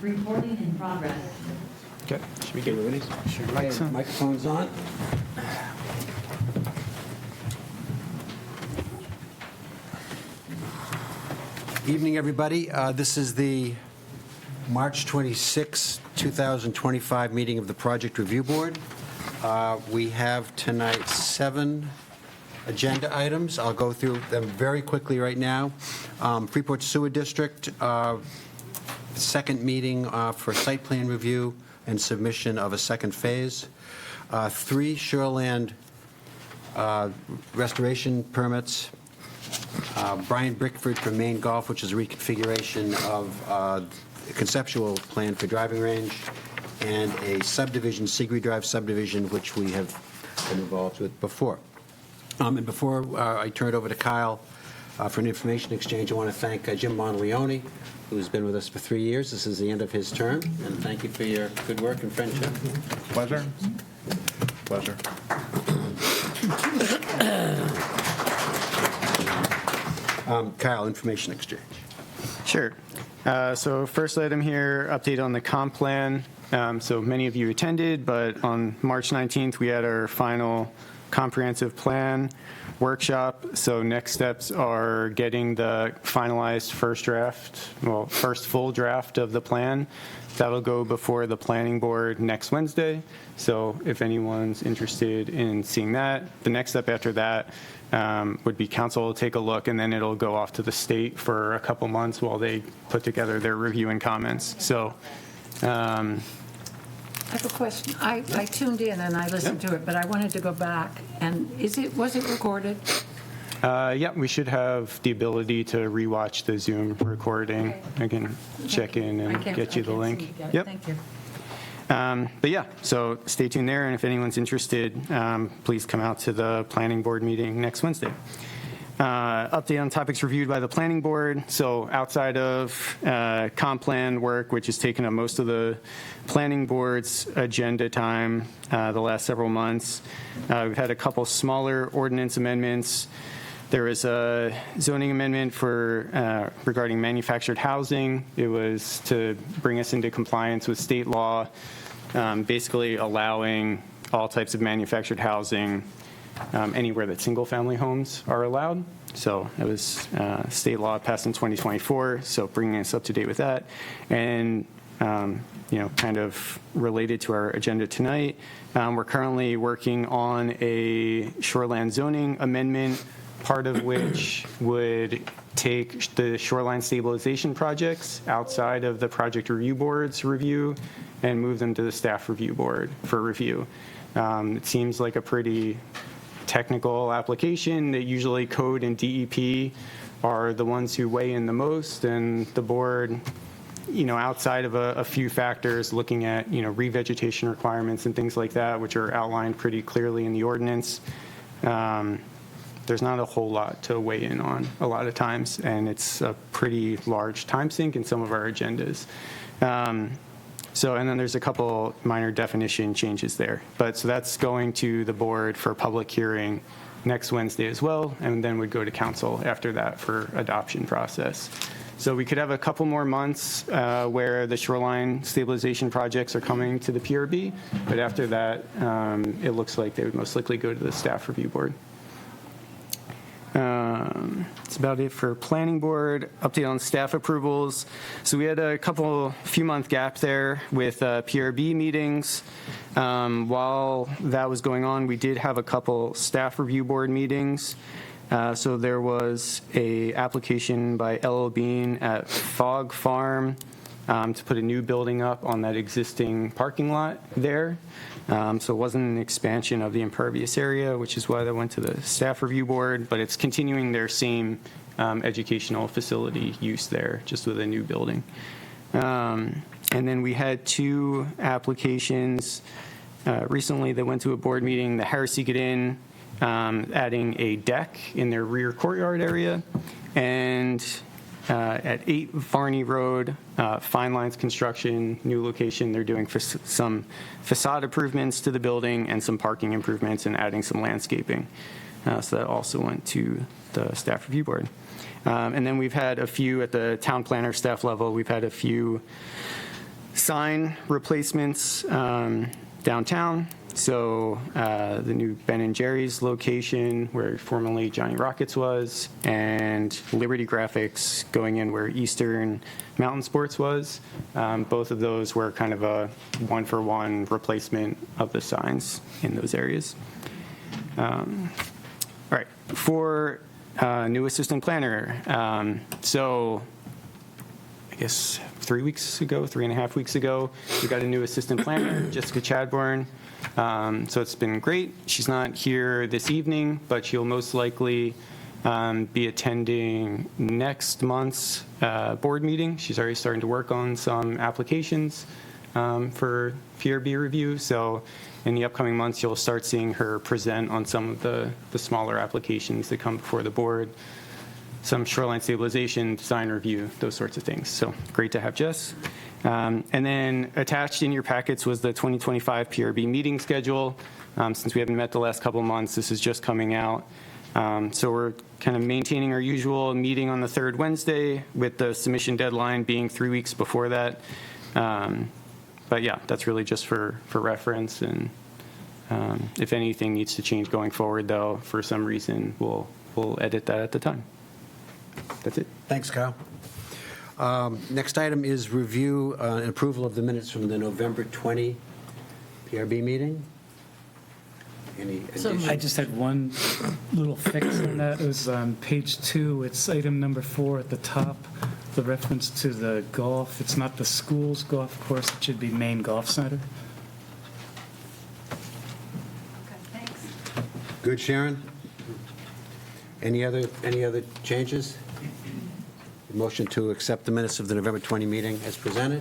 Reporting in progress. Okay, should we get ready? Sure. Microphone's on. Evening, everybody. This is the March 26, 2025 meeting of the Project Review Board. We have tonight 7 agenda items. I'll go through them very quickly right now. Freeport Sewer District, second meeting for site plan review and submission of a second phase. 3 shoreland restoration permits. Brian Brickford from Maine Golf, which is a reconfiguration of a conceptual plan for driving range, and a subdivision, Seagree Drive subdivision, which we have been involved with before. And before I turn it over to Kyle for an information exchange, I want to thank Jim Monteleone, who's been with us for 3 years. This is the end of his term, and thank you for your good work and friendship. Pleasure. Pleasure. Kyle, information exchange. Sure. So first item here, update on the comp plan. So many of you attended, but on March 19th, we had our final comprehensive plan workshop. So next steps are getting the finalized first full draft of the plan. That'll go before the planning board next Wednesday. So if anyone's interested in seeing that, the next step after that would be council will take a look, and then it'll go off to the state for a couple months while they put together their review and comments. So I have a question. I tuned in and I listened to it, but I wanted to go back. And was it recorded? Yeah, we should have the ability to rewatch the Zoom recording. Okay. I can check in and get you the link. Yep. Thank you. But yeah, so stay tuned there, and if anyone's interested, please come out to the planning board meeting next Wednesday. Update on topics reviewed by the planning board. So outside of comp plan work, which has taken up most of the planning board's agenda time the last several months, we've had a couple smaller ordinance amendments. There was a zoning amendment for regarding manufactured housing. It was to bring us into compliance with state law, basically allowing all types of manufactured housing anywhere that single-family homes are allowed. So it was state law passed in 2024, so bringing us up to date with that. And, kind of related to our agenda tonight, we're currently working on a shoreland zoning amendment, part of which would take the shoreline stabilization projects outside of the project review board's review and move them to the staff review board for review. It seems like a pretty technical application that usually code and DEP are the ones who weigh in the most, and the board, outside of a few factors looking at, revegetation requirements and things like that, which are outlined pretty clearly in the ordinance, there's not a whole lot to weigh in on a lot of times, and it's a pretty large time sink in some of our agendas. And then there's a couple minor definition changes there. So that's going to the board for public hearing next Wednesday as well, and then would go to council after that for adoption process. So we could have a couple more months where the shoreline stabilization projects are coming to the PRB, but after that, it looks like they would most likely go to the staff review board. That's about it for planning board. Update on staff approvals. So we had a few month gap there with PRB meetings. While that was going on, we did have a couple staff review board meetings. So there was a application by L.O. Bean at Fog Farm to put a new building up on that existing parking lot there. So it wasn't an expansion of the impervious area, which is why that went to the staff review board, but it's continuing their same educational facility use there, just with a new building. And then we had 2 applications recently that went to a board meeting. The Harrisseekit Inn adding a deck in their rear courtyard area, and at 8 Varney Road, Fine Lines Construction, new location. They're doing some facade improvements to the building and some parking improvements and adding some landscaping. So that also went to the staff review board. And then we've had a few at the town planner staff level. We've had a few sign replacements downtown. So the new Ben & Jerry's location where formerly Johnny Rockets was, and Liberty Graphics going in where Eastern Mountain Sports was. Both of those were kind of a one-for-one replacement of the signs in those areas. All right, for new assistant planner. So I guess 3.5 weeks ago, we got a new assistant planner, Jessica Chadbourne. So it's been great. She's not here this evening, but she'll most likely be attending next month's board meeting. She's already starting to work on some applications for PRB review. So in the upcoming months, you'll start seeing her present on some of the smaller applications that come before the board, some shoreline stabilization, design review, those sorts of things. So great to have Jess. And then attached in your packets was the 2025 PRB meeting schedule. Since we haven't met the last couple of months, this is just coming out. So we're kind of maintaining our usual meeting on the third Wednesday with the submission deadline being 3 weeks before that. But yeah, that's really just for reference. And if anything needs to change going forward, though, for some reason, we'll edit that at the time. That's it. Thanks, Kyle. Next item is review and approval of the minutes from the November 20 PRB meeting. Any additions? I just had one little fix on that. It was on page 2. It's item number 4 at the top, the reference to the golf. It's not the school's golf course. It should be Maine Golf Center. Okay, thanks. Good, Sharon? Any other changes? Motion to accept the minutes of the November 20 meeting as presented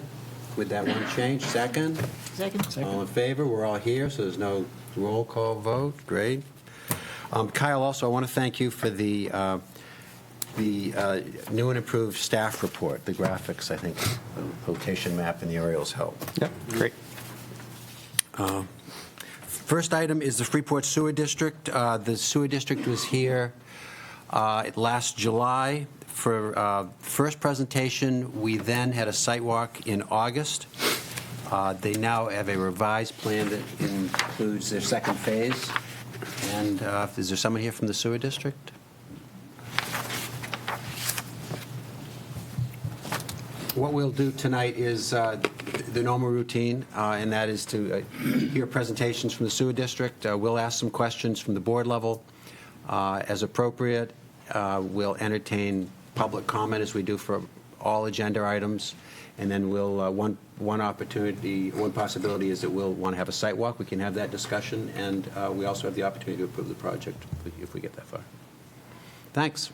with that one change. Second? Second. All in favor? We're all here, so there's no roll call vote. Great. Kyle, also, I want to thank you for the new and improved staff report, the graphics, I think, the location map and the aerials help. Yep, great. First item is the Freeport Sewer District. The Sewer District was here last July for first presentation. We then had a site walk in August. They now have a revised plan that includes their second phase. And is there someone here from the Sewer District? What we'll do tonight is the normal routine, and that is to hear presentations from the Sewer District. We'll ask some questions from the board level as appropriate. We'll entertain public comment as we do for all agenda items. And then we'll, one possibility is that we'll want to have a site walk. We can have that discussion. And we also have the opportunity to approve the project if we get that far. Thanks.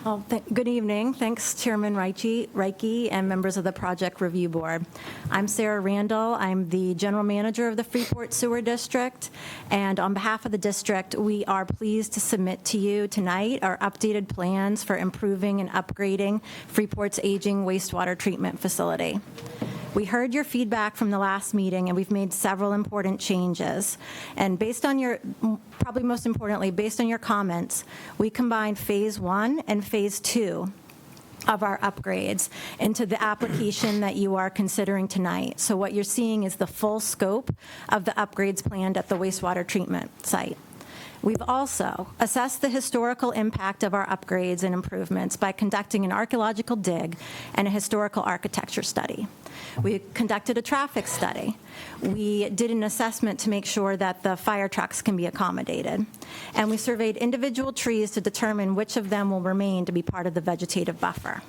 Well, good evening. Thanks, Chairman Reike and members of the Project Review Board. I'm Sarah Randall. I'm the General Manager of the Freeport Sewer District. And on behalf of the district, we are pleased to submit to you tonight our updated plans for improving and upgrading Freeport's aging wastewater treatment facility. We heard your feedback from the last meeting, and we've made several important changes. And based on your, probably most importantly, based on your comments, we combined Phase 1 and Phase 2 of our upgrades into the application that you are considering tonight. So what you're seeing is the full scope of the upgrades planned at the wastewater treatment site. We've also assessed the historical impact of our upgrades and improvements by conducting an archaeological dig and a historical architecture study. We conducted a traffic study. We did an assessment to make sure that the fire trucks can be accommodated. And we surveyed individual trees to determine which of them will remain to be part of the vegetative buffer.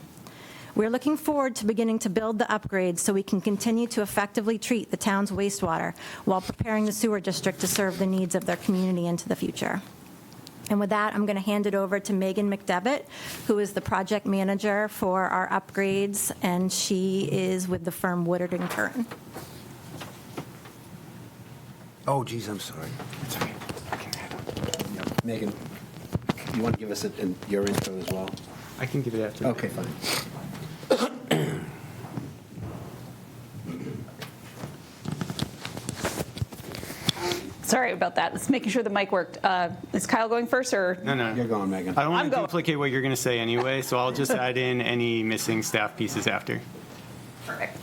We're looking forward to beginning to build the upgrades so we can continue to effectively treat the town's wastewater while preparing the sewer district to serve the needs of their community into the future. And with that, I'm going to hand it over to Megan McDevitt, who is the project manager for our upgrades, and she is with the firm Woodard & Curran. Oh, geez, I'm sorry. It's okay. I can handle it. Megan, you want to give us your intro as well? I can give it after. Okay, fine. Sorry about that. Just making sure the mic worked. Is Kyle going first, or? No. You're going, Megan. I don't want I'm to going. duplicate what you're going to say anyway, so I'll just add in any missing staff pieces after. Perfect.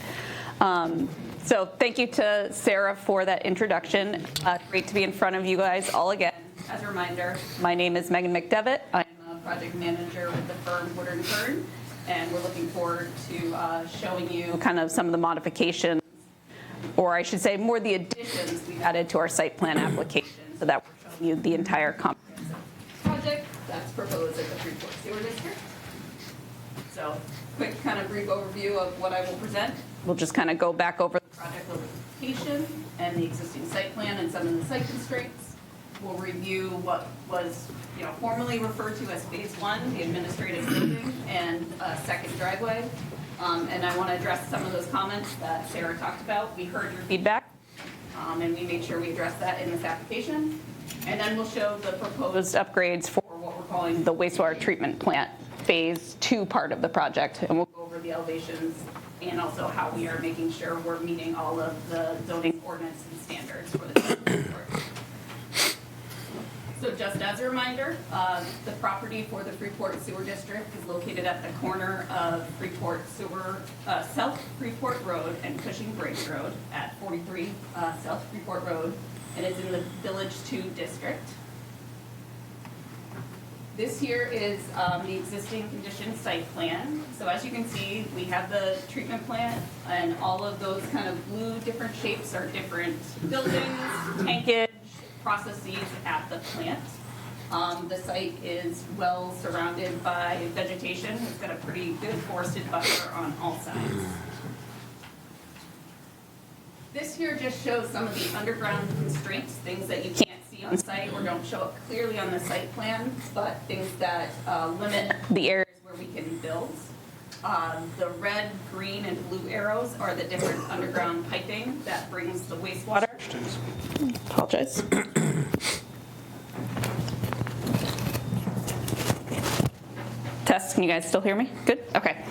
So thank you to Sarah for that introduction. Great to be in front of you guys all again. As a reminder, my name is Megan McDevitt. I'm a project manager with the firm Woodard & Kern, and we're looking forward to showing you kind of some of the modifications, or I should say more the additions we've added to our site plan application, so that we're showing you the entire comprehensive project that's proposed at the Freeport Sewer District. So quick kind of brief overview of what I will present. We'll just kind of go back over the project location and the existing site plan and some of the site constraints. We'll review what was formerly referred to as Phase 1, the administrative building and second driveway. And I want to address some of those comments that Sarah talked about. We heard your feedback, and we made sure we addressed that in this application. And then we'll show the proposed upgrades for what we're calling the wastewater treatment plant Phase 2 part of the project. And we'll go over the elevations and also how we are making sure we're meeting all of the zoning ordinance and standards for the Freeport. So just as a reminder, the property for the Freeport Sewer District is located at the corner of South Freeport Road and Cushing Bridge Road at 43 South Freeport Road, and it's in the Village 2 district. This here is the existing condition site plan. So as you can see, we have the treatment plant, and all of those kind of blue different shapes are different buildings, tankage, processes at the plant. The site is well surrounded by vegetation. It's got a pretty good forested buffer on all sides. This here just shows some of the underground constraints, things that you can't see on site or don't show up clearly on the site plan, but things that limit the areas where we can build. The red, green, and blue arrows are the different underground piping that brings the wastewater. Apologize. Test, can you guys still hear me? Good, okay.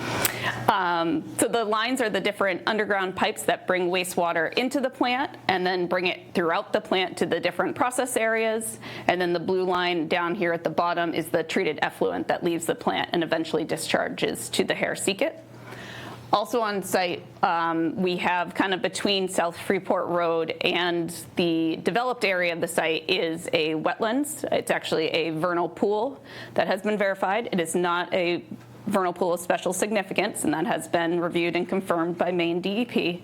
So the lines are the different underground pipes that bring wastewater into the plant and then bring it throughout the plant to the different process areas. And then the blue line down here at the bottom is the treated effluent that leaves the plant and eventually discharges to the Harrisee. Also on site, we have kind of between South Freeport Road and the developed area of the site is a wetlands. It's actually a vernal pool that has been verified. It is not a vernal pool of special significance, and that has been reviewed and confirmed by Maine DEP.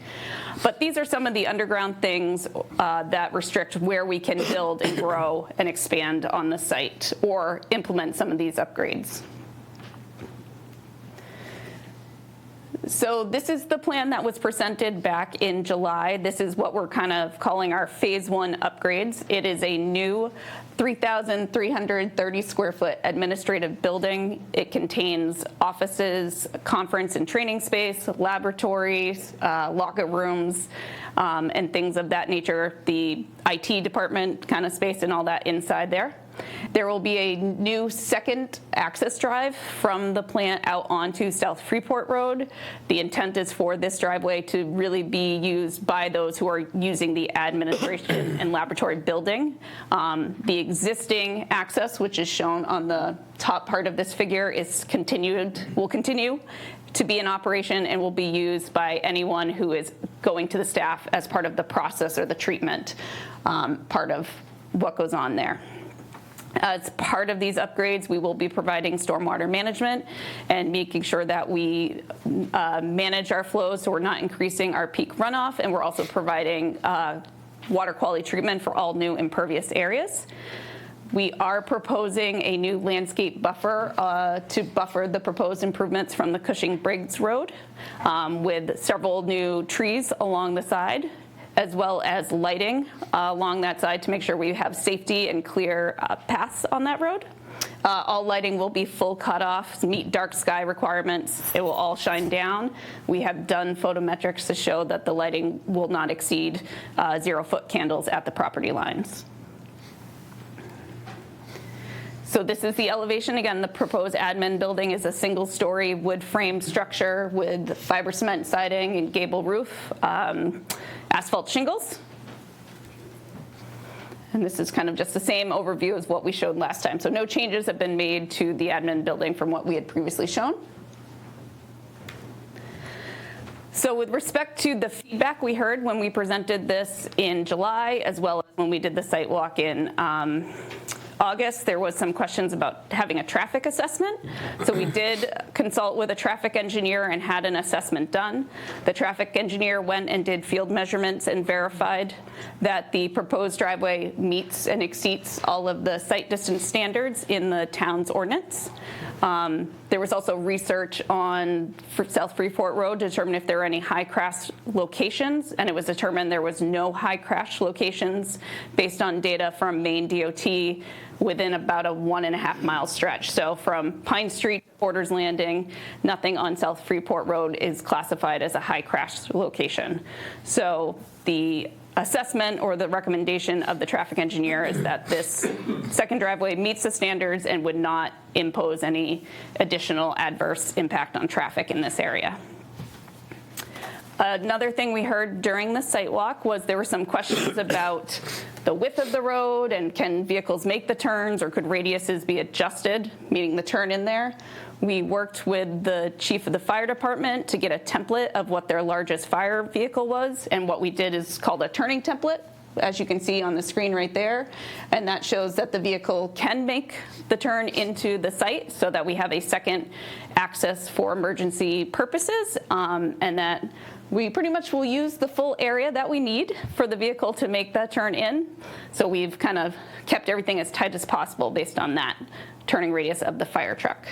But these are some of the underground things that restrict where we can build and grow and expand on the site or implement some of these upgrades. So this is the plan that was presented back in July. This is what we're kind of calling our Phase 1 upgrades. It is a new 3,330 square foot administrative building. It contains offices, conference and training space, laboratories, locker rooms, and things of that nature. The IT department kind of space and all that inside there. There will be a new second access drive from the plant out onto South Freeport Road. The intent is for this driveway to really be used by those who are using the administration and laboratory building. The existing access, which is shown on the top part of this figure, will continue to be in operation and will be used by anyone who is going to the staff as part of the process or the treatment part of what goes on there. As part of these upgrades, we will be providing stormwater management and making sure that we manage our flows so we're not increasing our peak runoff, and we're also providing water quality treatment for all new impervious areas. We are proposing a new landscape buffer to buffer the proposed improvements from the Cushing Briggs Road with several new trees along the side, as well as lighting along that side to make sure we have safety and clear paths on that road. All lighting will be full cutoff, meet dark sky requirements. It will all shine down. We have done photometrics to show that the lighting will not exceed 0-foot candles at the property lines. So this is the elevation. Again, the proposed admin building is a single-story wood frame structure with fiber cement siding and gable roof, asphalt shingles. And this is kind of just the same overview as what we showed last time. So no changes have been made to the admin building from what we had previously shown. So with respect to the feedback we heard when we presented this in July, as well as when we did the site walk in August, there was some questions about having a traffic assessment. So we did consult with a traffic engineer and had an assessment done. The traffic engineer went and did field measurements and verified that the proposed driveway meets and exceeds all of the site distance standards in the town's ordinance. There was also research on South Freeport Road to determine if there were any high crash locations, and it was determined there was no high crash locations based on data from Maine DOT within about a 1.5 mile stretch. So from Pine Street to Porter's Landing, nothing on South Freeport Road is classified as a high crash location. So the assessment or the recommendation of the traffic engineer is that this second driveway meets the standards and would not impose any additional adverse impact on traffic in this area. Another thing we heard during the site walk was there were some questions about the width of the road and can vehicles make the turns or could radiuses be adjusted, meaning the turn in there. We worked with the chief of the fire department to get a template of what their largest fire vehicle was, and what we did is called a turning template, as you can see on the screen right there, and that shows that the vehicle can make the turn into the site so that we have a second access for emergency purposes, and that we pretty much will use the full area that we need for the vehicle to make that turn in. So we've kind of kept everything as tight as possible based on that turning radius of the fire truck.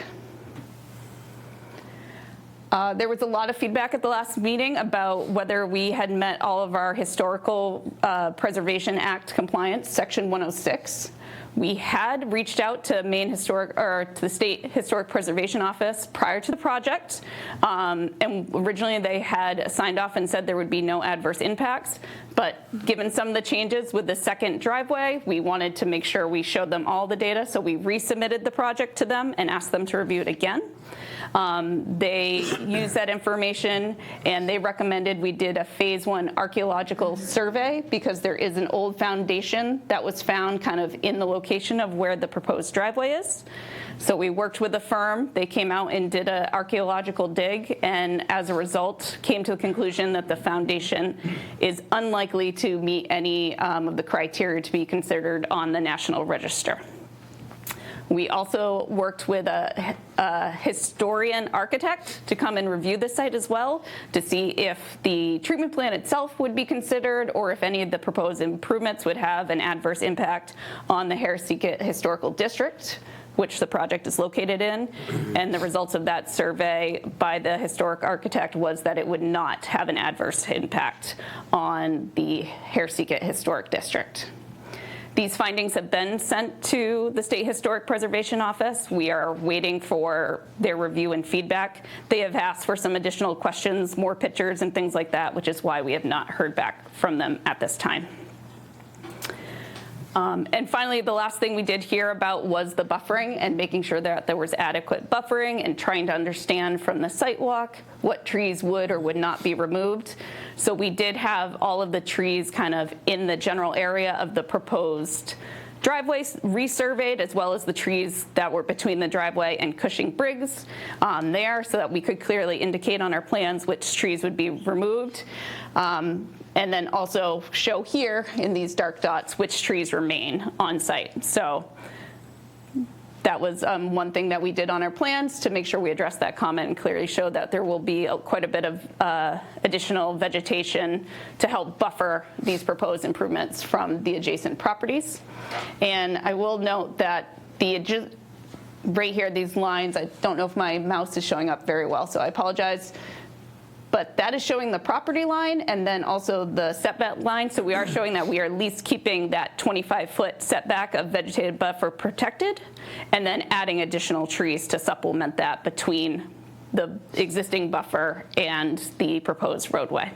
There was a lot of feedback at the last meeting about whether we had met all of our Historical Preservation Act compliance, Section 106. We had reached out to Maine Historic, or to the State Historic Preservation Office prior to the project, and originally they had signed off and said there would be no adverse impacts. But given some of the changes with the second driveway, we wanted to make sure we showed them all the data, so we resubmitted the project to them and asked them to review it again. They used that information and they recommended we did a phase 1 archaeological survey because there is an old foundation that was found kind of in the location of where the proposed driveway is. So we worked with a firm. They came out and did an archaeological dig, and as a result came to the conclusion that the foundation is unlikely to meet any of the criteria to be considered on the National Register. We also worked with a historian architect to come and review the site as well to see if the treatment plan itself would be considered or if any of the proposed improvements would have an adverse impact on the Harrisika Historical District, which the project is located in. And the results of that survey by the historic architect was that it would not have an adverse impact on the Harrisika Historic District. These findings have been sent to the State Historic Preservation Office. We are waiting for their review and feedback. They have asked for some additional questions, more pictures and things like that, which is why we have not heard back from them at this time. And finally, the last thing we did hear about was the buffering and making sure that there was adequate buffering and trying to understand from the site walk what trees would or would not be removed. So we did have all of the trees kind of in the general area of the proposed driveway resurveyed, as well as the trees that were between the driveway and Cushing Briggs there, so that we could clearly indicate on our plans which trees would be removed. And then also show here in these dark dots which trees remain on site. So that was one thing that we did on our plans to make sure we addressed that comment and clearly showed that there will be quite a bit of additional vegetation to help buffer these proposed improvements from the adjacent properties. And I will note that right here, these lines, I don't know if my mouse is showing up very well, so I apologize. But that is showing the property line and then also the setback line. So we are showing that we are at least keeping that 25-foot setback of vegetated buffer protected and then adding additional trees to supplement that between the existing buffer and the proposed roadway.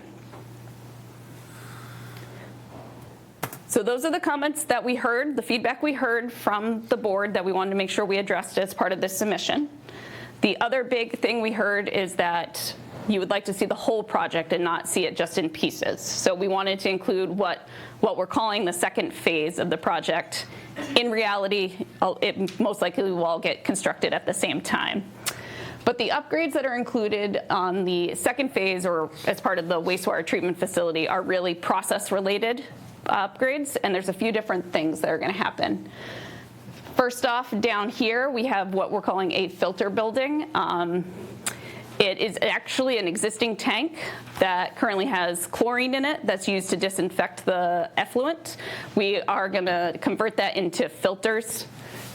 So those are the comments that we heard, the feedback we heard from the board that we wanted to make sure we addressed as part of this submission. The other big thing we heard is that you would like to see the whole project and not see it just in pieces. So we wanted to include what we're calling the second phase of the project. In reality, it most likely will all get constructed at the same time. But the upgrades that are included on the second phase or as part of the wastewater treatment facility are really process-related upgrades, and there's a few different things that are going to happen. First off, down here, we have what we're calling a filter building. It is actually an existing tank that currently has chlorine in it that's used to disinfect the effluent. We are going to convert that into filters.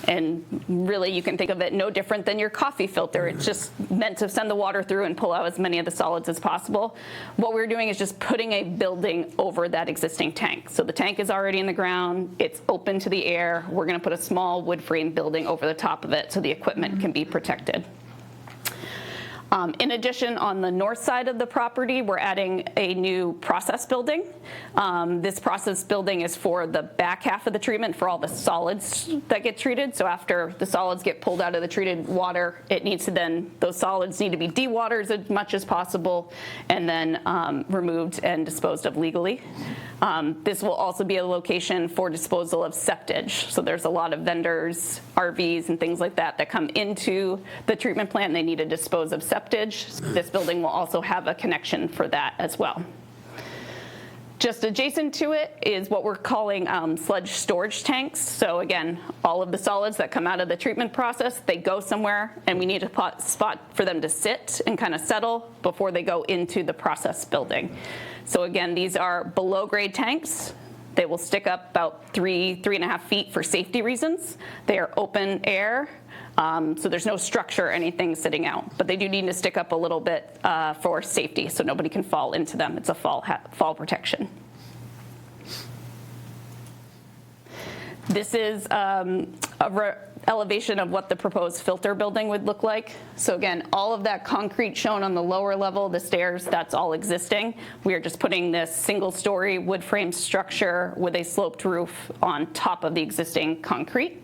And really, you can think of it no different than your coffee filter. It's just meant to send the water through and pull out as many of the solids as possible. What we're doing is just putting a building over that existing tank. So the tank is already in the ground. It's open to the air. We're going to put a small wood frame building over the top of it so the equipment can be protected. In addition, on the north side of the property, we're adding a new process building. This process building is for the back half of the treatment for all the solids that get treated. So after the solids get pulled out of the treated water, those solids need to be dewatered as much as possible and then removed and disposed of legally. This will also be a location for disposal of septage. So there's a lot of vendors, RVs, and things like that come into the treatment plant and they need to dispose of septage. This building will also have a connection for that as well. Just adjacent to it is what we're calling sludge storage tanks. So again, all of the solids that come out of the treatment process, they go somewhere, and we need a spot for them to sit and kind of settle before they go into the process building. So again, these are below grade tanks. They will stick up about 3.5 feet for safety reasons. They are open air, so there's no structure or anything sitting out. But they do need to stick up a little bit for safety, so nobody can fall into them. It's a fall protection. This is elevation of what the proposed filter building would look like. So again, all of that concrete shown on the lower level, the stairs, that's all existing. We are just putting this single-story wood frame structure with a sloped roof on top of the existing concrete.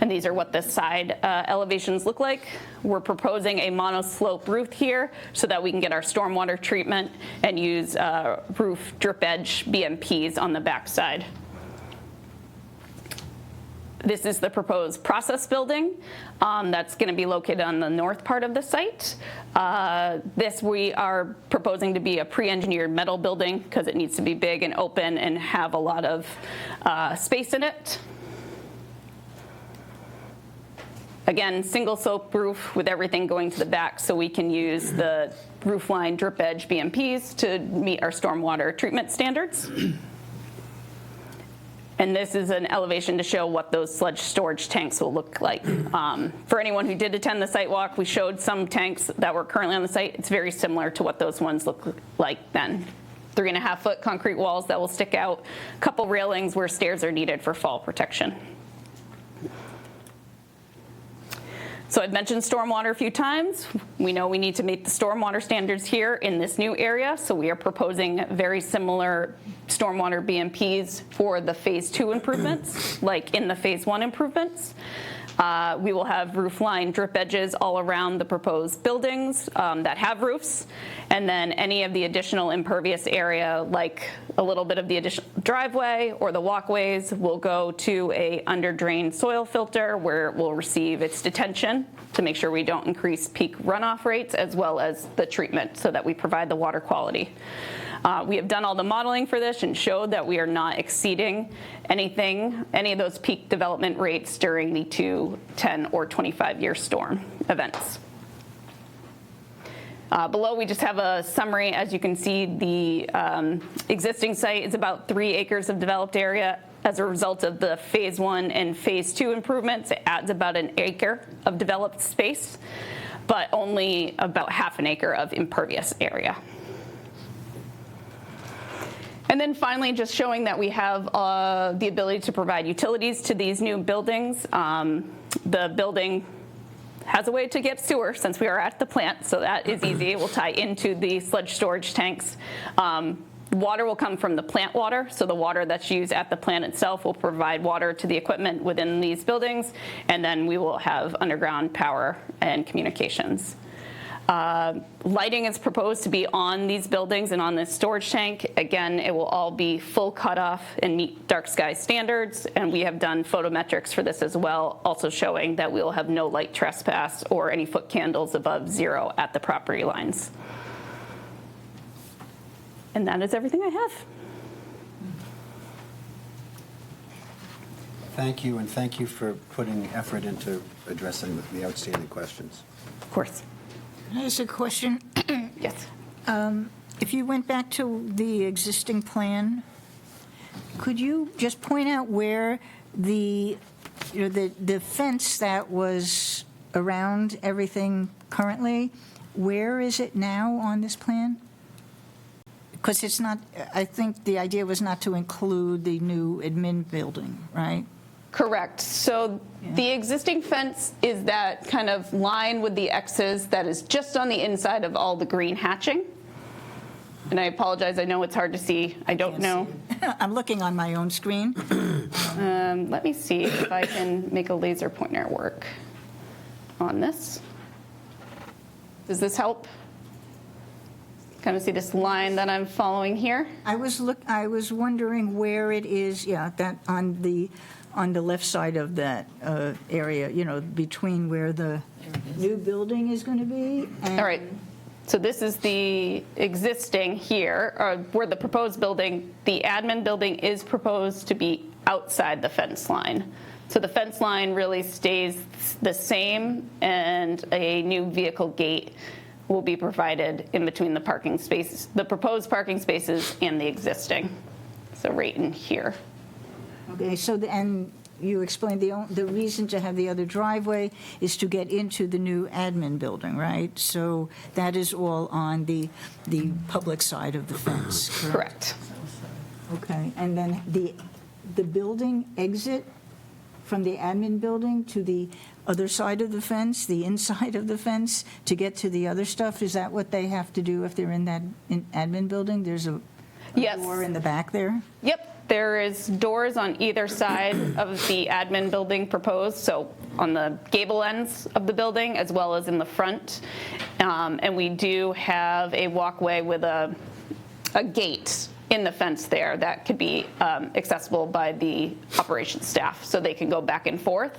And these are what the side elevations look like. We're proposing a monoslope roof here so that we can get our stormwater treatment and use roof drip edge BMPs on the backside. This is the proposed process building that's going to be located on the north part of the site. This we are proposing to be a pre-engineered metal building because it needs to be big and open and have a lot of space in it. Again, single slope roof with everything going to the back so we can use the roof line drip edge BMPs to meet our stormwater treatment standards. And this is an elevation to show what those sludge storage tanks will look like. For anyone who did attend the site walk, we showed some tanks that were currently on the site. It's very similar to what those ones look like then. 3.5 foot concrete walls that will stick out, a couple railings where stairs are needed for fall protection. So I've mentioned stormwater a few times. We know we need to meet the stormwater standards here in this new area, so we are proposing very similar stormwater BMPs for the phase 2 improvements, like in the phase 1 improvements. We will have roof line drip edges all around the proposed buildings that have roofs, and then any of the additional impervious area, like a little bit of the additional driveway or the walkways, will go to a under-drained soil filter where it will receive its detention to make sure we don't increase peak runoff rates, as well as the treatment so that we provide the water quality. We have done all the modeling for this and showed that we are not exceeding any of those peak development rates during the 2, 10, or 25-year storm events. Below, we just have a summary. As you can see, the existing site is about 3 acres of developed area. As a result of the phase 1 and phase 2 improvements, it adds about an acre of developed space, but only about half an acre of impervious area. And then finally, just showing that we have the ability to provide utilities to these new buildings. The building has a way to get sewer since we are at the plant, so that is easy. It will tie into the sludge storage tanks. Water will come from the plant water, so the water that's used at the plant itself will provide water to the equipment within these buildings, and then we will have underground power and communications. Lighting is proposed to be on these buildings and on this storage tank. Again, it will all be full cutoff and meet dark sky standards, and we have done photometrics for this as well, also showing that we will have no light trespass or any foot candles above 0 at the property lines. And that is everything I have. Thank you, and thank you for putting effort into addressing the outstanding questions. Of course. Here's a question. Yes. If you went back to the existing plan, could you just point out where the fence that was around everything currently, where is it now on this plan? Because it's not, I think the idea was not to include the new admin building, right? Correct. So the existing fence is that kind of line with the X's that is just on the inside of all the green hatching. And I apologize, I know it's hard to see. I don't know. I'm looking on my own screen. Let me see if I can make a laser pointer work on this. Does this help? Kind of see this line that I'm following here? I was wondering where it is, that on the left side of that area, between where the new building is going to be. And All right. So this is the existing here, where the proposed building, the admin building is proposed to be outside the fence line. So the fence line really stays the same, and a new vehicle gate will be provided in between the parking spaces, the proposed parking spaces and the existing. So right in here. Okay, and you explained the reason to have the other driveway is to get into the new admin building, right? So that is all on the public side of the fence, correct? Correct. Okay, and then the building exit from the admin building to the other side of the fence, the inside of the fence, to get to the other stuff, is that what they have to do if they're in that admin building? There's a Yes. door in the back there? Yep. There is doors on either side of the admin building proposed, so on the gable ends of the building as well as in the front. And we do have a walkway with a gate in the fence there that could be accessible by the operations staff, so they can go back and forth.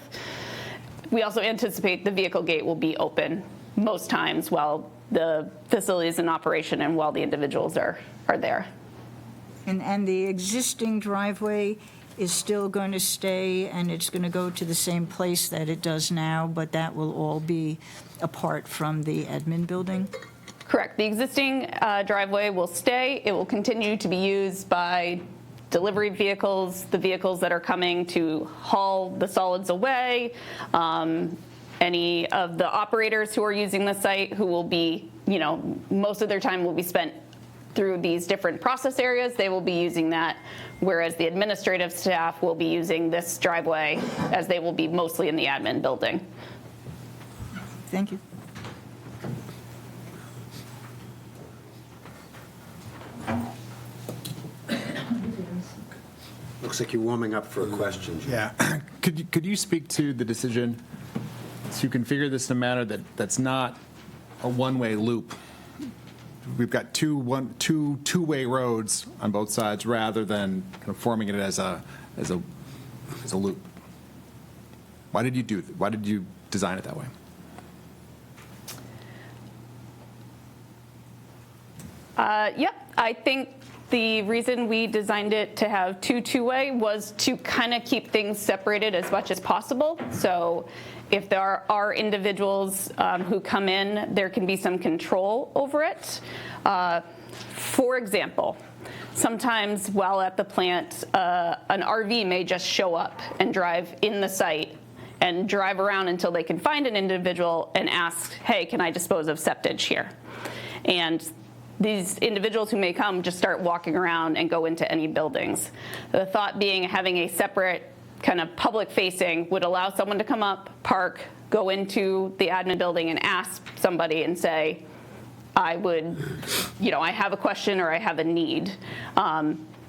We also anticipate the vehicle gate will be open most times while the facility is in operation and while the individuals are there. And the existing driveway is still going to stay, and it's going to go to the same place that it does now, but that will all be apart from the admin building? Correct. The existing driveway will stay. It will continue to be used by delivery vehicles, the vehicles that are coming to haul the solids away, any of the operators who are using the site who will be, most of their time will be spent through these different process areas. They will be using that, whereas the administrative staff will be using this driveway, as they will be mostly in the admin building. Thank you. Looks like you're warming up for a question, Jim. Yeah. Could you speak to the decision to configure this in a manner that's not a one-way loop? We've got two-way roads on both sides rather than kind of forming it as a loop. Why did you design it that way? Yep, I think the reason we designed it to have two-way was to kind of keep things separated as much as possible. So if there are individuals who come in, there can be some control over it. For example, sometimes while at the plant, an RV may just show up and drive in the site and drive around until they can find an individual and ask, hey, can I dispose of septage here? And these individuals who may come just start walking around and go into any buildings. The thought being having a separate kind of public facing would allow someone to come up, park, go into the admin building and ask somebody and say, I would, I have a question or I have a need.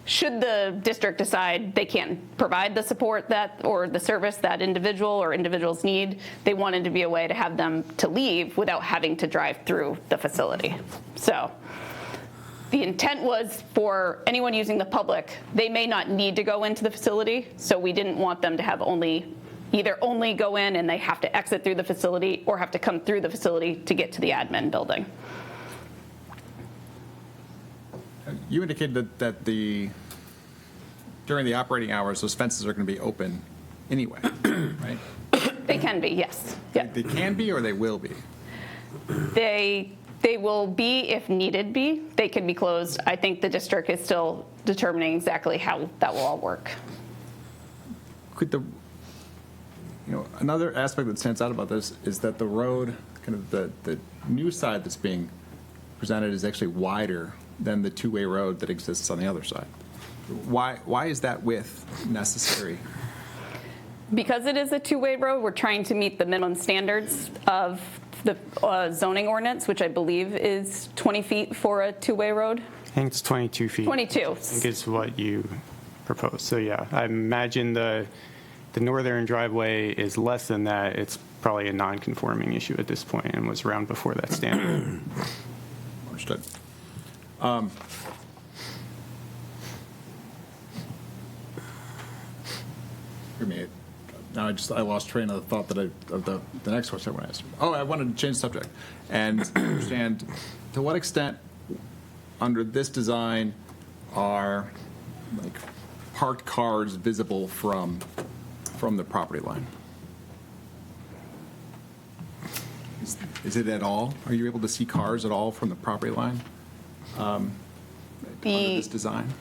Should the district decide they can't provide the support that or the service that individual or individuals need, they wanted to be a way to have them to leave without having to drive through the facility. So the intent was for anyone using the public, they may not need to go into the facility, so we didn't want them to have either only go in and they have to exit through the facility or have to come through the facility to get to the admin building. You indicated that during the operating hours, those fences are going to be open anyway, right? They can be, yes. Yeah. They can be or they will be? They will be if needed be. They can be closed. I think the district is still determining exactly how that will all work. Could another aspect that stands out about this is that the road, kind of the new side that's being presented is actually wider than the two-way road that exists on the other side. Why is that width necessary? Because it is a two-way road, we're trying to meet the minimum standards of the zoning ordinance, which I believe is 20 feet for a two-way road. I think it's 22 feet. 22. I think is what you proposed. So yeah, I imagine the northern driveway is less than that. It's probably a non-conforming issue at this point and was around before that standard. Understood. Now I lost train of thought of the next question I want to ask. Oh, I wanted to change the subject and understand to what extent under this design are like parked cars visible from the property line? Is it at all? Are you able to see cars at all from the property line under this design?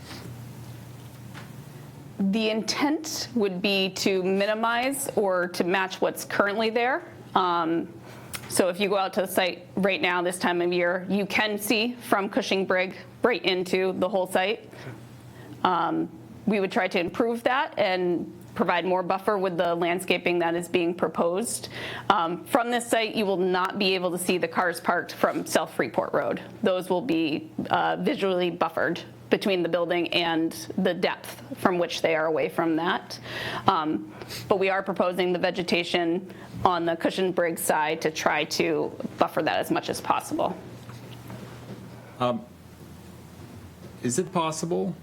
The intent would be to minimize or to match what's currently there. So if you go out to the site right now, this time of year, you can see from Cushing Brigg right into the whole site. We would try to improve that and provide more buffer with the landscaping that is being proposed. From this site, you will not be able to see the cars parked from South Freeport Road. Those will be visually buffered between the building and the depth from which they are away from that. But we are proposing the vegetation on the Cushing Briggs side to try to buffer that as much as possible. Is it possible?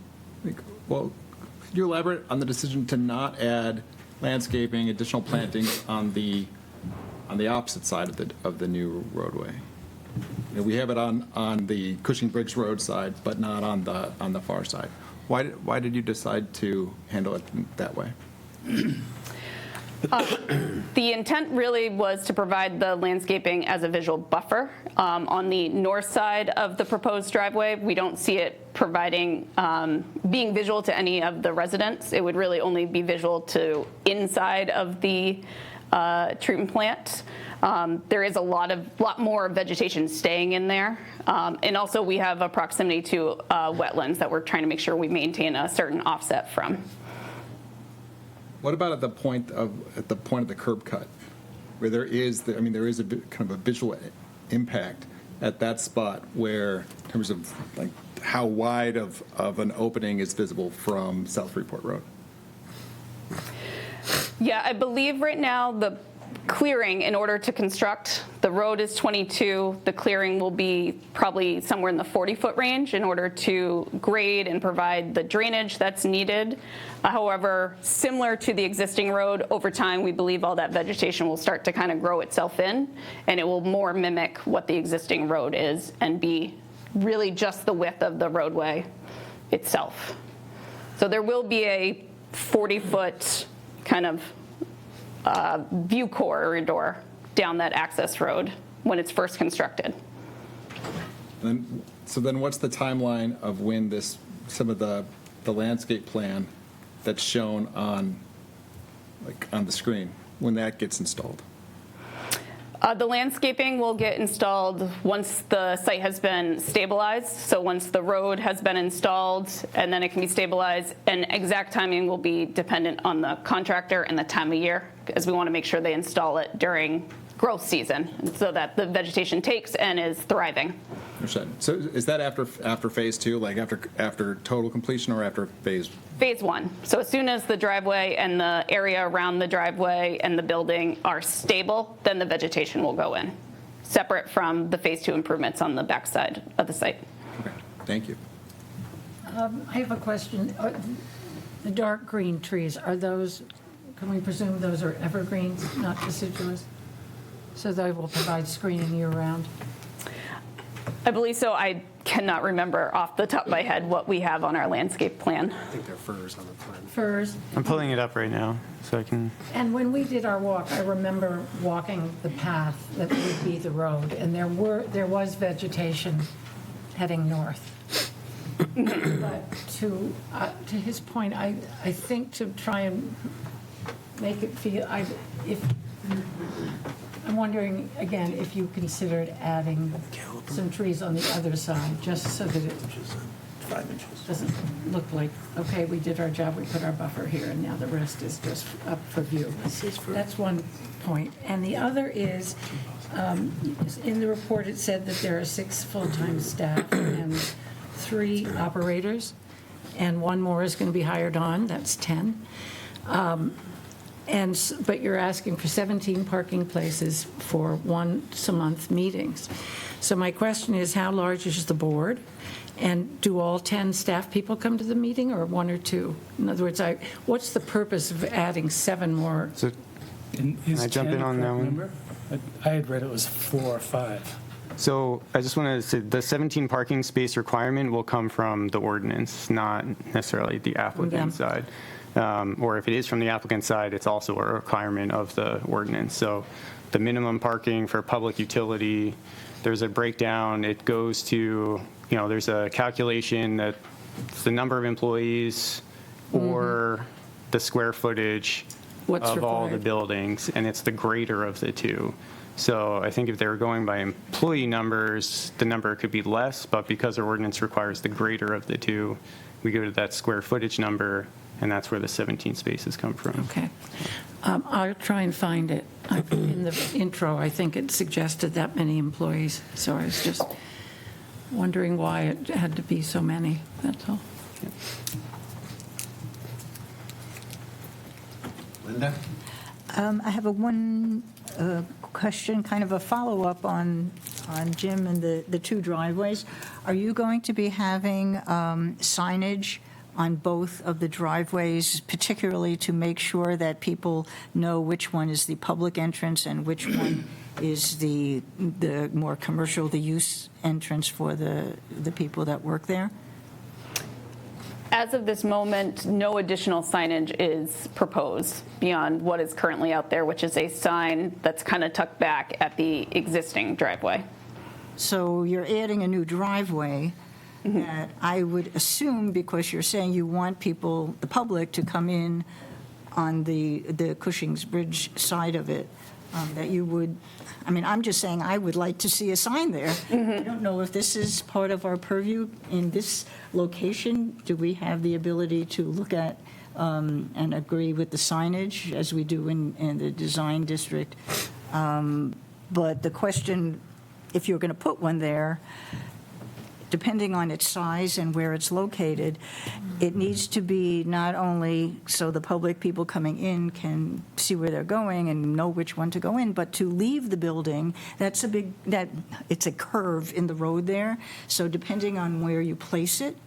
Could you elaborate on the decision to not add landscaping, additional plantings on the opposite side of the new roadway? We have it on the Cushing Briggs Road side, but not on the far side. Why did you decide to handle it that way? The intent really was to provide the landscaping as a visual buffer. On the north side of the proposed driveway, we don't see it providing, being visual to any of the residents. It would really only be visual to inside of the treatment plant. There is a lot more vegetation staying in there. And also we have a proximity to wetlands that we're trying to make sure we maintain a certain offset from. What about at the point of the curb cut, where there is a kind of a visual impact at that spot, where in terms of like how wide of an opening is visible from South Freeport Road? Yeah, I believe right now the clearing in order to construct, the road is 22, the clearing will be probably somewhere in the 40-foot range in order to grade and provide the drainage that's needed. However, similar to the existing road, over time we believe all that vegetation will start to kind of grow itself in, and it will more mimic what the existing road is and be really just the width of the roadway itself. So there will be a 40-foot kind of view corridor down that access road when it's first constructed. So then what's the timeline of when some of the landscape plan that's shown on the screen, when that gets installed? The landscaping will get installed once the site has been stabilized. So once the road has been installed, and then it can be stabilized. And exact timing will be dependent on the contractor and the time of year, as we want to make sure they install it during growth season, so that the vegetation takes and is thriving. Understood. So is that after phase two, like after total completion or after phase? Phase one. So as soon as the driveway and the area around the driveway and the building are stable, then the vegetation will go in, separate from the phase two improvements on the backside of the site. Okay, thank you. I have a question. The dark green trees, are those, can we presume those are evergreens, not deciduous? So they will provide screening year-round? I believe so. I cannot remember off the top of my head what we have on our landscape plan. I think they're firs on the plan. Firs? I'm pulling it up right now, so I can, And when we did our walk, I remember walking the path that would be the road, and there was vegetation heading north. But to his point, I think to try and make it feel, I'm wondering, again, if you considered adding some trees on the other side, just so that it doesn't look like, okay, we did our job, we put our buffer here, and now the rest is just up for view. That's one point. And the other is, in the report, it said that there are 6 full-time staff and 3 operators, and 1 more is going to be hired on, that's 10. But you're asking for 17 parking places for once-a-month meetings. So my question is, how large is the board? And do all 10 staff people come to the meeting, or 1 or 2? In other words, what's the purpose of adding 7 more? so And is I jump 10 in a on that correct one? number? I had read it was 4 or 5. So I just wanted to say the 17 parking space requirement will come from the ordinance, not necessarily the applicant side. Or if it is from the applicant side, it's also a requirement of the ordinance. So the minimum parking for public utility, there's a breakdown. It goes to, there's a calculation that it's the number of employees or the square footage What's of all the required? buildings, and it's the greater of the two. So I think if they were going by employee numbers, the number could be less, but because our ordinance requires the greater of the two, we go to that square footage number, and that's where the 17 spaces come from. Okay. I'll try and find it. In the intro, I think it suggested that many employees, so I was just wondering why it had to be so many, that's all. Linda? I have one question, kind of a follow-up on Jim and the 2 driveways. Are you going to be having signage on both of the driveways, particularly to make sure that people know which one is the public entrance and which one is the more commercial, the use entrance for the people that work there? As of this moment, no additional signage is proposed beyond what is currently out there, which is a sign that's kind of tucked back at the existing driveway. So you're adding a new driveway that I would assume, because you're saying you want people, the public, to come in on the Cushing's Bridge side of it, that you would, I'm just saying I would like to see a sign there. I don't know if this is part of our purview in this location. Do we have the ability to look at and agree with the signage as we do in the design district? But the question, if you're going to put one there, depending on its size and where it's located, it needs to be not only so the public, people coming in, can see where they're going and know which one to go in, but to leave the building, it's a curve in the road there. So depending on where you place it,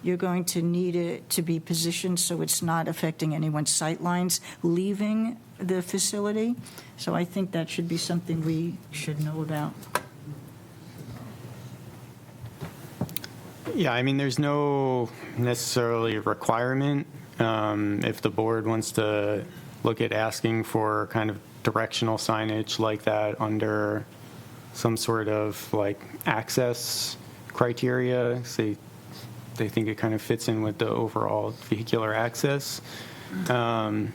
you're going to need it to be positioned so it's not affecting anyone's sight lines leaving the facility. So I think that should be something we should know about. Yeah, there's no necessarily requirement. If the board wants to look at asking for kind of directional signage like that under some sort of like access criteria, say they think it kind of fits in with the overall vehicular access, then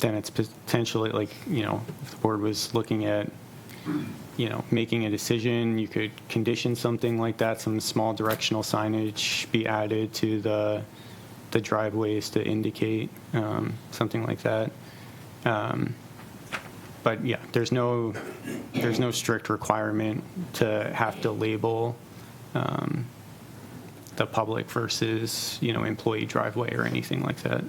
it's potentially like, if the board was looking at making a decision, you could condition something like that, some small directional signage be added to the driveways to indicate something like that. But yeah, there's no strict requirement to have to label the public versus, employee driveway or anything like that.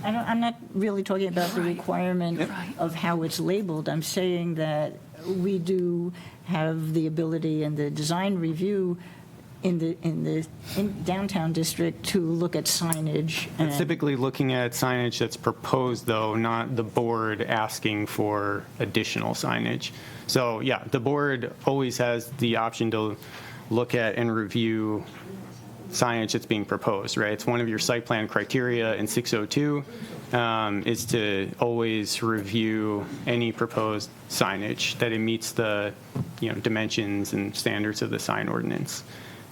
I'm not really talking about the requirement Right. of how it's labeled. I'm saying that we do have the ability in the design review in the downtown district to look at signage. And Typically looking at signage that's proposed, though, not the board asking for additional signage. So yeah, the board always has the option to look at and review signage that's being proposed, right? It's one of your site plan criteria in 602 is to always review any proposed signage, that it meets the, dimensions and standards of the sign ordinance.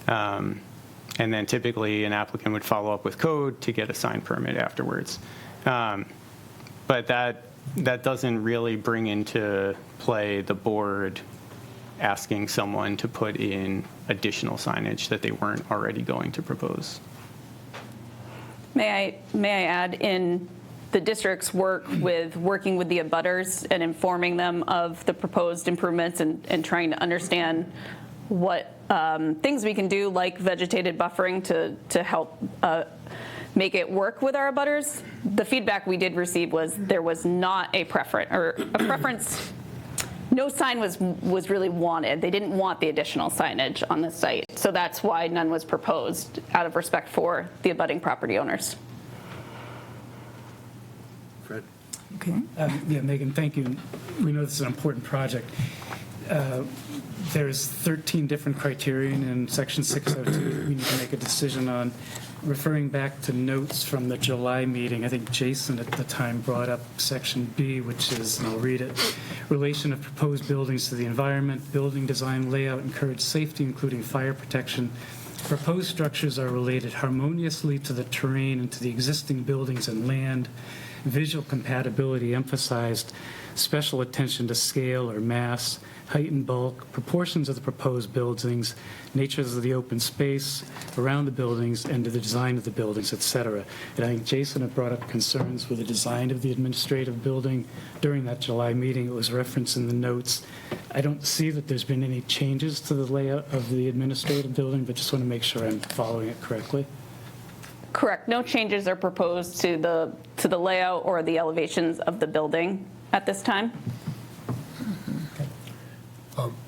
And then typically an applicant would follow up with code to get a sign permit afterwards. But that doesn't really bring into play the board asking someone to put in additional signage that they weren't already going to propose. May I add, in the district's working with the abutters and informing them of the proposed improvements and trying to understand what things we can do, like vegetated buffering, to help make it work with our abutters. The feedback we did receive was there was not a preference. No sign was really wanted. They didn't want the additional signage on the site. So that's why none was proposed, out of respect for the abutting property owners. Fred? Okay. Yeah, Megan, thank you. We know this is an important project. There's 13 different criterion in section 602 we need to make a decision on. Referring back to notes from the July meeting, I think Jason at the time brought up section B, which is, and I'll read it, relation of proposed buildings to the environment, building design, layout, encourage safety, including fire protection. Proposed structures are related harmoniously to the terrain and to the existing buildings and land. Visual compatibility emphasized, special attention to scale or mass, height and bulk, proportions of the proposed buildings, natures of the open space around the buildings, and to the design of the buildings, et cetera. And I think Jason had brought up concerns with the design of the administrative building during that July meeting. It was referenced in the notes. I don't see that there's been any changes to the layout of the administrative building, but just want to make sure I'm following it correctly. Correct. No changes are proposed to the layout or the elevations of the building at this time.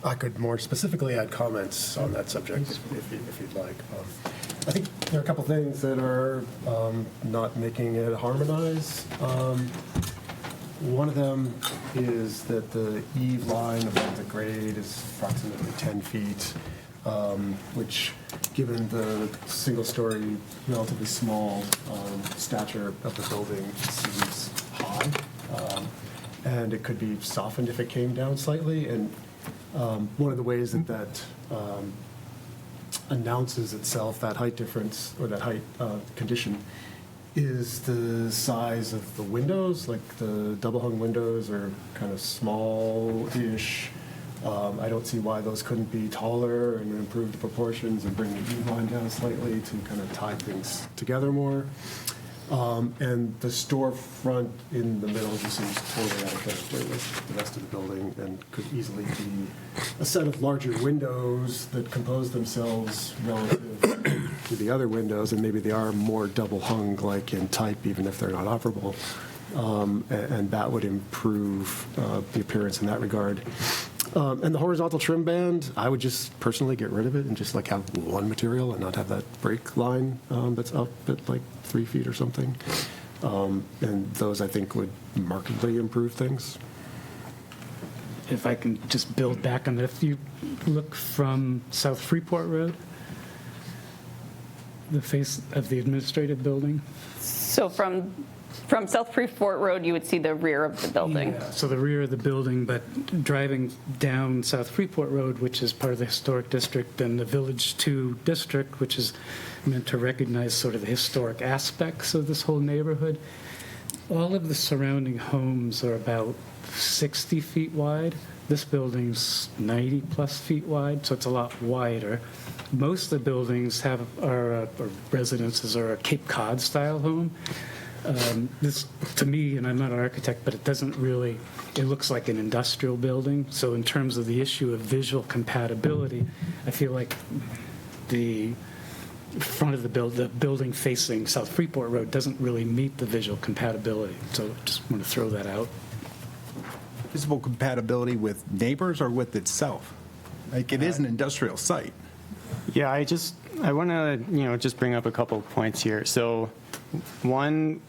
I could more specifically add comments on that subject if you'd like. I think there are a couple things that are not making it harmonize. One of them is that the eave line above the grade is approximately 10 feet, which, given the single-story, relatively small stature of the building, seems high. And it could be softened if it came down slightly. And one of the ways that announces itself, that height difference or that height condition, is the size of the windows. Like the double-hung windows are kind of small-ish. I don't see why those couldn't be taller and improve the proportions and bring the eave line down slightly to kind of tie things together more. And the storefront in the middle just seems totally out of character with the rest of the building and could easily be a set of larger windows that compose themselves relative to the other windows, and maybe they are more double-hung like in type, even if they're not operable. And that would improve the appearance in that regard. And the horizontal trim band, I would just personally get rid of it and just like have one material and not have that break line that's up at like 3 feet or something. And those, I think, would markedly improve things. If I can just build back on that, if you look from South Freeport Road, the face of the administrative building. So from South Freeport Road, you would see the rear of the building. Yeah, so the rear of the building, but driving down South Freeport Road, which is part of the historic district, and the Village 2 district, which is meant to recognize sort of the historic aspects of this whole neighborhood, all of the surrounding homes are about 60 feet wide. This building's 90-plus feet wide, so it's a lot wider. Most of the buildings or residences are a Cape Cod-style home. This, to me, and I'm not an architect, but it doesn't really, it looks like an industrial building. So in terms of the issue of visual compatibility, I feel like the front of the building facing South Freeport Road doesn't really meet the visual compatibility. So just want to throw that out. Visible compatibility with neighbors or with itself? Like, it is an industrial site. Yeah, I want to, just bring up a couple of points here. So one,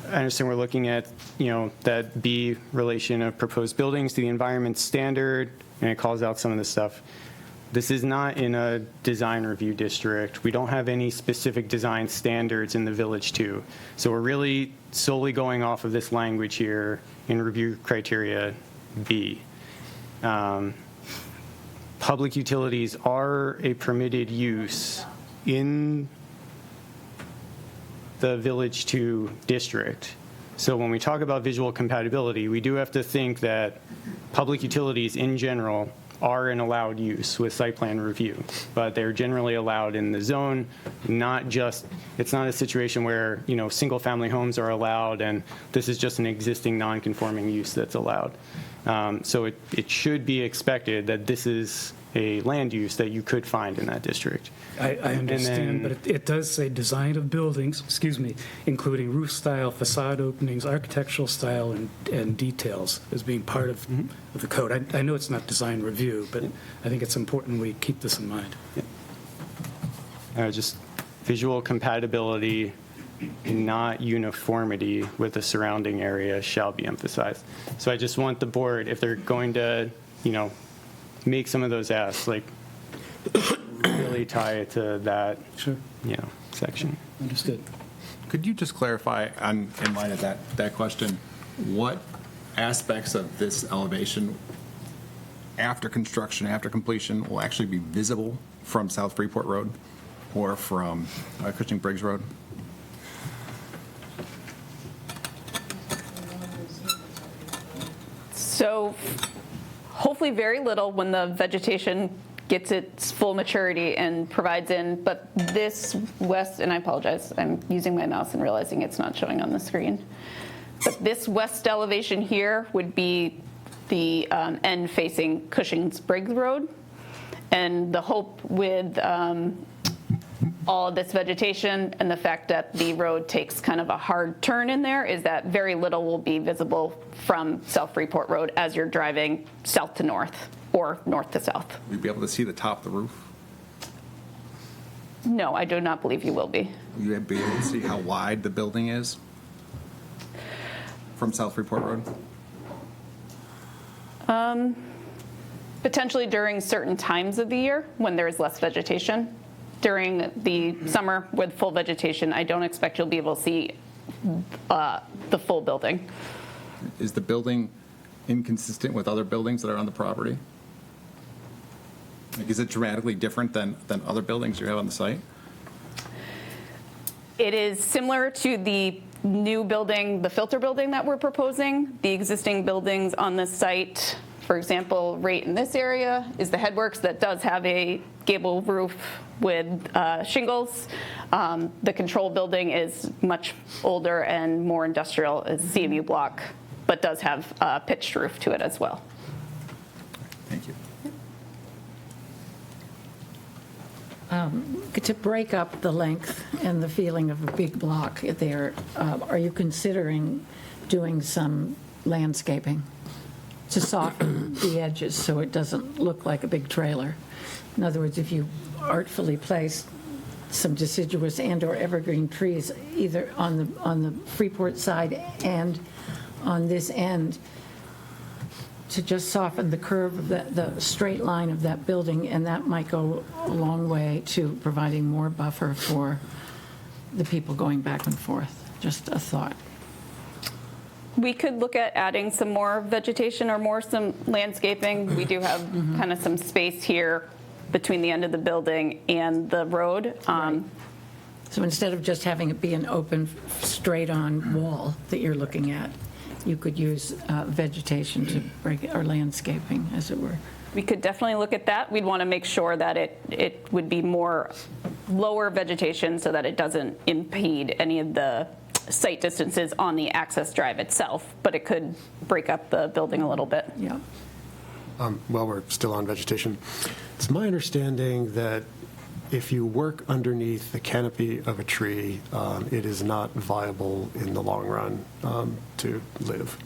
I understand we're looking at, that B relation of proposed buildings to the environment standard, and it calls out some of this stuff. This is not in a design review district. We don't have any specific design standards in the Village 2. So we're really solely going off of this language here in review criteria B. Public utilities are a permitted use in the Village 2 district. So when we talk about visual compatibility, we do have to think that public utilities in general are an allowed use with site plan review, but they're generally allowed in the zone, not just, it's not a situation where, single family homes are allowed and this is just an existing non-conforming use that's allowed. So it should be expected that this is a land use that you could find in that district. I understand, but it does say design of buildings, including roof style, facade openings, architectural style, and details as being part of the code. I know it's not design review, but I think it's important we keep this in mind. Just visual compatibility, not uniformity with the surrounding area shall be emphasized. So I just want the board, if they're going to, make some of those asks, really tie it to that, Sure. section. Understood. Could you just clarify, in light of that question, what aspects of this elevation after construction, after completion, will actually be visible from South Freeport Road or from Cushing Briggs Road? So hopefully very little when the vegetation gets its full maturity and provides in, but this west, and I apologize, I'm using my mouse and realizing it's not showing on the screen, but this west elevation here would be the end facing Cushing Briggs Road. And the hope with all of this vegetation and the fact that the road takes kind of a hard turn in there is that very little will be visible from South Freeport Road as you're driving south to north or north to south. Will you be able to see the top of the roof? No, I do not believe you will be. Will you be able to see how wide the building is from South Freeport Road? Potentially during certain times of the year when there's less vegetation. During the summer with full vegetation, I don't expect you'll be able to see the full building. Is the building inconsistent with other buildings that are on the property? Like, is it dramatically different than other buildings you have on the site? It is similar to the new building, the filter building that we're proposing. The existing buildings on the site, for example, right in this area is the Headworks that does have a gable roof with shingles. The control building is much older and more industrial, is CMU block, but does have a pitched roof to it as well. Thank you. To break up the length and the feeling of a big block there, are you considering doing some landscaping to soften the edges so it doesn't look like a big trailer? In other words, if you artfully place some deciduous and/or evergreen trees either on the Freeport side and on this end to just soften the curve of the straight line of that building, and that might go a long way to providing more buffer for the people going back and forth. Just a thought. We could look at adding some more vegetation or some landscaping. We do have kind of some space here between the end of the building and the road. So instead of just having it be an open, straight-on wall that you're looking at, you could use vegetation to break it, or landscaping, as it were. We could definitely look at that. We'd want to make sure that it would be more lower vegetation so that it doesn't impede any of the sight distances on the access drive itself, but it could break up the building a little bit. Yeah. While we're still on vegetation, it's my understanding that if you work underneath the canopy of a tree, it is not viable in the long run to live.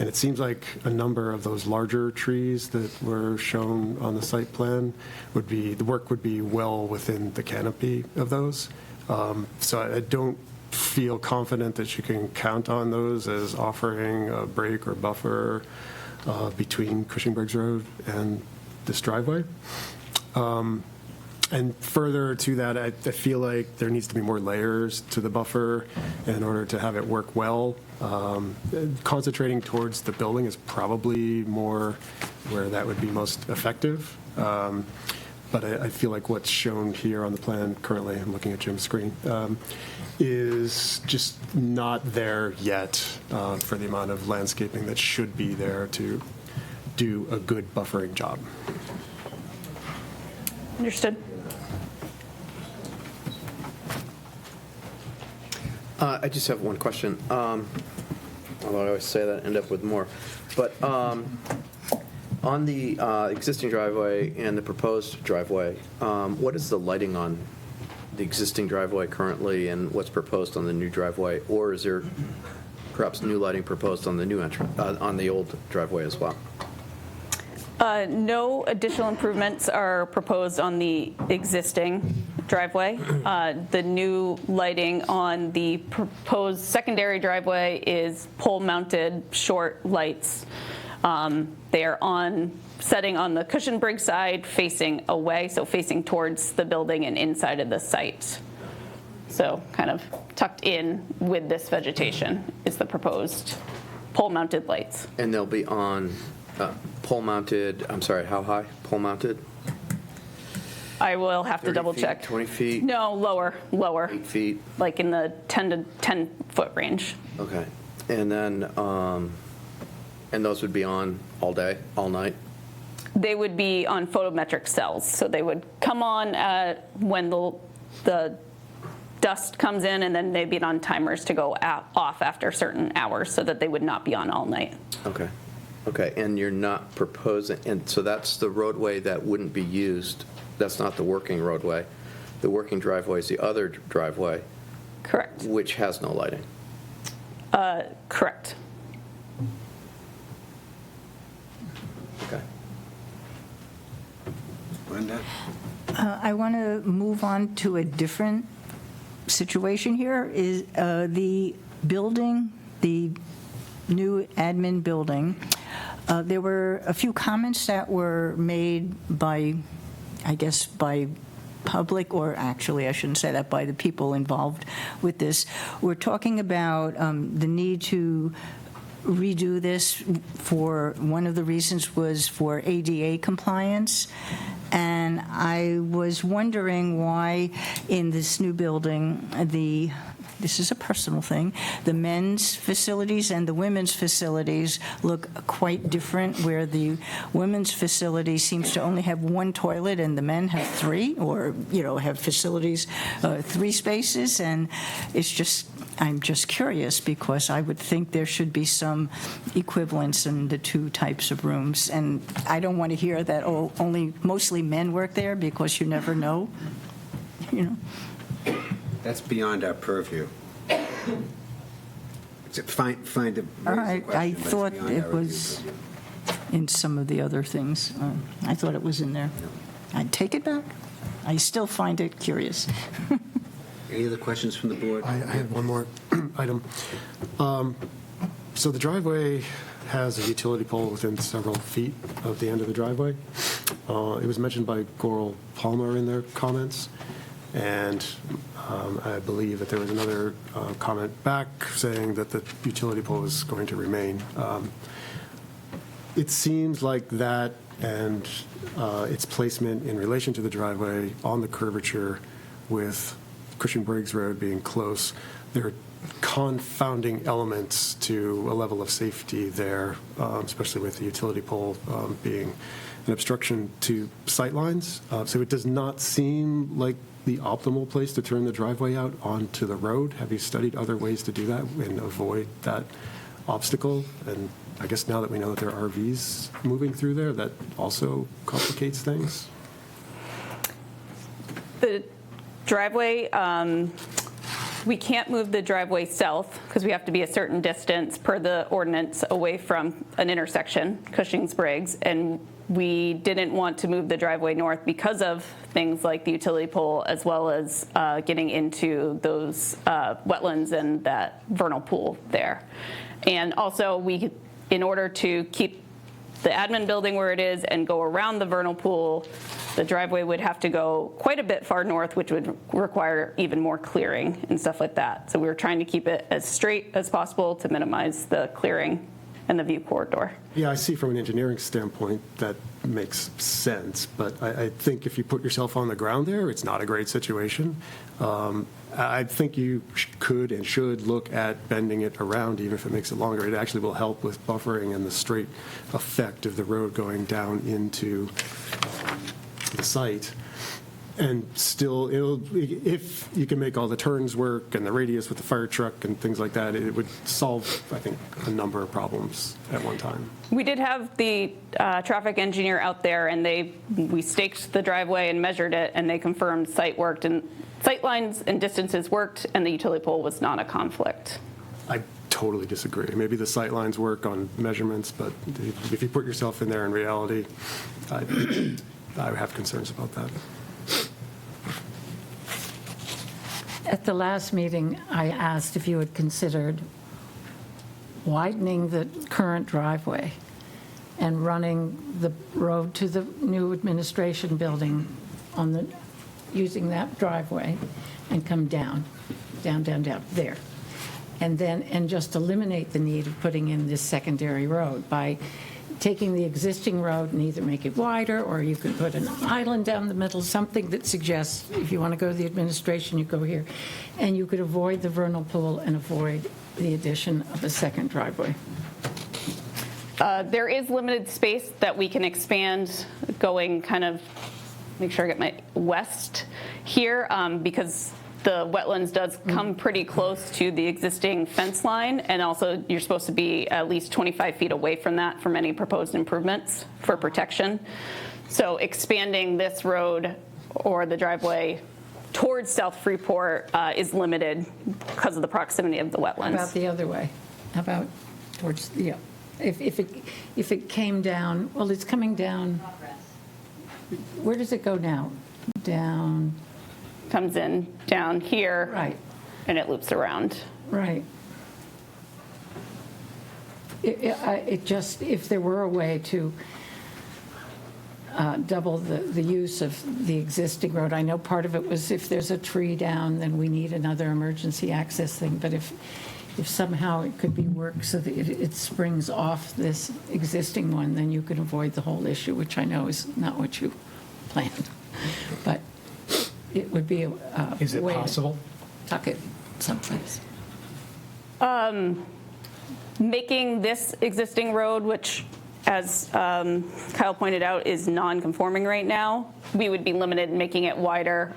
And it seems like a number of those larger trees that were shown on the site plan the work would be well within the canopy of those. So I don't feel confident that you can count on those as offering a break or buffer between Cushing Briggs Road and this driveway. And further to that, I feel like there needs to be more layers to the buffer in order to have it work well. Concentrating towards the building is probably more where that would be most effective. But I feel like what's shown here on the plan currently, I'm looking at Jim's screen, is just not there yet for the amount of landscaping that should be there to do a good buffering job. Understood. I just have one question. Although I always say that, end up with more. But on the existing driveway and the proposed driveway, what is the lighting on the existing driveway currently and what's proposed on the new driveway? Or is there perhaps new lighting proposed on the new entrance, on the old driveway as well? No additional improvements are proposed on the existing driveway. The new lighting on the proposed secondary driveway is pole-mounted short lights. They are setting on the Cushing Briggs side, facing away, so facing towards the building and inside of the site. So kind of tucked in with this vegetation is the proposed pole-mounted lights. And they'll be on pole-mounted, I'm sorry, how high? Pole-mounted? I will have to 30 double feet, check. 20 feet? No, lower, 8 feet? like in the 10 foot range. Okay. And then, and those would be on all day, all night? They would be on photometric cells, so they would come on when the dust comes in, and then they'd be on timers to go off after certain hours, so that they would not be on all night. Okay. Okay, and you're not proposing, and so that's the roadway that wouldn't be used. That's not the working roadway. The working driveway is the other driveway, Correct. which has no lighting. Correct. Okay. Linda? I want to move on to a different situation here. Is the building, the new admin building, there were a few comments that were made by, I guess, by public, or actually I shouldn't say that, by the people involved with this. We're talking about the need to redo this for, one of the reasons was for ADA compliance. And I was wondering why in this new building, this is a personal thing, the men's facilities and the women's facilities look quite different, where the women's facility seems to only have one toilet and the men have three, or, have facilities, 3 spaces. And it's just, I'm just curious, because I would think there should be some equivalence in the 2 types of rooms. And I don't want to hear that, mostly men work there, because you never know, That's beyond our purview. Find a. All right, I thought it was in some of the other things. I thought it was in there. I'd take it back. I still find it curious. Any other questions from the board? I have one more item. So the driveway has a utility pole within several feet of the end of the driveway. It was mentioned by Goral Palmer in their comments, and I believe that there was another comment back saying that the utility pole is going to remain. It seems like that and its placement in relation to the driveway on the curvature with Cushing Briggs Road being close, there are confounding elements to a level of safety there, especially with the utility pole being an obstruction to sightlines. So it does not seem like the optimal place to turn the driveway out onto the road. Have you studied other ways to do that and avoid that obstacle? And I guess now that we know that there are RVs moving through there, that also complicates things. The driveway, we can't move the driveway south because we have to be a certain distance per the ordinance away from an intersection, Cushing-Spriggs, and we didn't want to move the driveway north because of things like the utility pole, as well as getting into those wetlands and that vernal pool there. And also, in order to keep the admin building where it is and go around the vernal pool, the driveway would have to go quite a bit far north, which would require even more clearing and stuff like that. So we were trying to keep it as straight as possible to minimize the clearing and the view corridor. Yeah, I see from an engineering standpoint that makes sense, but I think if you put yourself on the ground there, it's not a great situation. I think you could and should look at bending it around, even if it makes it longer. It actually will help with buffering and the straight effect of the road going down into the site. And still, if you can make all the turns work and the radius with the fire truck and things like that, it would solve, I think, a number of problems at one time. We did have the traffic engineer out there, and we staked the driveway and measured it, and they confirmed sight worked, and sight lines and distances worked, and the utility pole was not a conflict. I totally disagree. Maybe the sight lines work on measurements, but if you put yourself in there in reality, I have concerns about that. At the last meeting, I asked if you had considered widening the current driveway and running the road to the new administration building using that driveway and come down, there. And just eliminate the need of putting in this secondary road by taking the existing road and either make it wider, or you could put an island down the middle, something that suggests if you want to go to the administration, you go here. And you could avoid the vernal pool and avoid the addition of a second driveway. There is limited space that we can expand going kind of, make sure I get my west here, because the wetlands does come pretty close to the existing fence line, and also you're supposed to be at least 25 feet away from that from any proposed improvements for protection. So expanding this road or the driveway towards South Freeport is limited because of the proximity of the wetlands. How about the other way? How about towards, yeah, if it came down, well, it's coming down, where does it go now? Down. Comes in down here. Right. And it loops around. Right. It just, if there were a way to double the use of the existing road, I know part of it was if there's a tree down, then we need another emergency access thing, but if somehow it could be worked so that it springs off this existing one, then you could avoid the whole issue, which I know is not what you planned. But it would be a Is it way to possible? tuck it someplace. Making this existing road, which, as Kyle pointed out, is non-conforming right now, we would be limited in making it wider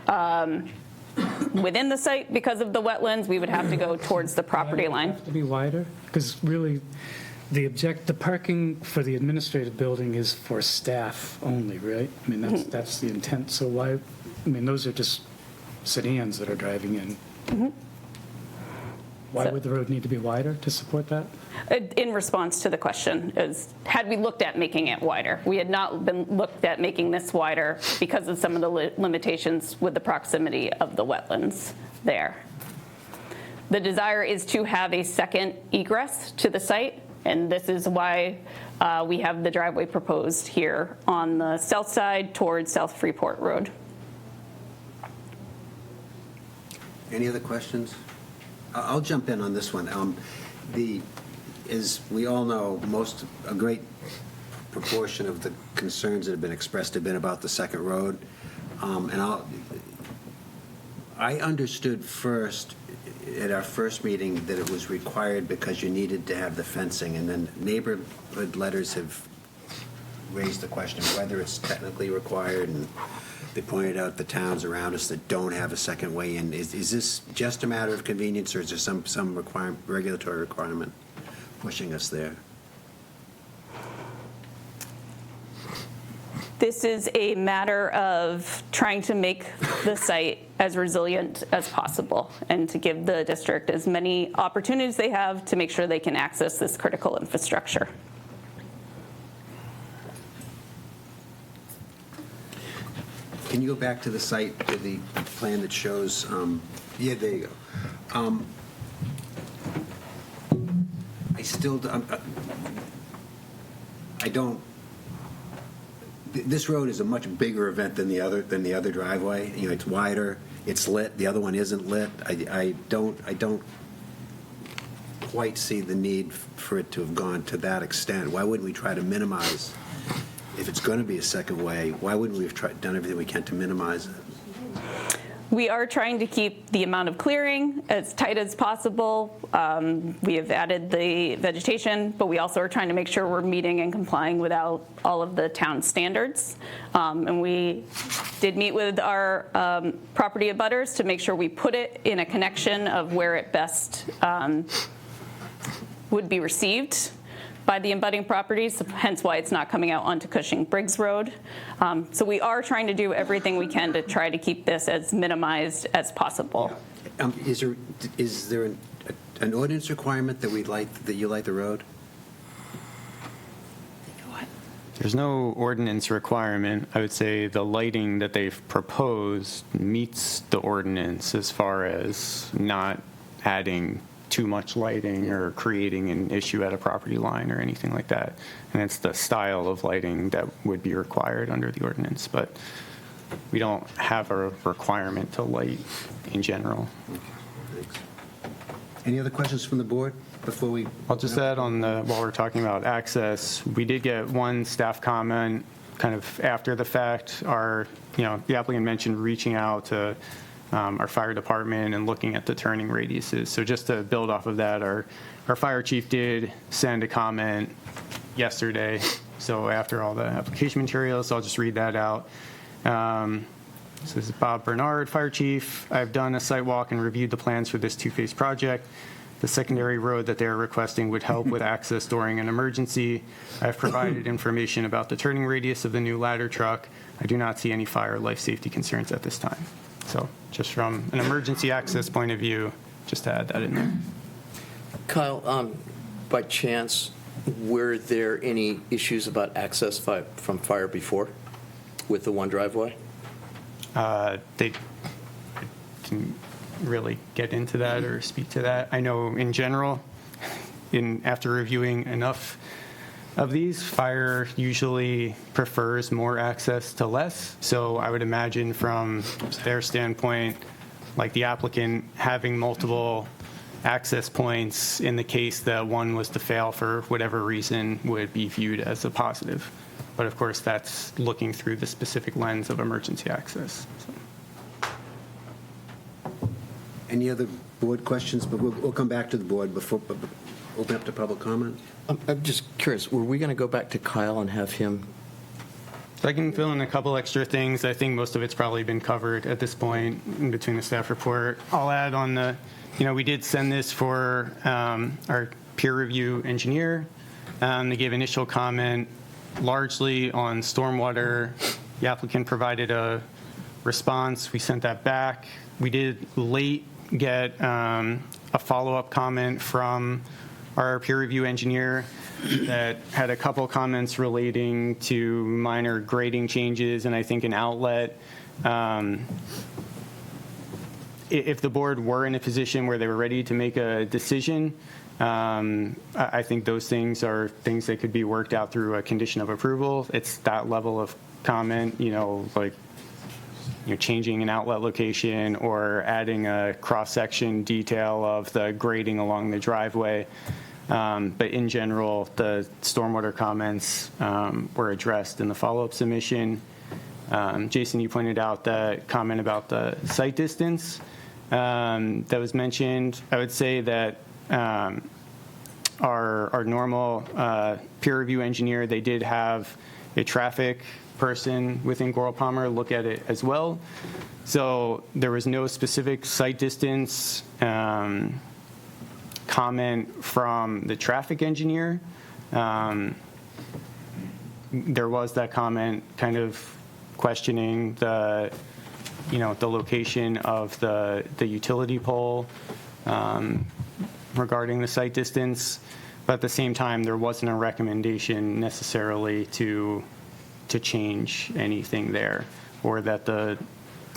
within the site because of the wetlands. We would have to go towards the property line. Have to be wider? Because really, the parking for the administrative building is for staff only, right? I mean, that's the intent. So why, I mean, those are just sedans that are driving in. Why would the road need to be wider to support that? In response to the question, had we looked at making it wider? We had not been looked at making this wider because of some of the limitations with the proximity of the wetlands there. The desire is to have a second egress to the site, and this is why we have the driveway proposed here on the south side towards South Freeport Road. Any other questions? I'll jump in on this one. As we all know, a great proportion of the concerns that have been expressed have been about the second road. I understood first at our first meeting that it was required because you needed to have the fencing, and then neighborhood letters have raised the question whether it's technically required, and they pointed out the towns around us that don't have a second way in. Is this just a matter of convenience, or is there some regulatory requirement pushing us there? This is a matter of trying to make the site as resilient as possible and to give the district as many opportunities they have to make sure they can access this critical infrastructure. Can you go back to the site, to the plan that shows, yeah, there you go. I still, I don't, this road is a much bigger event than the other driveway. You know, it's wider, it's lit, the other one isn't lit. I don't quite see the need for it to have gone to that extent. Why wouldn't we try to minimize, if it's going to be a second way, why wouldn't we have done everything we can to minimize it? We are trying to keep the amount of clearing as tight as possible. We have added the vegetation, but we also are trying to make sure we're meeting and complying with all of the town standards. And we did meet with our property abutters to make sure we put it in a connection of where it best would be received by the abutting properties, hence why it's not coming out onto Cushing Briggs Road. So we are trying to do everything we can to try to keep this as minimized as possible. Is there an ordinance requirement that you light the road? There's no ordinance requirement. I would say the lighting that they've proposed meets the ordinance as far as not adding too much lighting or creating an issue at a property line or anything like that. And it's the style of lighting that would be required under the ordinance, but we don't have a requirement to light in general. Thanks. Any other questions from the board before we? I'll just add on while we're talking about access, we did get one staff comment kind of after the fact. The applicant mentioned reaching out to our fire department and looking at the turning radiuses. So just to build off of that, our fire chief did send a comment yesterday. So after all the application materials, so I'll just read that out. This is Bob Bernard, fire chief. I've done a site walk and reviewed the plans for this two-phase project. The secondary road that they're requesting would help with access during an emergency. I've provided information about the turning radius of the new ladder truck. I do not see any fire or life safety concerns at this time. So just from an emergency access point of view, just to add that in there. Kyle, by chance, were there any issues about access from fire before with the one driveway? They can really get into that or speak to that. I know in general, after reviewing enough of these, fire usually prefers more access to less. So I would imagine from their standpoint, like the applicant having multiple access points in the case that one was to fail for whatever reason would be viewed as a positive. But of course, that's looking through the specific lens of emergency access. So. Any other board questions? But we'll come back to the board before open up to public comment. I'm just curious, were we going to go back to Kyle and have him? So I can fill in a couple extra things. I think most of it's probably been covered at this point in between the staff report. I'll add on we did send this for our peer review engineer. They gave initial comment largely on stormwater. The applicant provided a response. We sent that back. We did late get a follow-up comment from our peer review engineer that had a couple comments relating to minor grading changes and I think an outlet. If the board were in a position where they were ready to make a decision, I think those things are things that could be worked out through a condition of approval. It's that level of comment, changing an outlet location or adding a cross-section detail of the grading along the driveway. But in general, the stormwater comments were addressed in the follow-up submission. Jason, you pointed out that comment about the site distance that was mentioned. I would say that our normal peer review engineer, they did have a traffic person within Goral Palmer look at it as well. So there was no specific site distance comment from the traffic engineer. There was that comment kind of questioning the location of the utility pole regarding the site distance. But at the same time, there wasn't a recommendation necessarily to change anything there, or that the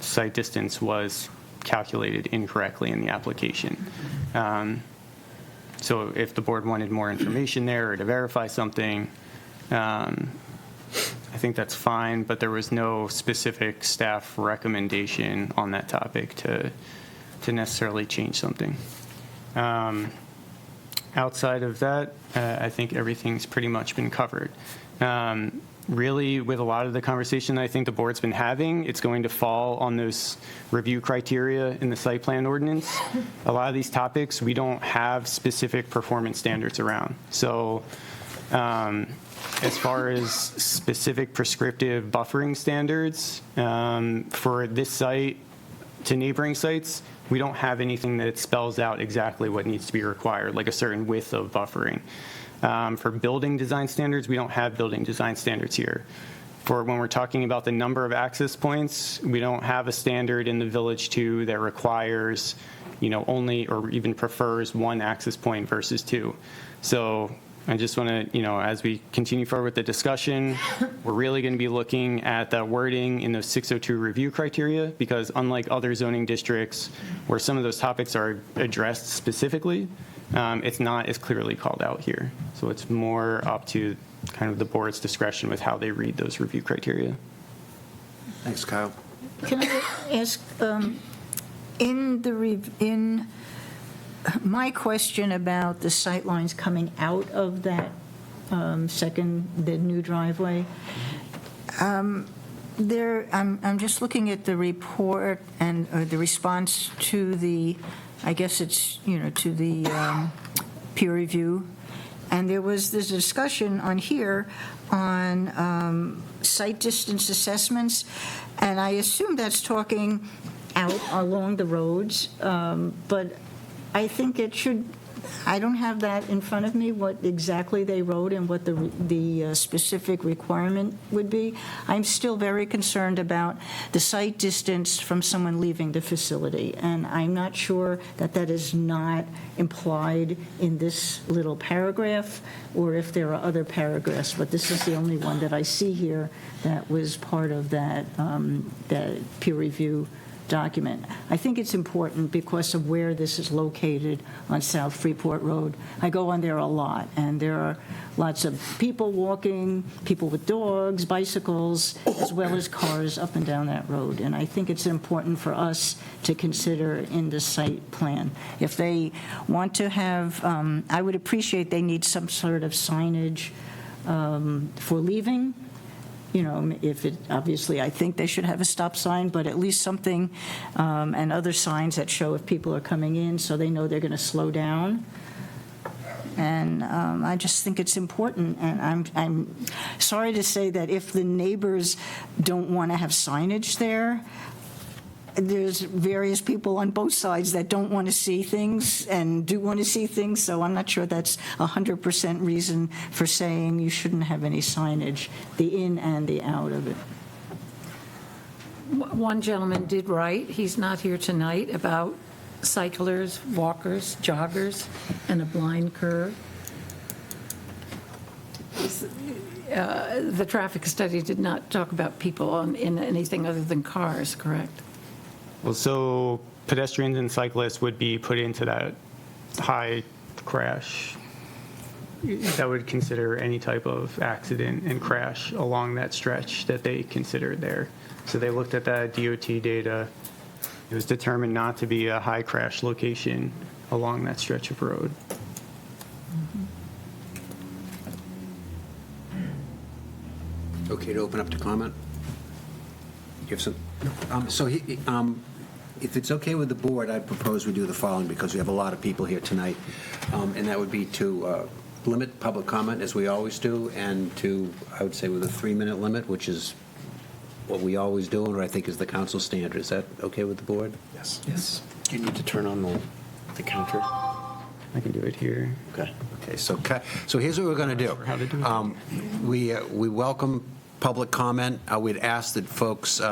site distance was calculated incorrectly in the application. So if the board wanted more information there or to verify something, I think that's fine, but there was no specific staff recommendation on that topic to necessarily change something. Outside of that, I think everything's pretty much been covered. Really, with a lot of the conversation I think the board's been having, it's going to fall on those review criteria in the site plan ordinance. A lot of these topics, we don't have specific performance standards around. So as far as specific prescriptive buffering standards for this site to neighboring sites, we don't have anything that spells out exactly what needs to be required, like a certain width of buffering. For building design standards, we don't have building design standards here. For when we're talking about the number of access points, we don't have a standard in the Village 2 that requires, only or even prefers one access point versus two. So I just want to, as we continue forward with the discussion, we're really going to be looking at the wording in those 602 review criteria, because unlike other zoning districts where some of those topics are addressed specifically, it's not as clearly called out here. So it's more up to kind of the board's discretion with how they read those review criteria. Thanks, Kyle. Can I ask, in my question about the sight lines coming out of that the new driveway, I'm just looking at the report and the response to the, I guess it's, to the peer review. And there was this discussion on here on site distance assessments, and I assume that's talking out along the roads, but I think it should, I don't have that in front of me, what exactly they wrote and what the specific requirement would be. I'm still very concerned about the site distance from someone leaving the facility, and I'm not sure that that is not implied in this little paragraph, or if there are other paragraphs, but this is the only one that I see here that was part of that peer review document. I think it's important because of where this is located on South Freeport Road. I go on there a lot, and there are lots of people walking, people with dogs, bicycles, as well as cars up and down that road. And I think it's important for us to consider in the site plan. If they want to have, I would appreciate they need some sort of signage for leaving. If it, obviously, I think they should have a stop sign, but at least something, and other signs that show if people are coming in so they know they're going to slow down. And I just think it's important, and I'm sorry to say that if the neighbors don't want to have signage there, there's various people on both sides that don't want to see things and do want to see things, so I'm not sure that's 100% reason for saying you shouldn't have any signage, the in and the out of it. One gentleman did write, he's not here tonight, about cyclers, walkers, joggers, and a blind curve. The traffic study did not talk about people in anything other than cars, correct? Well, so pedestrians and cyclists would be put into that high crash. That would consider any type of accident and crash along that stretch that they considered there. So they looked at that DOT data. It was determined not to be a high crash location along that stretch of road. Okay to open up to comment? You have some? So if it's okay with the board, I'd propose we do the following, because we have a lot of people here tonight, and that would be to limit public comment, as we always do, and to, I would say, with a 3-minute limit, which is what we always do, and what I think is the council standard. Is that okay with the board? Yes. Yes, Do you need to turn on the counter? I can do it here. Okay. Okay, so here's what we're going to do. How to do it. We welcome public comment. We'd ask that folks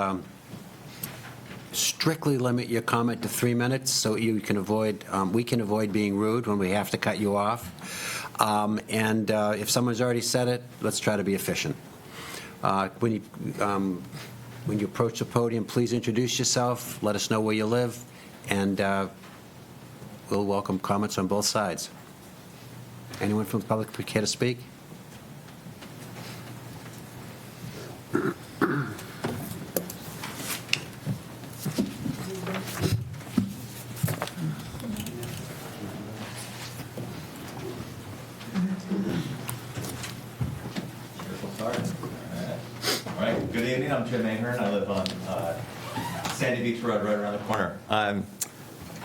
strictly limit your comment to 3 minutes so you can avoid, we can avoid being rude when we have to cut you off. And if someone's already said it, let's try to be efficient. When you approach the podium, please introduce yourself, let us know where you live, and we'll welcome comments on both sides. Anyone from the public care to speak? All right, good evening, I'm Jim Ahern, I live on Sandy Beach Road, right around the corner.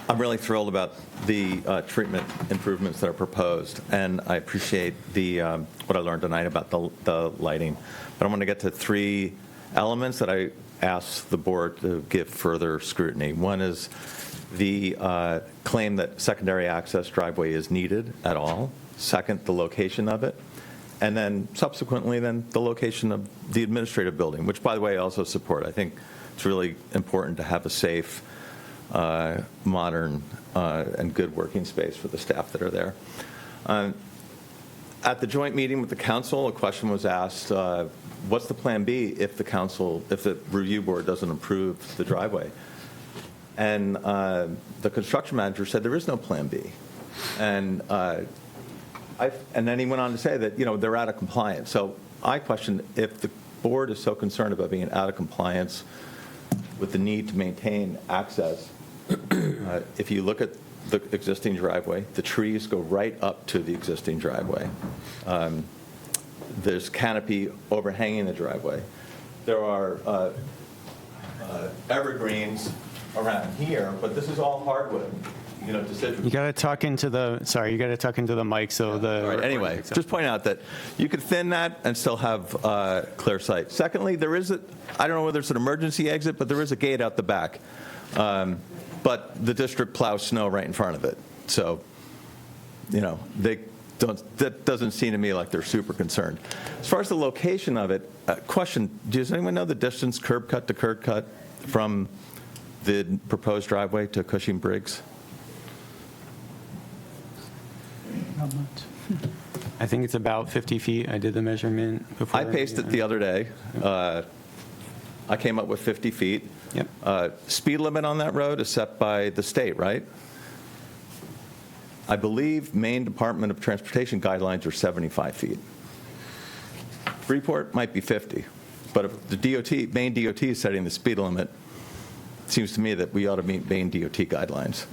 I'm really thrilled about the treatment improvements that are proposed, and I appreciate the what I learned tonight about the lighting. But I want to get to 3 elements that I asked the board to give further scrutiny. One is the claim that secondary access driveway is needed at all. Second, the location of it. And then subsequently, then the location of the administrative building, which, by the way, I also support. I think it's really important to have a safe, modern, and good working space for the staff that are there. At the joint meeting with the council, a question was asked, what's the plan B if the review board doesn't approve the driveway? And the construction manager said there is no plan B. And then he went on to say that, they're out of compliance. So I question if the board is so concerned about being out of compliance with the need to maintain access, if you look at the existing driveway, the trees go right up to the existing driveway. There's canopy overhanging the driveway. There are evergreens around here, but this is all hardwood. Deciduous. You got to talk into the mic so the. All right, anyway, just point out that you could thin that and still have clear sight. Secondly, I don't know whether it's an emergency exit, but there is a gate out the back. But the district plows snow right in front of it. So, that doesn't seem to me like they're super concerned. As far as the location of it, question, does anyone know the distance curb cut to curb cut from the proposed driveway to Cushing Briggs? Not much. I think it's about 50 feet. I did the measurement before. I paced it the other day. I came up with 50 feet. Yep. Speed limit on that road is set by the state, right? I believe Maine Department of Transportation guidelines are 75 feet. Freeport might be 50. But if the Maine DOT is setting the speed limit, it seems to me that we ought to meet Maine DOT guidelines.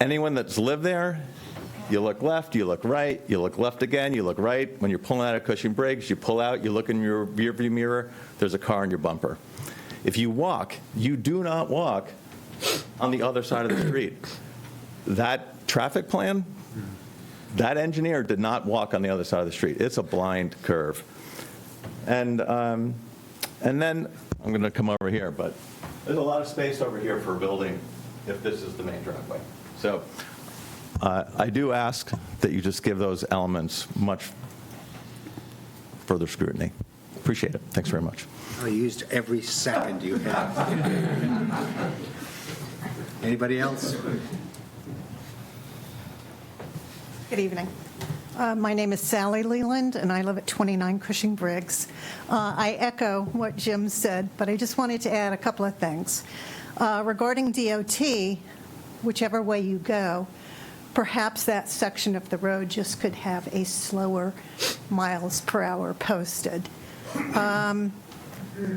Anyone that's lived there, you look left, you look right, you look left again, you look right. When you're pulling out of Cushing Briggs, you pull out, you look in your rearview mirror, there's a car in your bumper. If you walk, you do not walk on the other side of the street. That traffic plan, that engineer did not walk on the other side of the street. It's a blind curve. And then I'm going to come over here, but there's a lot of space over here for a building if this is the main driveway. So I do ask that you just give those elements much further scrutiny. Appreciate it. Thanks very much. I used every second you have. Anybody else? Good evening. My name is Sally Leland, and I live at 29 Cushing Briggs. I echo what Jim said, but I just wanted to add a couple of things. Regarding DOT, whichever way you go, perhaps that section of the road just could have a slower miles per hour posted.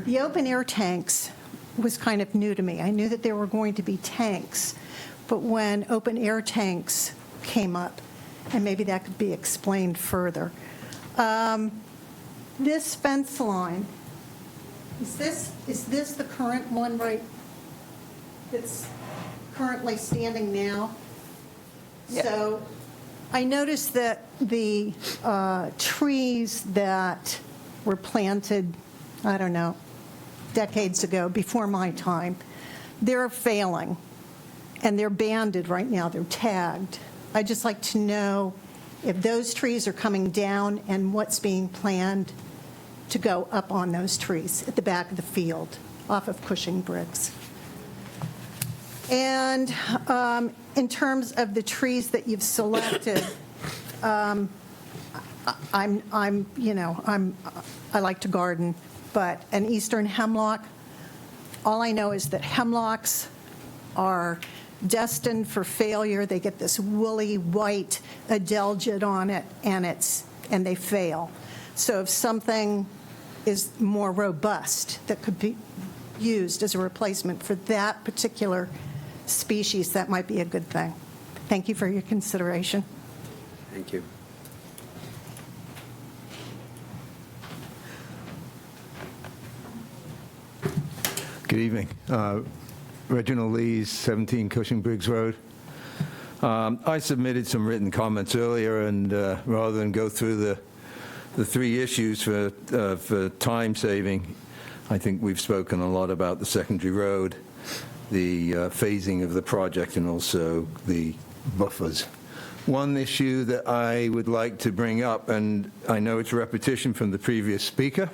The open air tanks was kind of new to me. I knew that there were going to be tanks, but when open air tanks came up, and maybe that could be explained further. This fence line, is this the current one that's currently standing now? Yep. So I noticed that the trees that were planted, I don't know, decades ago, before my time, they're failing, and they're banded right now. They're tagged. I'd just like to know if those trees are coming down and what's being planned to go up on those trees at the back of the field off of Cushing Briggs. And in terms of the trees that you've selected, I like to garden, but an eastern hemlock, all I know is that hemlocks are destined for failure. They get this woolly white adelgid on it, and they fail. So if something is more robust that could be used as a replacement for that particular species, that might be a good thing. Thank you for your consideration. Thank you. Good evening. Reginald Lees, 17 Cushing Briggs Road. I submitted some written comments earlier, and rather than go through the three issues for time saving, I think we've spoken a lot about the secondary road, the phasing of the project, and also the buffers. One issue that I would like to bring up, and I know it's a repetition from the previous speaker,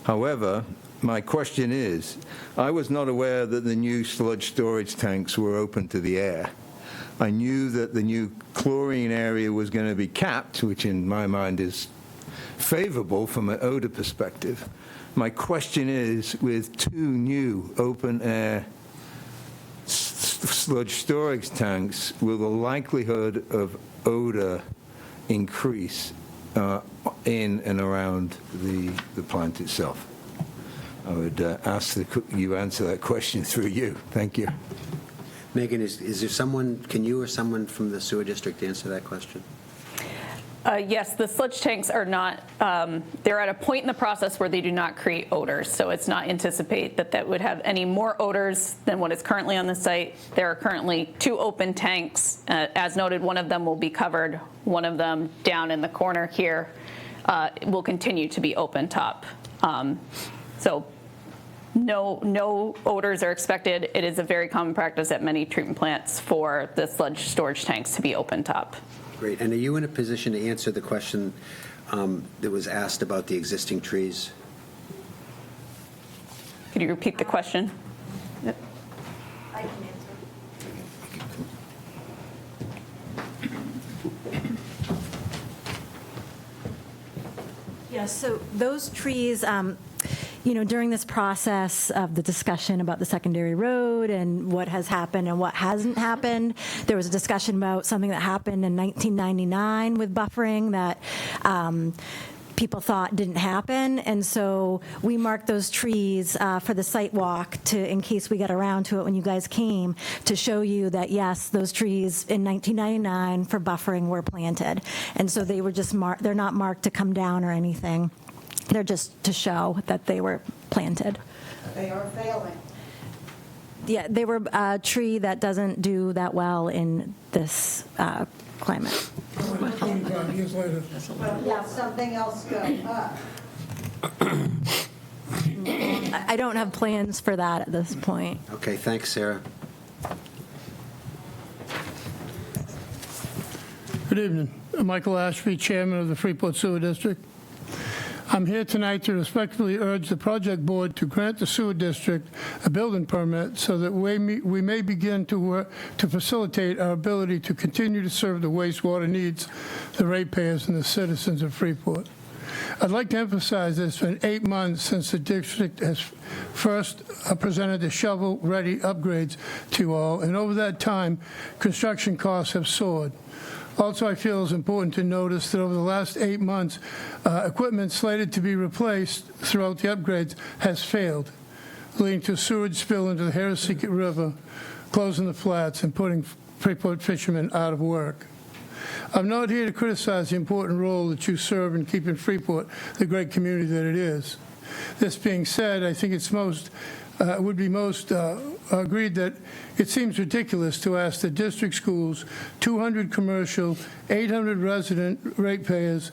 however, my question is, I was not aware that the new sludge storage tanks were open to the air. I knew that the new chlorine area was going to be capped, which in my mind is favorable from an odor perspective. My question is, with two new open-air sludge storage tanks, will the likelihood of odor increase in and around the plant itself? I would ask that you answer that question through you. Thank you. Megan, is there someone, can you or someone from the sewer district answer that question? Yes, the sludge tanks are not, they're at a point in the process where they do not create odors, so it's not anticipate that that would have any more odors than what is currently on the site. There are currently 2 open tanks. As noted, one of them will be covered. One of them down in the corner here will continue to be open top. So no odors are expected. It is a very common practice at many treatment plants for the sludge storage tanks to be open top. Great. And are you in a position to answer the question that was asked about the existing trees? Could you repeat the question? I can answer. Yeah, so those trees, during this process of the discussion about the secondary road and what has happened and what hasn't happened, there was a discussion about something that happened in 1999 with buffering that people thought didn't happen, and so we marked those trees for the site walk in case we got around to it when you guys came, to show you that yes, those trees in 1999 for buffering were planted, and so they were just they're not marked to come down or anything. They're just to show that they were planted. They are failing. Yeah, they were a tree that doesn't do that well in this climate. 25 years later. Will something else go up? I don't have plans for that at this point. Okay, thanks, Sarah. Good evening. Michael Ashby, Chairman of the Freeport Sewer District. I'm here tonight to respectfully urge the project board to grant the sewer district a building permit so that we may begin to work to facilitate our ability to continue to serve the wastewater needs, the ratepayers, and the citizens of Freeport. I'd like to emphasize that it's been 8 months since the district has first presented the shovel-ready upgrades to you all, and over that time, construction costs have soared. Also, I feel it's important to notice that over the last 8 months, equipment slated to be replaced throughout the upgrades has failed, leading to a sewage spill into the Harrisseek River, closing the flats, and putting Freeport fishermen out of work. I'm not here to criticize the important role that you serve in keeping Freeport the great community that it is. This being said, I think it's most would be most agreed that it seems ridiculous to ask the district schools, 200 commercial, 800 resident ratepayers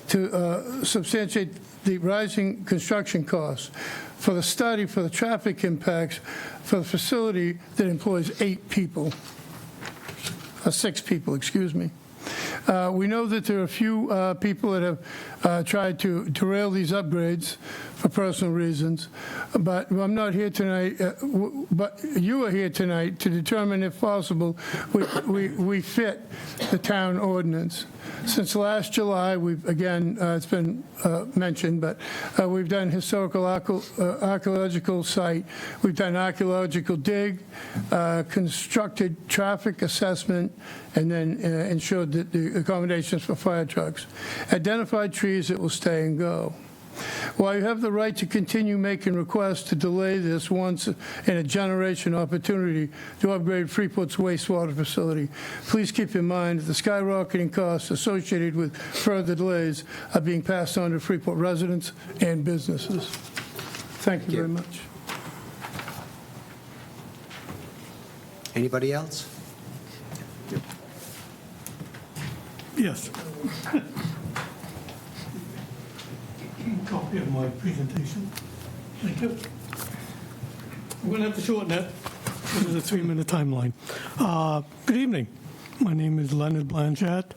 to substantiate the rising construction costs for the study for the traffic impacts for the facility that employs 8 people, 6 people, excuse me. We know that there are a few people that have tried to derail these upgrades for personal reasons, but I'm not here tonight, but you are here tonight to determine if possible we fit the town ordinance. Since last July, we've, again, it's been mentioned, but we've done historical archaeological site, we've done archaeological dig, constructed traffic assessment, and then ensured that the accommodations for fire trucks. Identified trees that will stay and go. While you have the right to continue making requests to delay this once in a generation opportunity to upgrade Freeport's wastewater facility, please keep in mind that the skyrocketing costs associated with further delays are being passed on to Freeport residents and businesses. Thank you very much. Anybody else? Yes. Copy of my presentation. Thank you. I'm going to have to shorten it. This is a 3-minute timeline. Good evening. My name is Leonard Blanchett.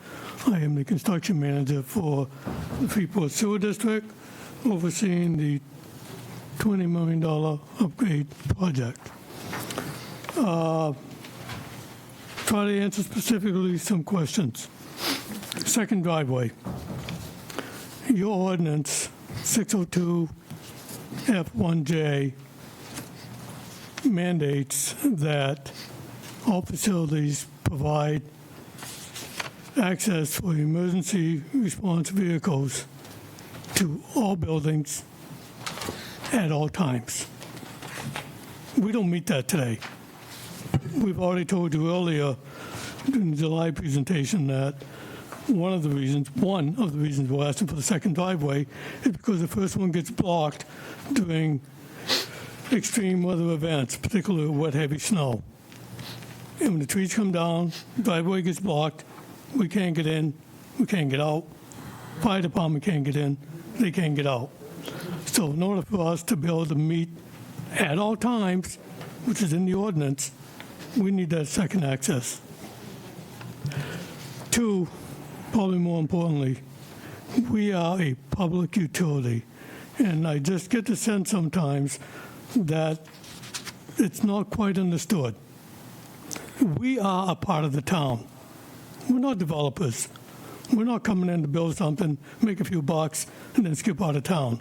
I am the construction manager for the Freeport Sewer District, overseeing the $20 million upgrade project. Try to answer specifically some questions. Second driveway. Your ordinance 602 F1J mandates that all facilities provide access for emergency response vehicles to all buildings at all times. We don't meet that today. We've already told you earlier in the July presentation that one of the reasons we're asking for the second driveway is because the first one gets blocked during extreme weather events, particularly wet, heavy snow. And when the trees come down, driveway gets blocked, we can't get in, we can't get out. Fire department can't get in, they can't get out. So in order for us to be able to meet at all times, which is in the ordinance, we need that second access. 2, probably more importantly, we are a public utility, and I just get the sense sometimes that it's not quite understood. We are a part of the town. We're not developers. We're not coming in to build something, make a few bucks, and then skip out of town.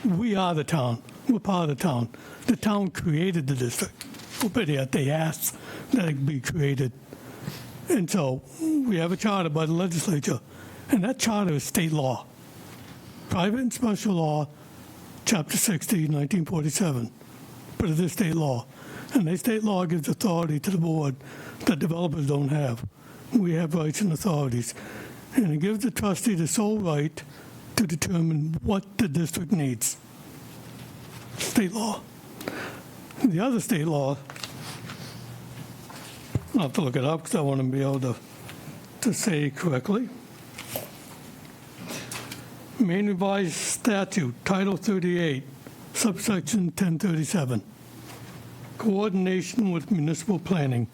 We are the town. We're part of the town. The town created the district. Well, better yet, they asked that it be created. And so we have a charter by the legislature, and that charter is state law. Private and special law, Chapter 60, 1947. But it is state law. And the state law gives authority to the board that developers don't have. We have rights and authorities. And it gives the trustee the sole right to determine what the district needs. State law. The other state law, I'll have to look it up because I want to be able to say correctly. Maine Revised Statute, Title 38, subsection 1037. Coordination with municipal planning.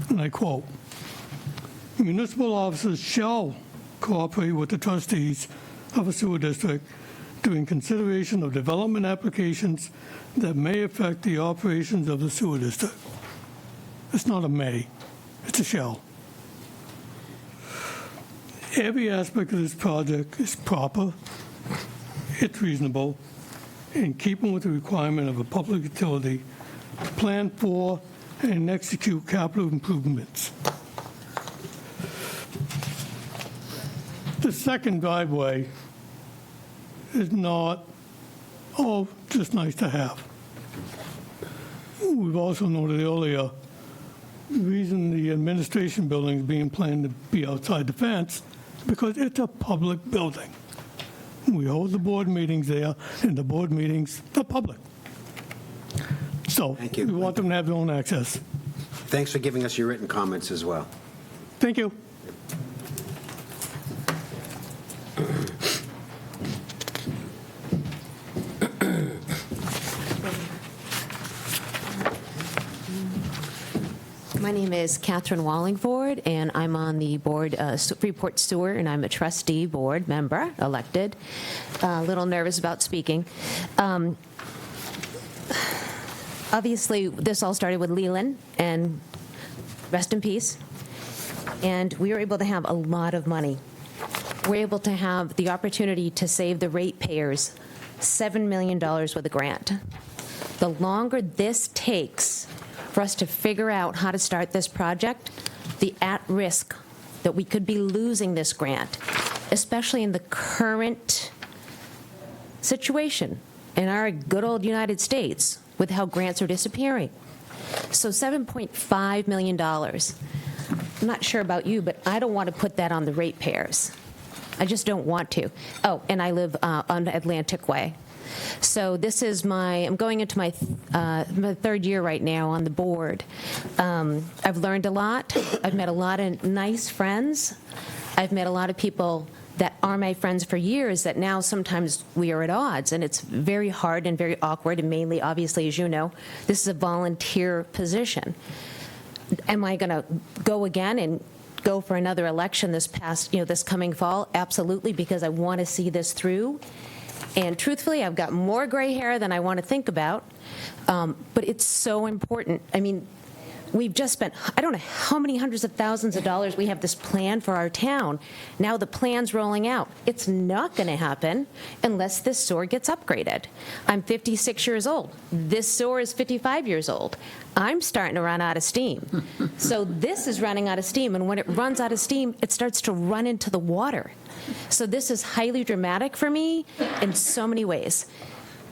And I quote, municipal officers shall cooperate with the trustees of a sewer district during consideration of development applications that may affect the operations of the sewer district. It's not a may, it's a shall. Every aspect of this project is proper, it's reasonable, in keeping with the requirement of a public utility to plan for and execute capital improvements. The second driveway is not, oh, just nice to have. We've also noted earlier, the reason the administration building is being planned to be outside the fence is because it's a public building. We hold the board meetings there, and the board meetings are public. So Thank you. we want them to have their own access. Thanks for giving us your written comments as well. Thank you. My name is Catherine Wallingford, and I'm on the board, Freeport Sewer, and I'm a trustee board member, elected. A little nervous about speaking. Obviously, this all started with Leland, and rest in peace. And we were able to have a lot of money. We're able to have the opportunity to save the ratepayers $7 million with a grant. The longer this takes for us to figure out how to start this project, the at-risk that we could be losing this grant, especially in the current situation in our good old United States with how grants are disappearing. So $7.5 million. I'm not sure about you, but I don't want to put that on the ratepayers. I just don't want to. Oh, and I live on Atlantic Way. So this is I'm going into my third year right now on the board. I've learned a lot. I've met a lot of nice friends. I've met a lot of people that are my friends for years that now sometimes we are at odds, and it's very hard and very awkward, and mainly, obviously, as you know, this is a volunteer position. Am I going to go again and go for another election this coming fall? Absolutely, because I want to see this through. And truthfully, I've got more gray hair than I want to think about, but it's so important. I mean, we've just spent, I don't know how many hundreds of thousands of dollars we have this plan for our town. Now the plan's rolling out. It's not going to happen unless this sewer gets upgraded. I'm 56 years old. This sewer is 55 years old. I'm starting to run out of steam. So this is running out of steam, and when it runs out of steam, it starts to run into the water. So this is highly dramatic for me in so many ways.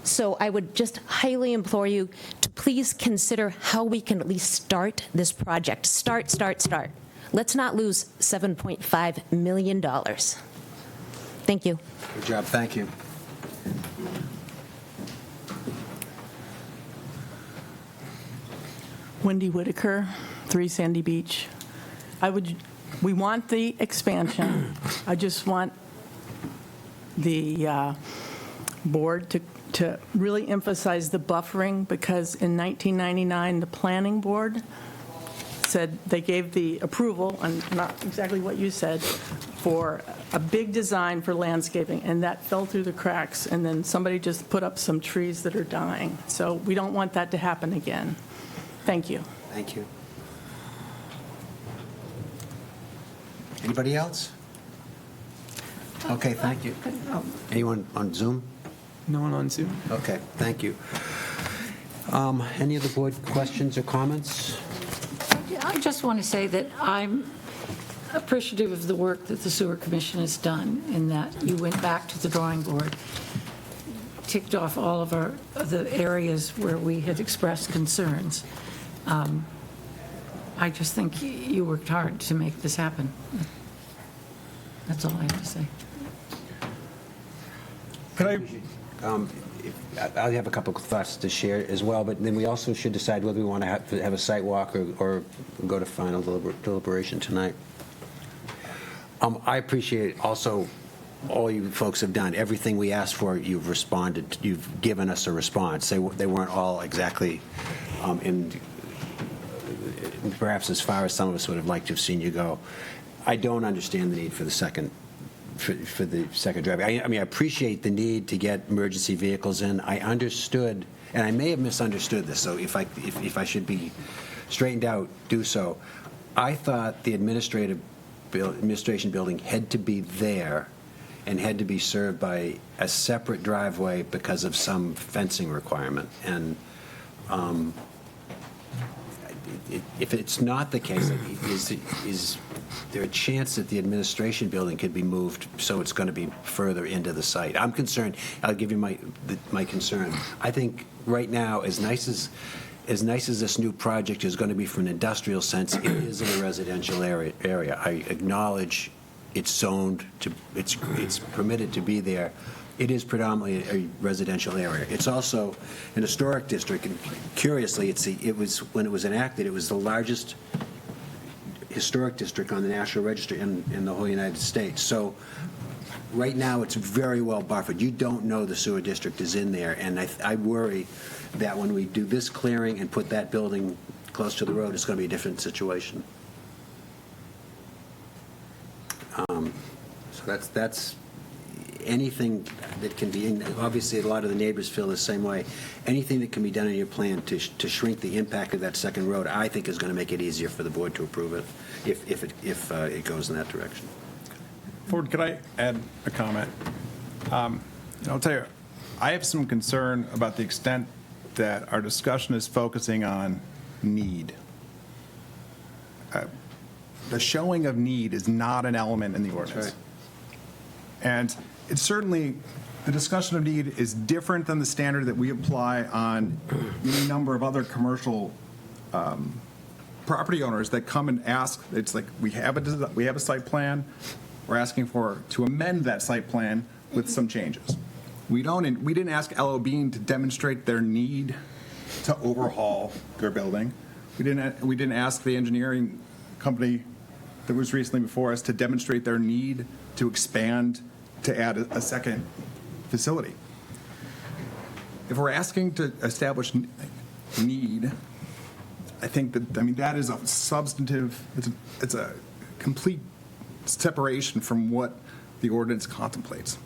So I would just highly implore you to please consider how we can at least start this project. Start. Let's not lose $7.5 million. Thank you. Good job. Thank you. Wendy Whitaker, 3 Sandy Beach. We want the expansion. I just want the board to really emphasize the buffering, because in 1999, the planning board said they gave the approval, and not exactly what you said, for a big design for landscaping, and that fell through the cracks, and then somebody just put up some trees that are dying. So we don't want that to happen again. Thank you. Thank you. Anybody else? Okay, thank you. Anyone on Zoom? No one on Zoom. Okay, thank you. Any other board questions or comments? I just want to say that I'm appreciative of the work that the Sewer Commission has done, in that you went back to the drawing board, ticked off all of the areas where we had expressed concerns. I just think you worked hard to make this happen. That's all I have to say. Could I? I have a couple of thoughts to share as well, but then we also should decide whether we want to have a site walk or go to final deliberation tonight. I appreciate also all you folks have done. Everything we asked for, you've responded. You've given us a response. They weren't all exactly perhaps as far as some of us would have liked to have seen you go. I don't understand the need for the second driveway. I mean, I appreciate the need to get emergency vehicles in. I understood, and I may have misunderstood this, so if I should be straightened out, do so. I thought the administration building had to be there and had to be served by a separate driveway because of some fencing requirement. And if it's not the case, is there a chance that the administration building could be moved so it's going to be further into the site? I'm concerned. I'll give you my concern. I think right now, as nice as this new project is going to be from an industrial sense, it is in a residential area. I acknowledge it's zoned to, it's permitted to be there, it is predominantly a residential area. It's also an historic district, and curiously, it was when it was enacted, it was the largest historic district on the National Register in the whole United States. So right now, it's very well buffered. You don't know the sewer district is in there, and I worry that when we do this clearing and put that building close to the road, it's going to be a different situation. So that's anything that can be, obviously a lot of the neighbors feel the same way. Anything that can be done in your plan to shrink the impact of that second road, I think is going to make it easier for the board to approve it if it goes in that direction. Ford, could I add a comment? I'll tell you, I have some concern about the extent that our discussion is focusing on need. The showing of need is not an element in the ordinance. Right. And it's certainly, the discussion of need is different than the standard that we apply on any number of other commercial property owners that come and ask. It's like, we have a site plan, we're asking to amend that site plan with some changes. We didn't ask LO Bean to demonstrate their need to overhaul their building. We didn't ask the engineering company that was recently before us to demonstrate their need to expand, to add a second facility. If we're asking to establish need, I think that is a substantive, it's a complete separation from what the ordinance contemplates.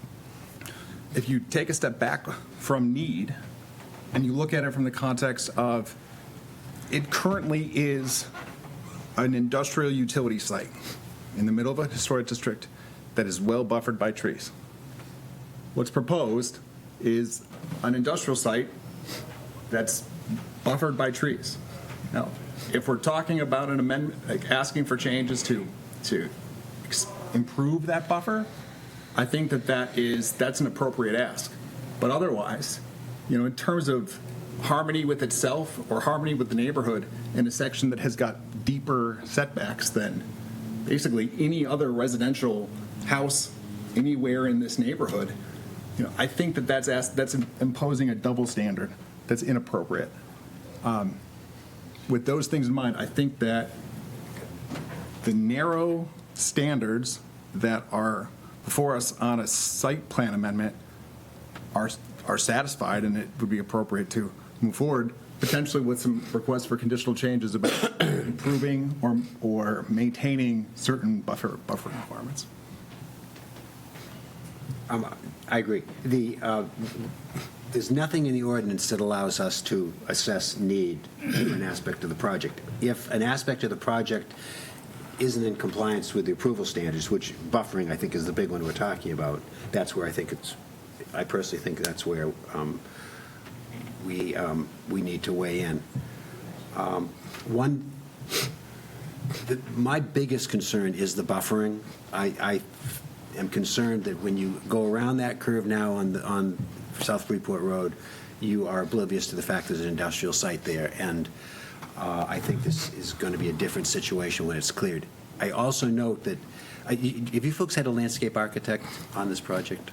If you take a step back from need and you look at it from the context of it currently is an industrial utility site in the middle of a historic district that is well buffered by trees. What's proposed is an industrial site that's buffered by trees. Now, if we're talking about an amendment, like asking for changes to improve that buffer, I think that's an appropriate ask. But otherwise, in terms of harmony with itself or harmony with the neighborhood in a section that has got deeper setbacks than basically any other residential house anywhere in this neighborhood, I think that's imposing a double standard that's inappropriate. With those things in mind, I think that the narrow standards that are before us on a site plan amendment are satisfied, and it would be appropriate to move forward, potentially with some requests for conditional changes about improving or maintaining certain buffer requirements. I agree. There's nothing in the ordinance that allows us to assess need in an aspect of the project. If an aspect of the project isn't in compliance with the approval standards, which buffering I think is the big one we're talking about, that's where I personally think that's where we need to weigh in. My biggest concern is the buffering. I am concerned that when you go around that curve now on South Freeport Road, you are oblivious to the fact there's an industrial site there, and I think this is going to be a different situation when it's cleared. I also note that, have you folks had a landscape architect on this project?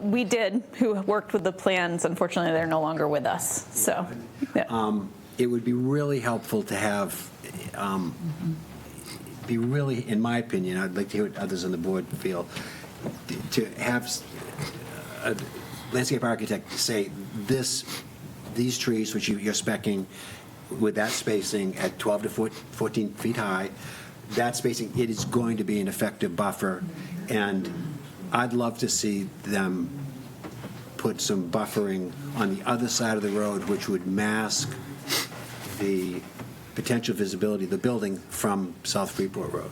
We did, who worked with the plans. Unfortunately, they're no longer with us. So, yeah. It would be really helpful to have, in my opinion, I'd like to hear what others on the board feel, to have a landscape architect say these trees, which you're speccing with that spacing at 12 to 14 feet high, that spacing, it is going to be an effective buffer, and I'd love to see them put some buffering on the other side of the road, which would mask the potential visibility of the building from South Freeport Road.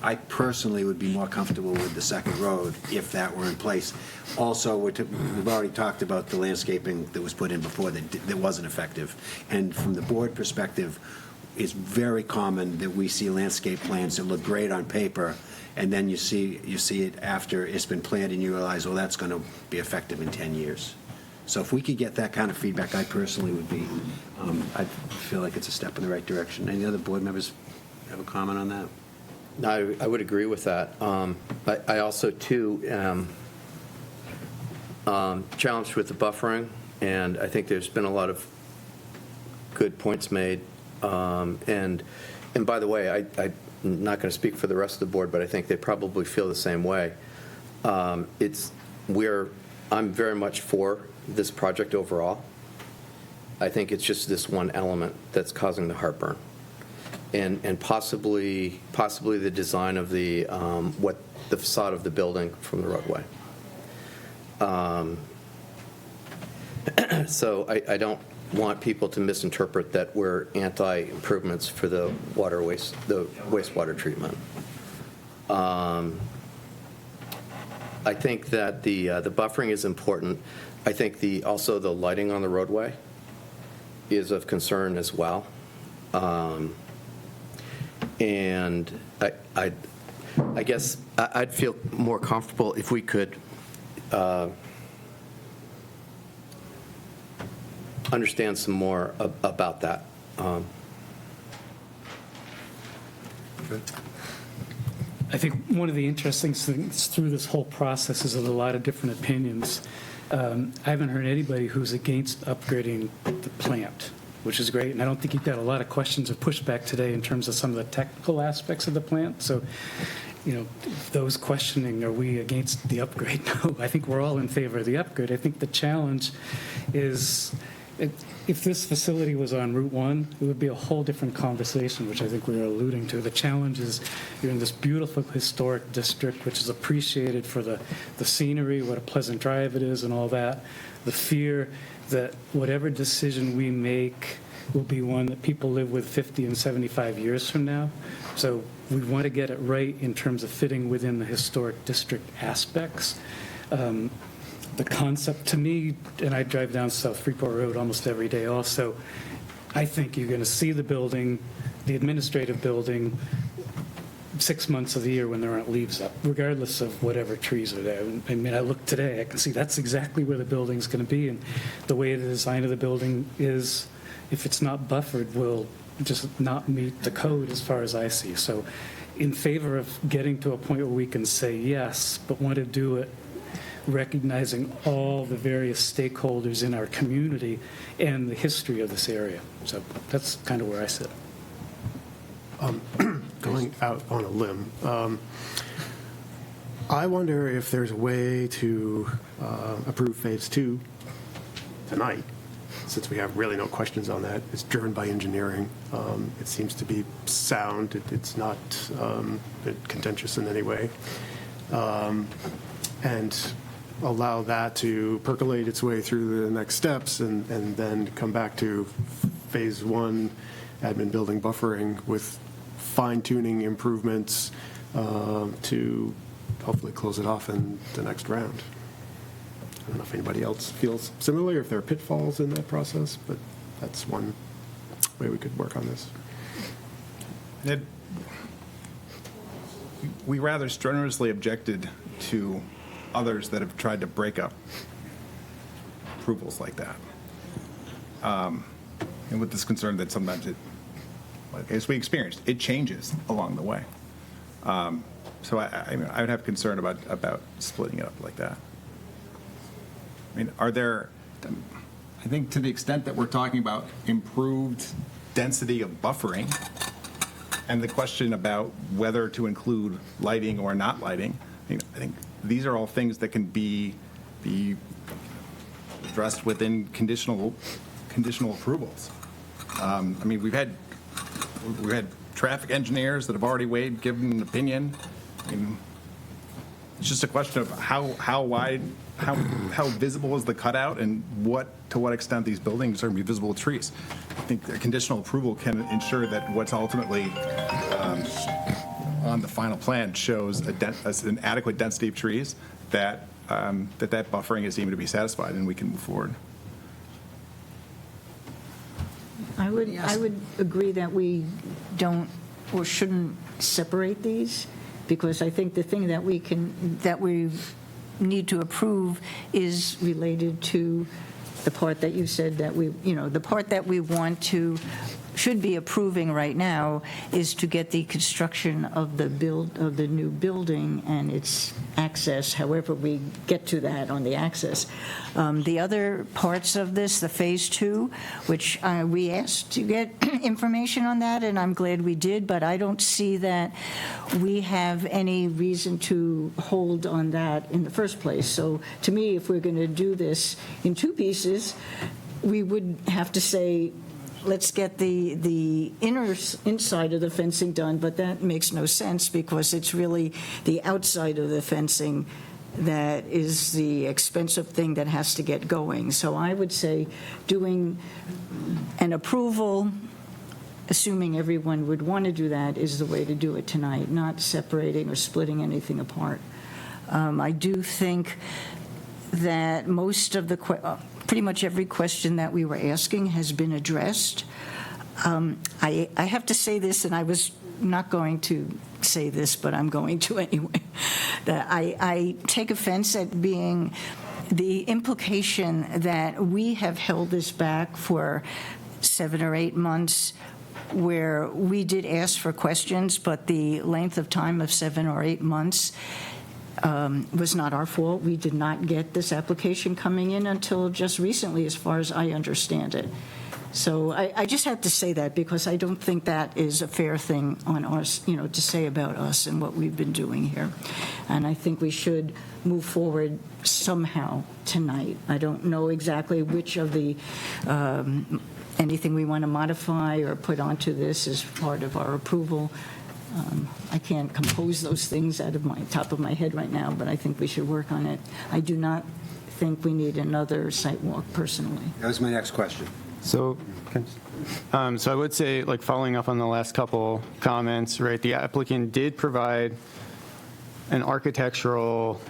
I personally would be more comfortable with the second road if that were in place. Also, we've already talked about the landscaping that was put in before that wasn't effective. And from the board perspective, it's very common that we see landscape plans that look great on paper, and then you see it after it's been planned, and you realize, well, that's going to be effective in 10 years. So if we could get that kind of feedback, I personally would be, I feel like it's a step in the right direction. Any other board members have a comment on that? I would agree with that. I also, too, am challenged with the buffering, and I think there's been a lot of good points made. And by the way, I'm not going to speak for the rest of the board, but I think they probably feel the same way. I'm very much for this project overall. I think it's just this one element that's causing the heartburn. And possibly the design of the facade of the building from the roadway. So I don't want people to misinterpret that we're anti-improvements for the wastewater treatment. I think that the buffering is important. I think also the lighting on the roadway is of concern as well. And I guess I'd feel more comfortable if we could understand some more about that. I think one of the interesting things through this whole process is a lot of different opinions. I haven't heard anybody who's against upgrading the plant, which is great. And I don't think you've got a lot of questions or pushback today in terms of some of the technical aspects of the plant. So, those questioning, are we against the upgrade? No, I think we're all in favor of the upgrade. I think the challenge is, if this facility was on Route 1, it would be a whole different conversation, which I think we were alluding to. The challenge is you're in this beautiful historic district, which is appreciated for the scenery, what a pleasant drive it is and all that. The fear that whatever decision we make will be one that people live with 50 and 75 years from now. So we want to get it right in terms of fitting within the historic district aspects. The concept to me, and I drive down South Freeport Road almost every day also, I think you're going to see the building, the administrative building, 6 months of the year when there aren't leaves up, regardless of whatever trees are there. I mean, I look today, I can see that's exactly where the building's going to be, and the way the design of the building is, if it's not buffered, will just not meet the code as far as I see. So in favor of getting to a point where we can say yes, but want to do it recognizing all the various stakeholders in our community and the history of this area. So that's kind of where I sit. Going out on a limb, I wonder if there's a way to approve Phase 2 tonight, since we have really no questions on that. It's driven by engineering. It seems to be sound. It's not contentious in any way. And allow that to percolate its way through the next steps and then come back to Phase 1 admin building buffering with fine-tuning improvements to hopefully close it off in the next round. I don't know if anybody else feels similarly or if there are pitfalls in that process, but that's one way we could work on this. We rather strenuously objected to others that have tried to break up approvals like that. And with this concern that sometimes as we experienced, it changes along the way. So I would have concern about splitting it up like that. I mean, I think to the extent that we're talking about improved density of buffering and the question about whether to include lighting or not lighting, I think these are all things that can be addressed within conditional approvals. I mean, we've had traffic engineers that have already weighed, given an opinion. I mean, it's just a question of how wide, how visible is the cutout, and to what extent these buildings are going to be visible with trees. I think a conditional approval can ensure that what's ultimately on the final plan shows an adequate density of trees that buffering is deemed to be satisfied, and we can move forward. I would agree that we don't or shouldn't separate these, because I think the thing that we need to approve is related to the part that you said that the part that we want to should be approving right now is to get the construction of the new building and its access, however we get to that on the access. The other parts of this, the Phase 2, which we asked to get information on that, and I'm glad we did, but I don't see that we have any reason to hold on that in the first place. So to me, if we're going to do this in two pieces, we would have to say, let's get the inside of the fencing done, but that makes no sense because it's really the outside of the fencing that is the expensive thing that has to get going. So I would say doing an approval, assuming everyone would want to do that, is the way to do it tonight, not separating or splitting anything apart. I do think that most of the pretty much every question that we were asking has been addressed. I have to say this, and I was not going to say this, but I'm going to anyway, that I take offense at being the implication that we have held this back for 7 or 8 months, where we did ask for questions, but the length of time of 7 or 8 months was not our fault. We did not get this application coming in until just recently, as far as I understand it. So I just had to say that because I don't think that is a fair thing on us, to say about us and what we've been doing here. And I think we should move forward somehow tonight. I don't know exactly which of the anything we want to modify or put onto this as part of our approval. I can't compose those things out of my top of my head right now, but I think we should work on it. I do not think we need another site walk personally. That was my next question. So I would say, like, following up on the last couple comments, right, the applicant did provide an architectural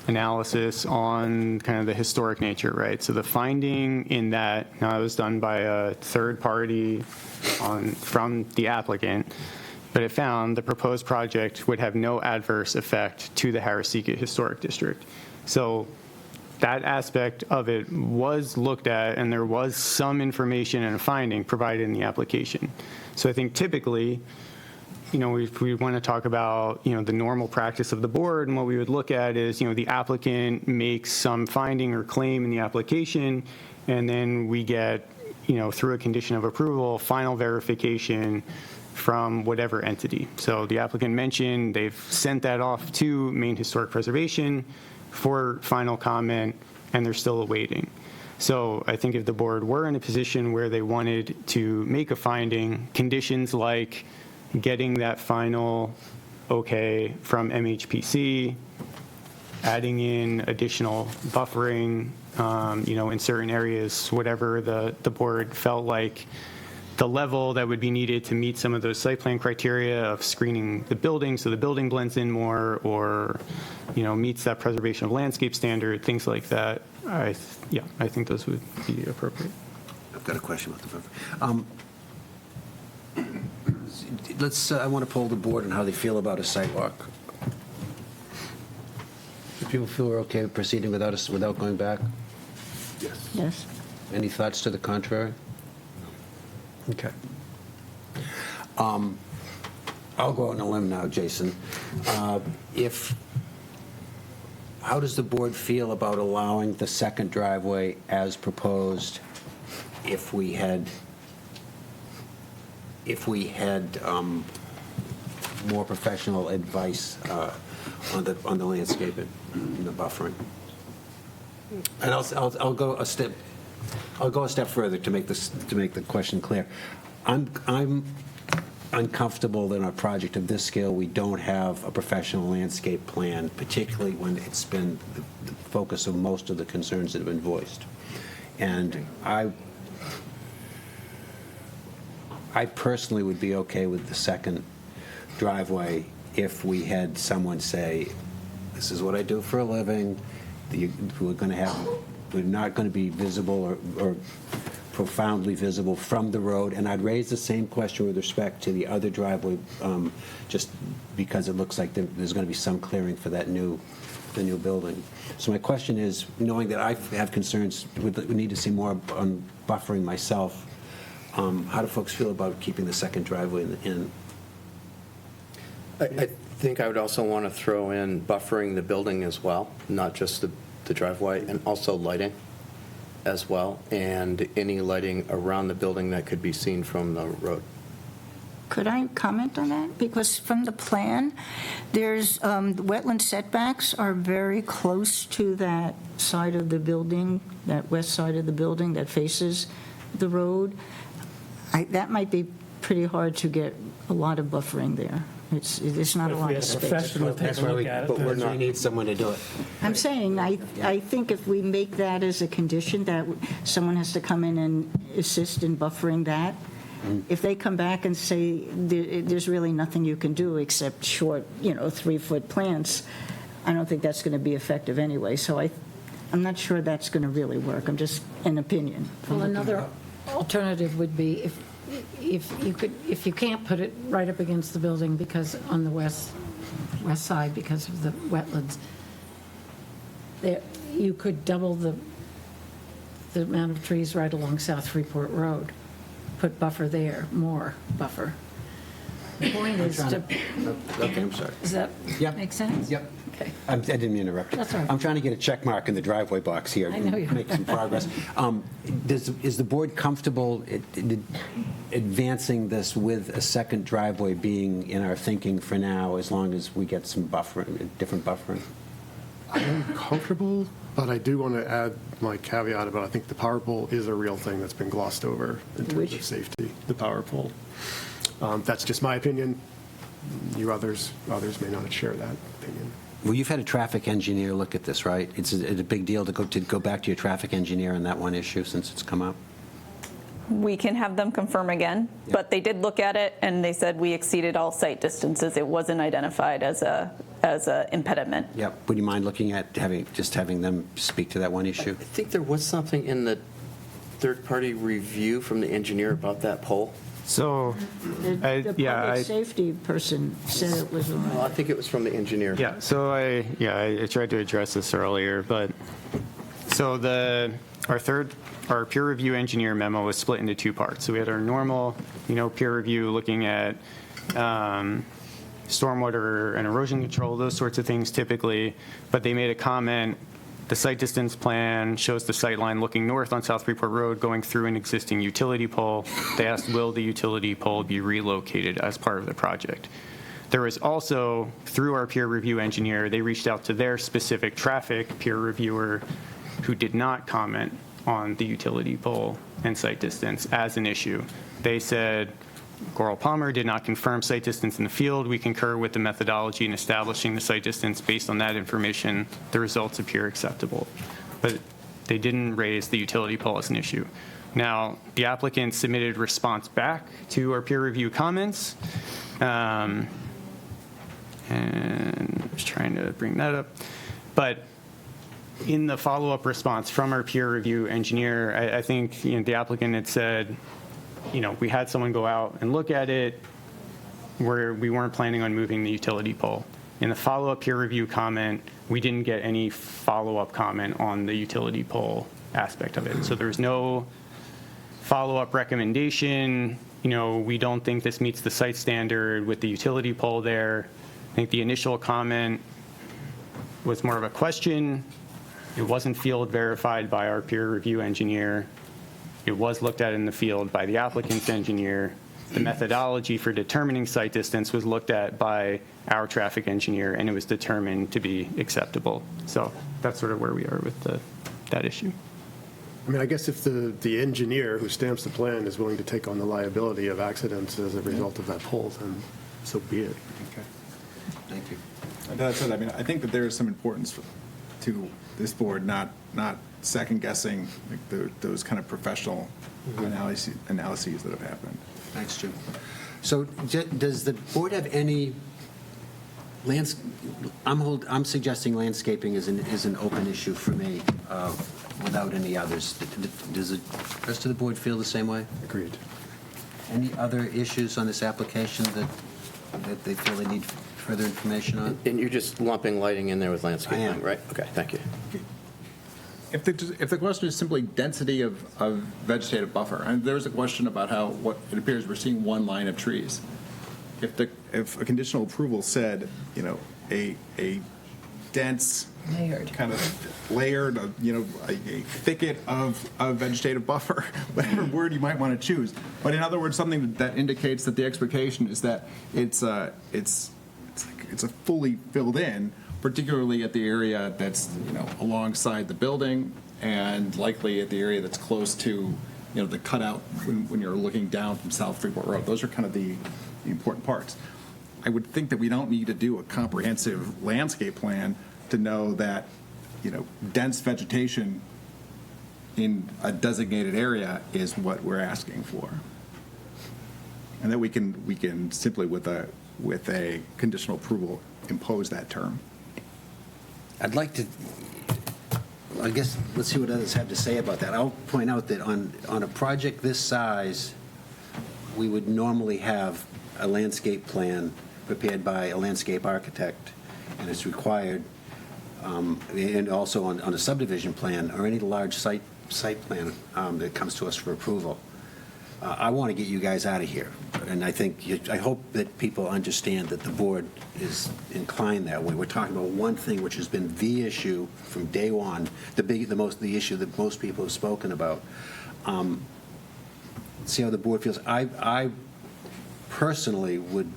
analysis on kind of the historic nature, right? So the finding in that, now it was done by a third party from the applicant, but it found the proposed project would have no adverse effect to the Harrisika Historic District. So that aspect of it was looked at, and there was some information and a finding provided in the application. So I think typically, if we want to talk about, the normal practice of the board, and what we would look at is, the applicant makes some finding or claim in the application, and then we get, through a condition of approval, final verification from whatever entity. So the applicant mentioned they've sent that off to Maine Historic Preservation for final comment, and they're still awaiting. So I think if the board were in a position where they wanted to make a finding, conditions like getting that final okay from MHPC, adding in additional buffering, in certain areas, whatever the board felt like the level that would be needed to meet some of those site plan criteria of screening the building so the building blends in more, or meets that preservation of landscape standard, things like that. I think those would be appropriate. I've got a question about the buffer. I want to poll the board on how they feel about a site walk. Do people feel we're okay proceeding without going back? Yes. Yes. Any thoughts to the contrary? Okay. I'll go on a limb now, Jason. How does the board feel about allowing the second driveway as proposed if we had more professional advice on the landscaping and the buffering? And I'll go a step further to make the question clear. I'm uncomfortable that on a project of this scale we don't have a professional landscape plan, particularly when it's been the focus of most of the concerns that have been voiced. And I personally would be okay with the second driveway if we had someone say, "This is what I do for a living. We're not going to be visible or profoundly visible from the road." And I'd raise the same question with respect to the other driveway, just because it looks like there's going to be some clearing for the new building. So my question is, knowing that I have concerns, we need to see more on buffering myself, How do folks feel about keeping the second driveway in? I think I would also want to throw in buffering the building as well, not just the driveway, and also lighting as well, and any lighting around the building that could be seen from the road. Could I comment on that? Because from the plan, there's, wetland setbacks are very close to that side of the building, that west side of the building that faces the road. That might be pretty hard to get a lot of buffering there. It's not a lot of space. Professional take a look at it. But we need someone to do it. I'm saying, I think if we make that as a condition, that someone has to come in and assist in buffering that, if they come back and say there's really nothing you can do except short, 3-foot plants, I don't think that's going to be effective anyway. So I'm not sure that's going to really work. I'm just an opinion. Well, another alternative would be if you can't put it right up against the building because on the west side because of the wetlands, you could double the amount of trees right along South Freeport Road. Put buffer there, more buffer. The point is to... Okay, I'm sorry. Does that make sense? Yep. Okay. I didn't mean to interrupt you. That's all right. I'm trying to get a check mark in the driveway box here. I know you are. Make some progress. Is the board comfortable advancing this with a second driveway being in our thinking for now, as long as we get some buffering, different buffering? I'm comfortable, but I do want to add my caveat about I think the power pole is a real thing that's been glossed over in terms of safety, the power pole. That's just my opinion. You others may not share that opinion. Well, you've had a traffic engineer look at this, right? It's a big deal to go back to your traffic engineer on that one issue since it's come up? We can have them confirm again, but they did look at it and they said we exceeded all site distances. It wasn't identified as a impediment. Yep. Would you mind looking at having them speak to that one issue? I think there was something in the third-party review from the engineer about that pole. So, The public safety person said it was all Well, I right. think it was from the engineer. yeah, so I tried to address this earlier, but, so our peer review engineer memo was split into two parts. So we had our normal, peer review looking at stormwater and erosion control, those sorts of things typically, but they made a comment, the site distance plan shows the sight line looking north on South Freeport Road going through an existing utility pole. They asked, will the utility pole be relocated as part of the project? There was also, through our peer review engineer, they reached out to their specific traffic peer reviewer who did not comment on the utility pole and site distance as an issue. They said, Goral Palmer did not confirm site distance in the field. We concur with the methodology in establishing the site distance. Based on that information, the results appear acceptable. But they didn't raise the utility pole as an issue. Now, the applicant submitted response back to our peer review comments. And I'm just trying to bring that up. But in the follow-up response from our peer review engineer, I think the applicant had said, we had someone go out and look at it where we weren't planning on moving the utility pole. In the follow-up peer review comment, we didn't get any follow-up comment on the utility pole aspect of it. So there's no follow-up recommendation. We don't think this meets the site standard with the utility pole there. I think the initial comment was more of a question. It wasn't field verified by our peer review engineer. It was looked at in the field by the applicant's engineer. The methodology for determining site distance was looked at by our traffic engineer, and it was determined to be acceptable. So that's sort of where we are with that issue. I mean, I guess if the engineer who stamps the plan is willing to take on the liability of accidents as a result of that pole, then so be it. Okay. Thank you. That said, I think that there is some importance to this board not second guessing those kind of professional analyses that have happened. Thanks, Jim. So does the board have any I'm suggesting landscaping is an open issue for me without any others. Does the rest of the board feel the same way? Agreed. Any other issues on this application that they feel they need further information on? And you're just lumping lighting in there with landscaping, I am. right? Okay, thank you. If the question is simply density of vegetative buffer, and there's a question about how, what it appears we're seeing one line of trees. If a conditional approval said, you know, a dense, Layered. kind of layered, you know, a thicket of vegetative buffer, whatever word you might want to choose. But in other words, something that indicates that the expectation is that it's a fully filled in, particularly at the area that's, you know, alongside the building and likely at the area that's close to, you know, the cutout when you're looking down from South Freeport Road. Those are kind of the important parts. I would think that we don't need to do a comprehensive landscape plan to know that, you know, dense vegetation in a designated area is what we're asking for. And that we can simply with a conditional approval impose that term. I'd like to, I guess, let's see what others have to say about that. I'll point out that on a project this size, we would normally have a landscape plan prepared by a landscape architect, and it's required, and also on a subdivision plan or any large site plan that comes to us for approval. I want to get you guys out of here, and I hope that people understand that the board is inclined that way. We're talking about one thing which has been the issue from day one, the issue that most people have spoken about. See how the board feels. I personally would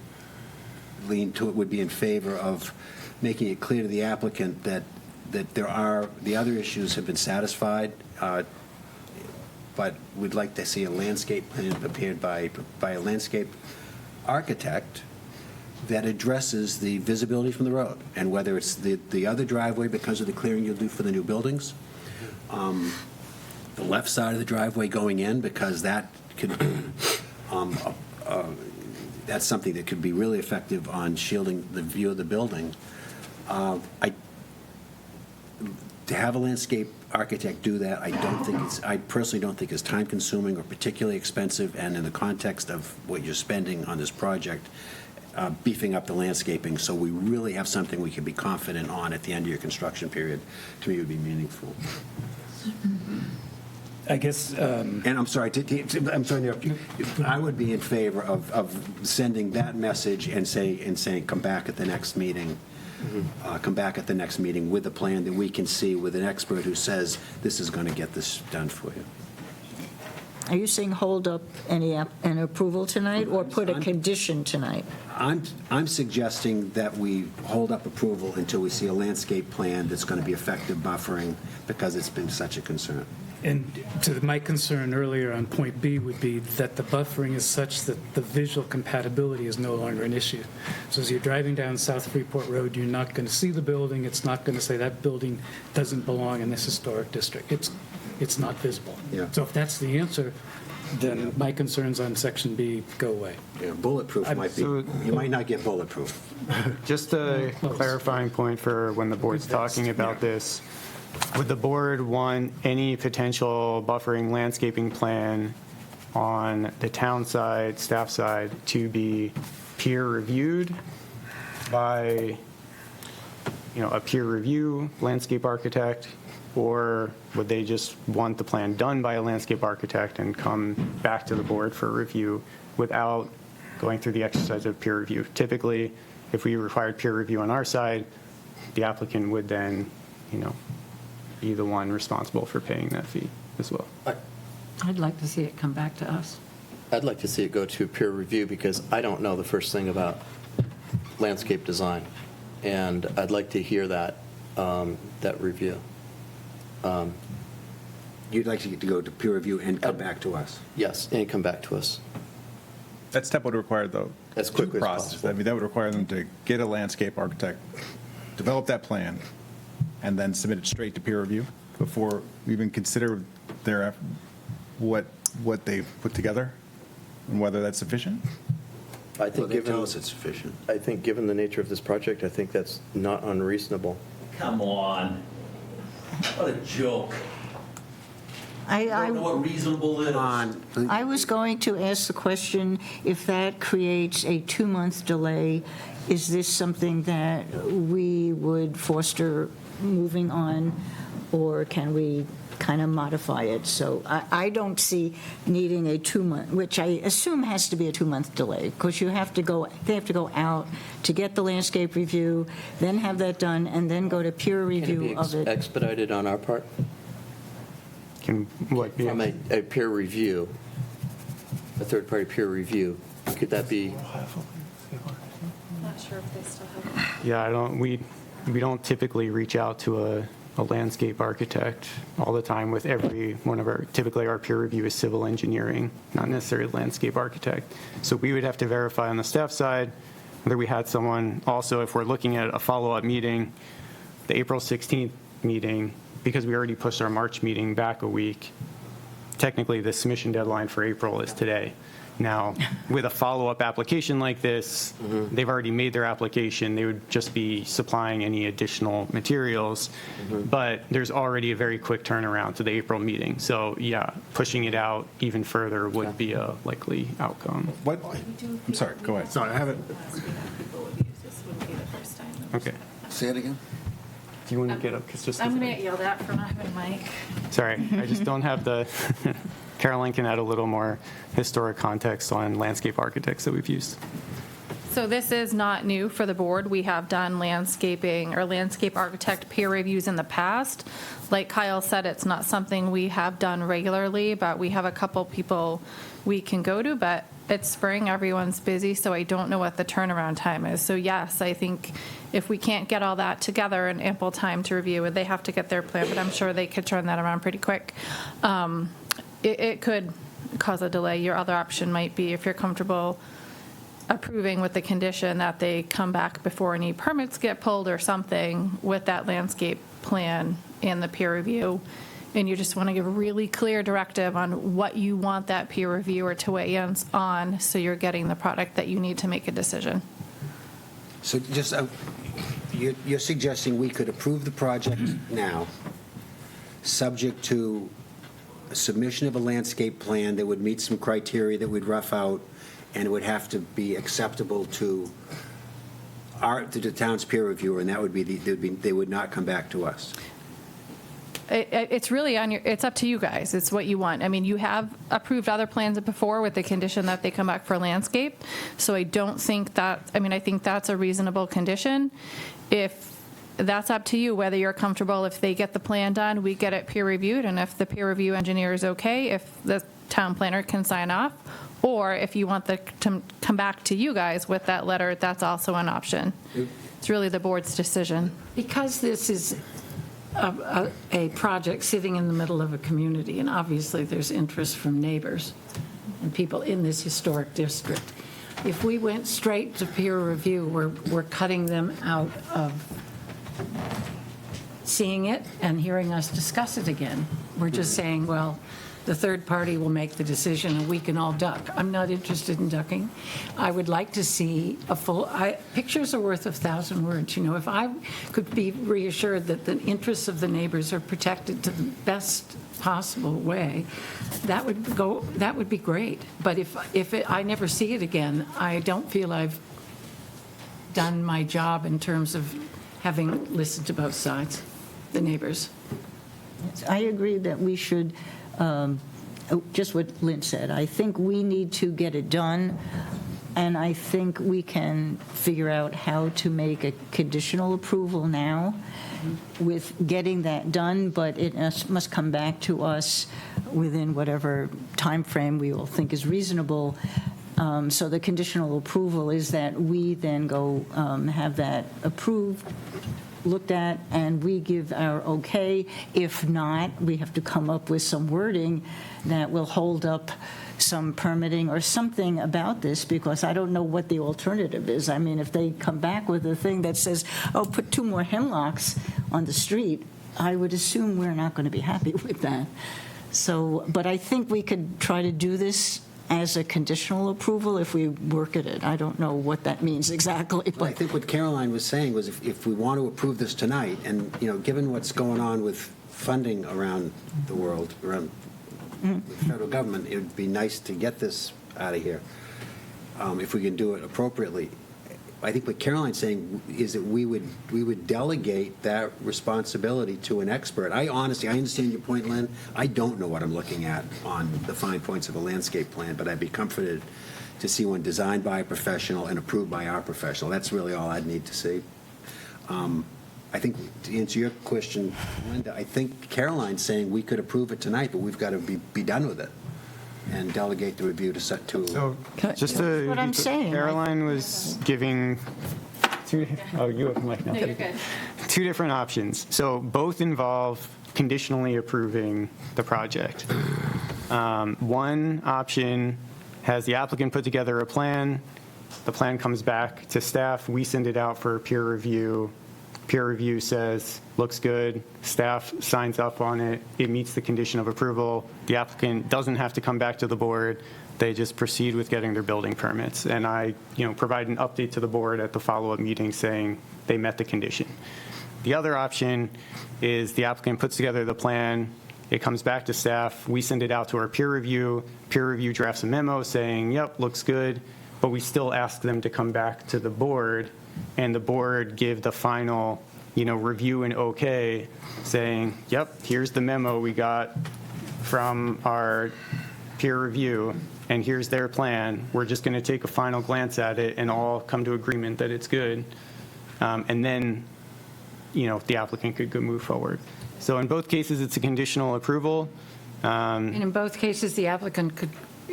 be in favor of making it clear to the applicant that the other issues have been satisfied. But we'd like to see a landscape plan prepared by a landscape architect that addresses the visibility from the road, and whether it's the other driveway because of the clearing you'll do for the new buildings, the left side of the driveway going in, because that could that's something that could be really effective on shielding the view of the building. To have a landscape architect do that, I personally don't think it's time-consuming or particularly expensive, and in the context of what you're spending on this project, beefing up the landscaping so we really have something we can be confident on at the end of your construction period, to me would be meaningful. I guess. And I'm sorry to interrupt you. I would be in favor of sending that message and saying, come back at the next meeting. Come back at the next meeting with a plan that we can see with an expert who says this is going to get this done for you. Are you saying hold up an approval tonight, or put a condition tonight? I'm suggesting that we hold up approval until we see a landscape plan that's going to be effective buffering, because it's been such a concern. And my concern earlier on point B would be that the buffering is such that the visual compatibility is no longer an issue. So as you're driving down South Freeport Road, you're not going to see the building. It's not going to say that building doesn't belong in this historic district. It's not visible. Yeah. So if that's the answer, then my concerns on section B go away. Yeah, bulletproof might be, you might not get bulletproof. Just a clarifying point for when the board's talking about this. Would the board want any potential buffering landscaping plan on the town side, staff side, to be peer reviewed by, a peer review landscape architect? Or would they just want the plan done by a landscape architect and come back to the board for review without going through the exercise of peer review? Typically, if we required peer review on our side, the applicant would then, be the one responsible for paying that fee as well. I'd like to see it come back to us. I'd like to see it go to peer review, because I don't know the first thing about landscape design, and I'd like to hear that review. You'd like to go to peer review and come back to us? Yes, and come back to us. That step would require, though, as quickly as possible. I mean, that would require them to get a landscape architect, develop that plan, and then submit it straight to peer review before we even consider what they've put together and whether that's sufficient? I think they tell us it's sufficient. I think given the nature of this project, I think that's not unreasonable. Come on. What a joke. I don't know what reasonable is. I was going to ask the question, if that creates a 2-month delay, is this something that we would foster moving on or can we kind of modify it? So I don't see needing a 2-month, which I assume has to be a 2-month delay, because they have to go out to get the landscape review, then have that done, and then go to peer review of Can it it. be expedited on our part? Can what be? From a peer review, a third-party peer review, could that be? Not sure if they still have. Yeah, we don't typically reach out to a landscape architect all the time with every one of typically our peer review is civil engineering, not necessarily landscape architect. So we would have to verify on the staff side whether we had someone. Also, if we're looking at a follow-up meeting, the April 16th meeting, because we already pushed our March meeting back a week, technically the submission deadline for April is today. Now, with a follow-up application like this, they've already made their application. They would just be supplying any additional materials. But there's already a very quick turnaround to the April meeting. So, yeah, pushing it out even further would be a likely outcome. What? I'm sorry, go ahead. Sorry, I haven't. This wouldn't be the first time. Okay. Say it again? Do you want to get up? 'Cause just I'm going to get yelled at for not having a mic. Sorry, I just don't have the, Caroline can add a little more historic context on landscape architects that we've used. So this is not new for the board. We have done landscaping or landscape architect peer reviews in the past. Like Kyle said, it's not something we have done regularly, but we have a couple people we can go to, but it's spring, everyone's busy, so I don't know what the turnaround time is. So yes, I think if we can't get all that together in ample time to review it, they have to get their plan, but I'm sure they could turn that around pretty quick. It could cause a delay. Your other option might be, if you're comfortable approving with the condition that they come back before any permits get pulled or something with that landscape plan and the peer review, and you just want to give a really clear directive on what you want that peer reviewer to weigh in on, so you're getting the product that you need to make a decision. So just, you're suggesting we could approve the project now, subject to a submission of a landscape plan that would meet some criteria that we'd rough out, and it would have to be acceptable to the town's peer reviewer, and that would be, they would not come back to us. It's really it's up to you guys. It's what you want. I mean, you have approved other plans before with the condition that they come back for landscape. So I don't think I think that's a reasonable condition. If that's up to you, whether you're comfortable, if they get the plan done, we get it peer reviewed, and if the peer review engineer is okay, if the town planner can sign off, or if you want to come back to you guys with that letter, that's also an option. It's really the board's decision. Because this is a project sitting in the middle of a community, and obviously there's interest from neighbors and people in this historic district. If we went straight to peer review, we're cutting them out of seeing it and hearing us discuss it again. We're just saying, well, the third party will make the decision and we can all duck. I'm not interested in ducking. I would like to see a full, pictures are worth 1,000 words. You know, if I could be reassured that the interests of the neighbors are protected to the best possible way, that would be great. But if I never see it again, I don't feel I've done my job in terms of having listened to both sides, the neighbors. I agree that we should, just what Lynn said, I think we need to get it done, and I think we can figure out how to make a conditional approval now with getting that done, but it must come back to us within whatever time frame we all think is reasonable. So the conditional approval is that we then go have that approved, looked at, and we give our okay. If not, we have to come up with some wording that will hold up some permitting or something about this, because I don't know what the alternative is. I mean, if they come back with a thing that says, oh, put 2 more hemlocks on the street, I would assume we're not going to be happy with that. So, but I think we could try to do this as a conditional approval if we work at it. I don't know what that means exactly. But I think what Caroline was saying was if we want to approve this tonight, and, you know, given what's going on with funding around the world, around the federal government, it would be nice to get this out of here if we can do it appropriately. I think what Caroline's saying is that we would delegate that responsibility to an expert. I understand your point, Lynn. I don't know what I'm looking at on the fine points of a landscape plan, but I'd be comforted to see one designed by a professional and approved by our professional. That's really all I'd need to see. I think, to answer your question, Linda, I think Caroline's saying we could approve it tonight, but we've got to be done with it and delegate the review to set to. So, just That's what I'm saying. Caroline was giving you have the mic now. No, you're good. Two different options. So both involve conditionally approving the project. One option has the applicant put together a plan. The plan comes back to staff. We send it out for peer review. Peer review says, looks good. Staff signs up on it. It meets the condition of approval. The applicant doesn't have to come back to the board. They just proceed with getting their building permits. And I, provide an update to the board at the follow-up meeting saying they met the condition. The other option is the applicant puts together the plan. It comes back to staff. We send it out to our peer review. Peer review drafts a memo saying, yep, looks good. But we still ask them to come back to the board, and the board give the final, review and okay, saying, yep, here's the memo we got from our peer review, and here's their plan. We're just going to take a final glance at it and all come to agreement that it's good. And then, the applicant could go move forward. So in both cases, it's a conditional approval. And in both cases, the applicant could,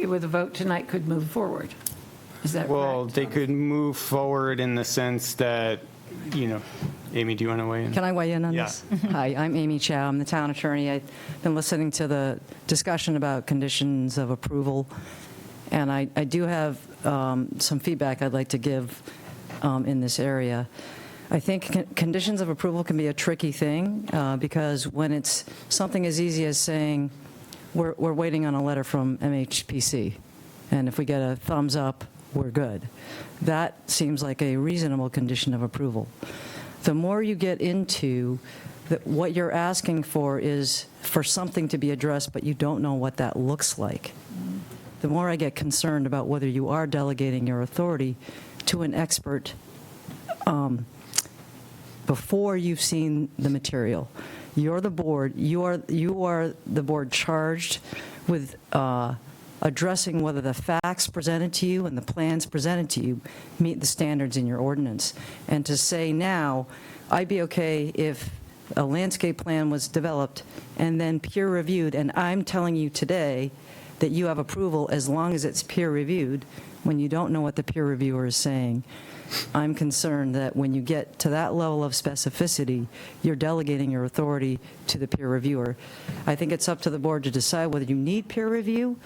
with a vote tonight, could move forward. Is that Well, correct? they could move forward in the sense that, Amy, do you want to weigh in? Can I weigh in on Yeah. this? Hi, I'm Amy Chow. I'm the town attorney. I've been listening to the discussion about conditions of approval, and I do have some feedback I'd like to give in this area. I think conditions of approval can be a tricky thing because when it's something as easy as saying, we're waiting on a letter from MHPC, and if we get a thumbs up, we're good. That seems like a reasonable condition of approval. The more you get into what you're asking for is for something to be addressed, but you don't know what that looks like. The more I get concerned about whether you are delegating your authority to an expert before you've seen the material. You're the board. You are the board charged with addressing whether the facts presented to you and the plans presented to you meet the standards in your ordinance. And to say now, I'd be okay if a landscape plan was developed and then peer reviewed, and I'm telling you today that you have approval as long as it's peer reviewed, when you don't know what the peer reviewer is saying. I'm concerned that when you get to that level of specificity, you're delegating your authority to the peer reviewer. I think it's up to the board to decide whether you need peer review,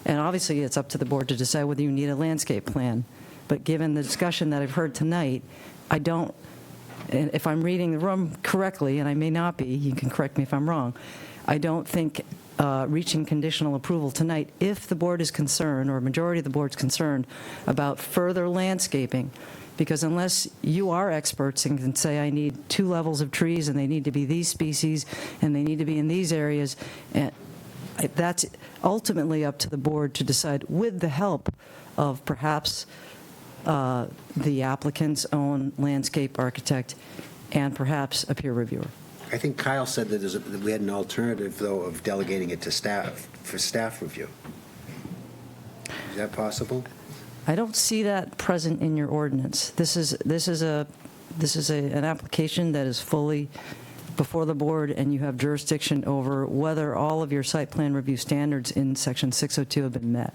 and obviously it's up to the board to decide whether you need a landscape plan. But given the discussion that I've heard tonight, I don't, and if I'm reading the room correctly, and I may not be, you can correct me if I'm wrong, I don't think reaching conditional approval tonight, if the board is concerned, or a majority of the board's concerned, about further landscaping, because unless you are experts and can say, I need 2 levels of trees, and they need to be these species, and they need to be in these areas, and that's ultimately up to the board to decide with the help of perhaps the applicant's own landscape architect and perhaps a peer reviewer. I think Kyle said that we had an alternative, though, of delegating it to staff for staff review. Is that possible? I don't see that present in your ordinance. This is an application that is fully before the board, and you have jurisdiction over whether all of your site plan review standards in section 602 have been met.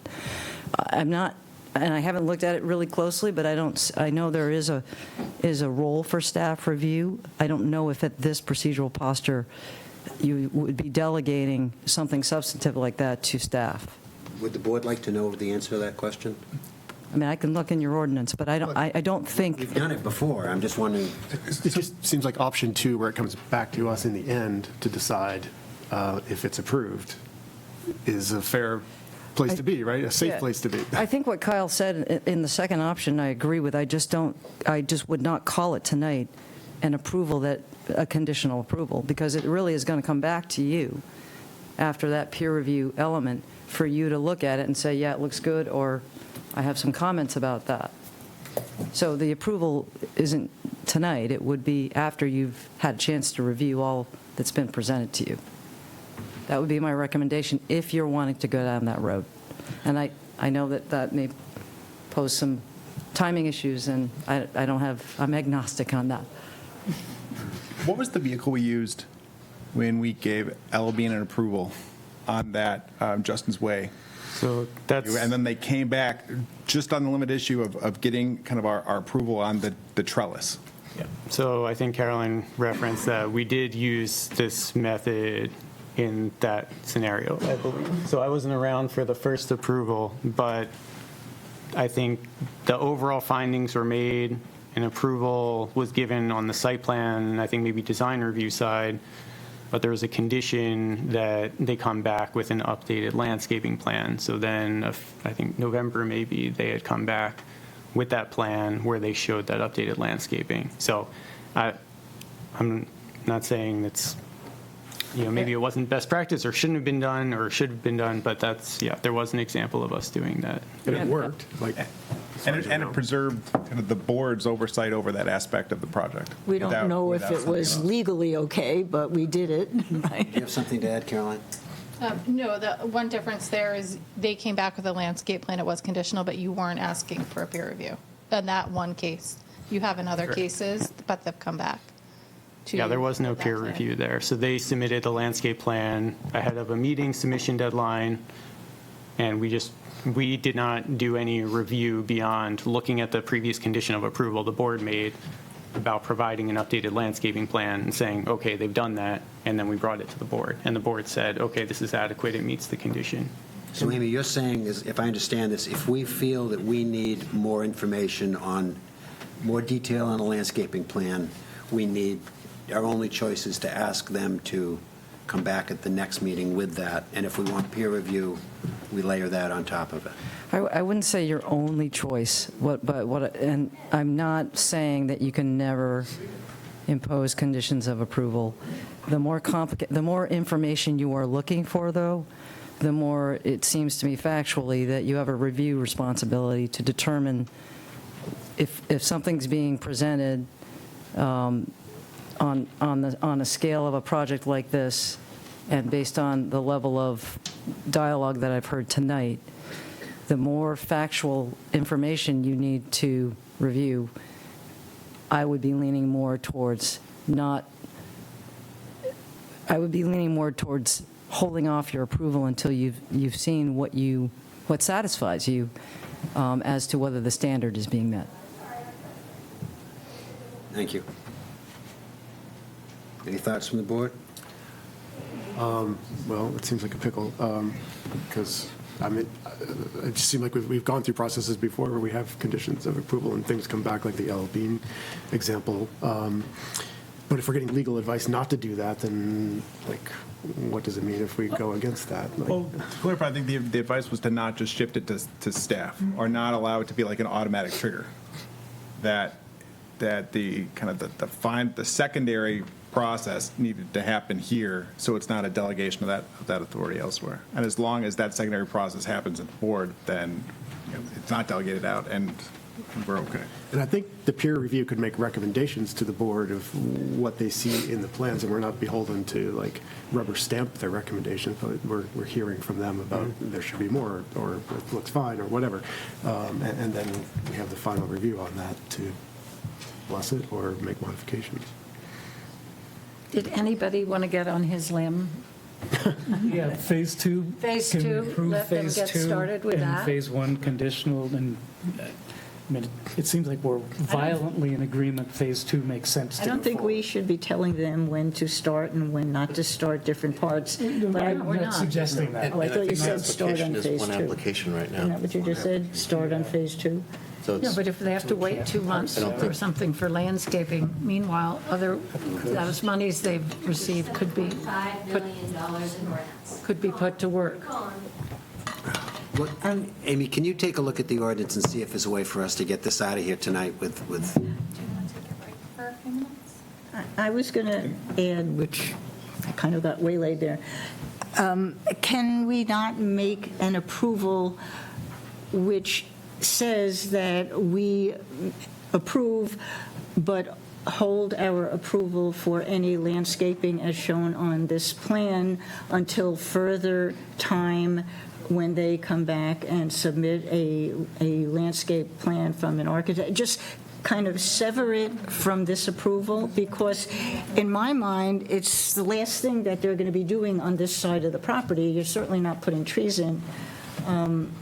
I'm not, and I haven't looked at it really closely, but I know there is a role for staff review. I don't know if at this procedural posture you would be delegating something substantive like that to staff. Would the board like to know the answer to that question? I mean, I can look in your ordinance, but I don't think. We've done it before. I'm just wondering. It just seems like option 2, where it comes back to us in the end to decide if it's approved, is a fair place to be, right? A safe place to be. I think what Kyle said in the second option, I agree with. I just would not call it tonight an approval, a conditional approval, because it really is going to come back to you after that peer review element for you to look at it and say, yeah, it looks good, or I have some comments about that. So the approval isn't tonight, it would be after you've had a chance to review all that's been presented to you. That would be my recommendation if you're wanting to go down that road. And I know that that may pose some timing issues, and I'm agnostic on that. What was the vehicle we used when we gave Alabine an approval on that Justin's Way? So that's. And then they came back just on the limited issue of getting kind of our approval on the trellis. Yeah. So I think Carolyn referenced that we did use this method in that scenario, I believe. So I wasn't around for the first approval, but I think the overall findings were made, and approval was given on the site plan, I think maybe design review side, but there was a condition that they come back with an updated landscaping plan. So then, I think November maybe, they had come back with that plan where they showed that updated landscaping. So I'm not saying it's, maybe it wasn't best practice or shouldn't have been done or should have been done, but there was an example of us doing that. But it worked. And it preserved kind of the board's oversight over that aspect of the project. We don't know if it was legally okay, but we did it. Do you have something to add, Caroline? No, the one difference there is they came back with a landscape plan. It was conditional, but you weren't asking for a peer review. In that one case. You have in other cases, but they've come back. Yeah, there was no that peer plan. review there. So they submitted the landscape plan ahead of a meeting submission deadline, and we did not do any review beyond looking at the previous condition of approval the board made about providing an updated landscaping plan and saying, okay, they've done that, and then we brought it to the board. And the board said, okay, this is adequate, it meets the condition. So Amy, you're saying, is, if I understand this, if we feel that we need more information on, more detail on a landscaping plan, our only choice is to ask them to come back at the next meeting with that, and if we want peer review, we layer that on top of it. I wouldn't say your only choice, and I'm not saying that you can never impose conditions of approval. The more information you are looking for, though, the more it seems to me factually that you have a review responsibility to determine if something's being presented on a scale of a project like this, and based on the level of dialogue that I've heard tonight, the more factual information you need to review, I would be leaning more towards holding off your approval until you've seen what satisfies you as to whether the standard is being met. Thank you. Any thoughts from the board? Well, it seems like a pickle, because, it just seems like we've gone through processes before where we have conditions of approval and things come back, like the L. Bean example. But if we're getting legal advice not to do that, then, what does it mean if we go against that? Well, to clarify, I think the advice was to not just shift it to staff, or not allow it to be like an automatic trigger. That the kind of the secondary process needed to happen here, so it's not a delegation of that authority elsewhere. And as long as that secondary process happens at the board, then it's not delegated out, and we're okay. And I think the peer review could make recommendations to the board of what they see in the plans, and we're not beholden to rubber stamp their recommendations, but we're hearing from them about there should be more, or it looks fine, or whatever. And then we have the final review on that to bless it or make modifications. Did anybody want to get on his limb? Yeah, phase two. Phase Can we two, approve let them phase get two started with and that? phase one conditional, and, it seems like we're violently in agreement phase two makes sense to I don't go think forward. we should be telling them when to start and when not to start different parts. But I'm we're not suggesting that. Oh, I thought you said start on Application is phase one two. application right Isn't that now. what you just said? Start on phase two? So Yeah, it's, but if they have to wait 2 months I don't or think- something for landscaping, meanwhile, those monies they've received could be $5 million in grants. could be put to work. Look, Amy, can you take a look at the ordinance and see if there's a way for us to get this out of here tonight with I was going to add, which I kind of got waylaid there, can we not make an approval which says that we approve, but hold our approval for any landscaping as shown on this plan until further time when they come back and submit a landscape plan from an architect. Just kind of sever it from this approval, because in my mind, it's the last thing that they're going to be doing on this side of the property. You're certainly not putting trees in.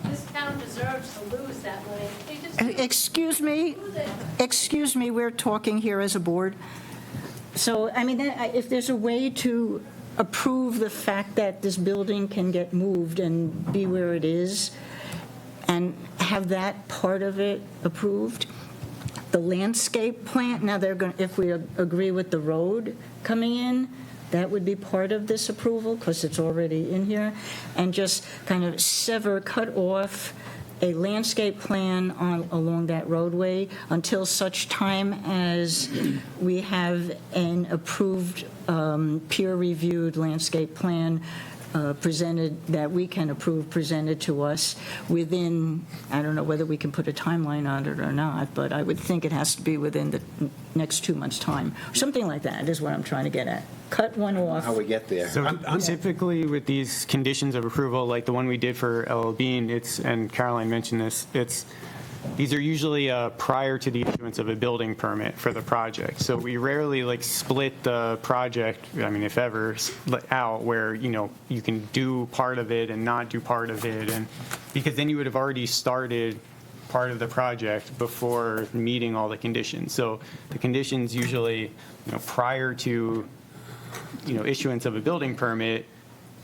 This town deserves to lose that money. Excuse me, we're talking here as a board. So, I mean, if there's a way to approve the fact that this building can get moved and be where it is, and have that part of it approved. The landscape plan, now they're going, if we agree with the road coming in, that would be part of this approval because it's already in here, and just kind of cut off a landscape plan along that roadway until such time as we have an approved, peer-reviewed landscape plan presented, that we can approve, presented to us within, I don't know whether we can put a timeline on it or not, but I would think it has to be within the next 2 months' time. Something like that is what I'm trying to get at. Cut one off. How we get there. So typically with these conditions of approval, like the one we did for LL Bean, and Caroline mentioned this, these are usually prior to the issuance of a building permit for the project. So we rarely split the project, I mean, if ever, out where, you can do part of it and not do part of it. And because then you would have already started part of the project before meeting all the conditions. So the conditions usually, prior to, issuance of a building permit,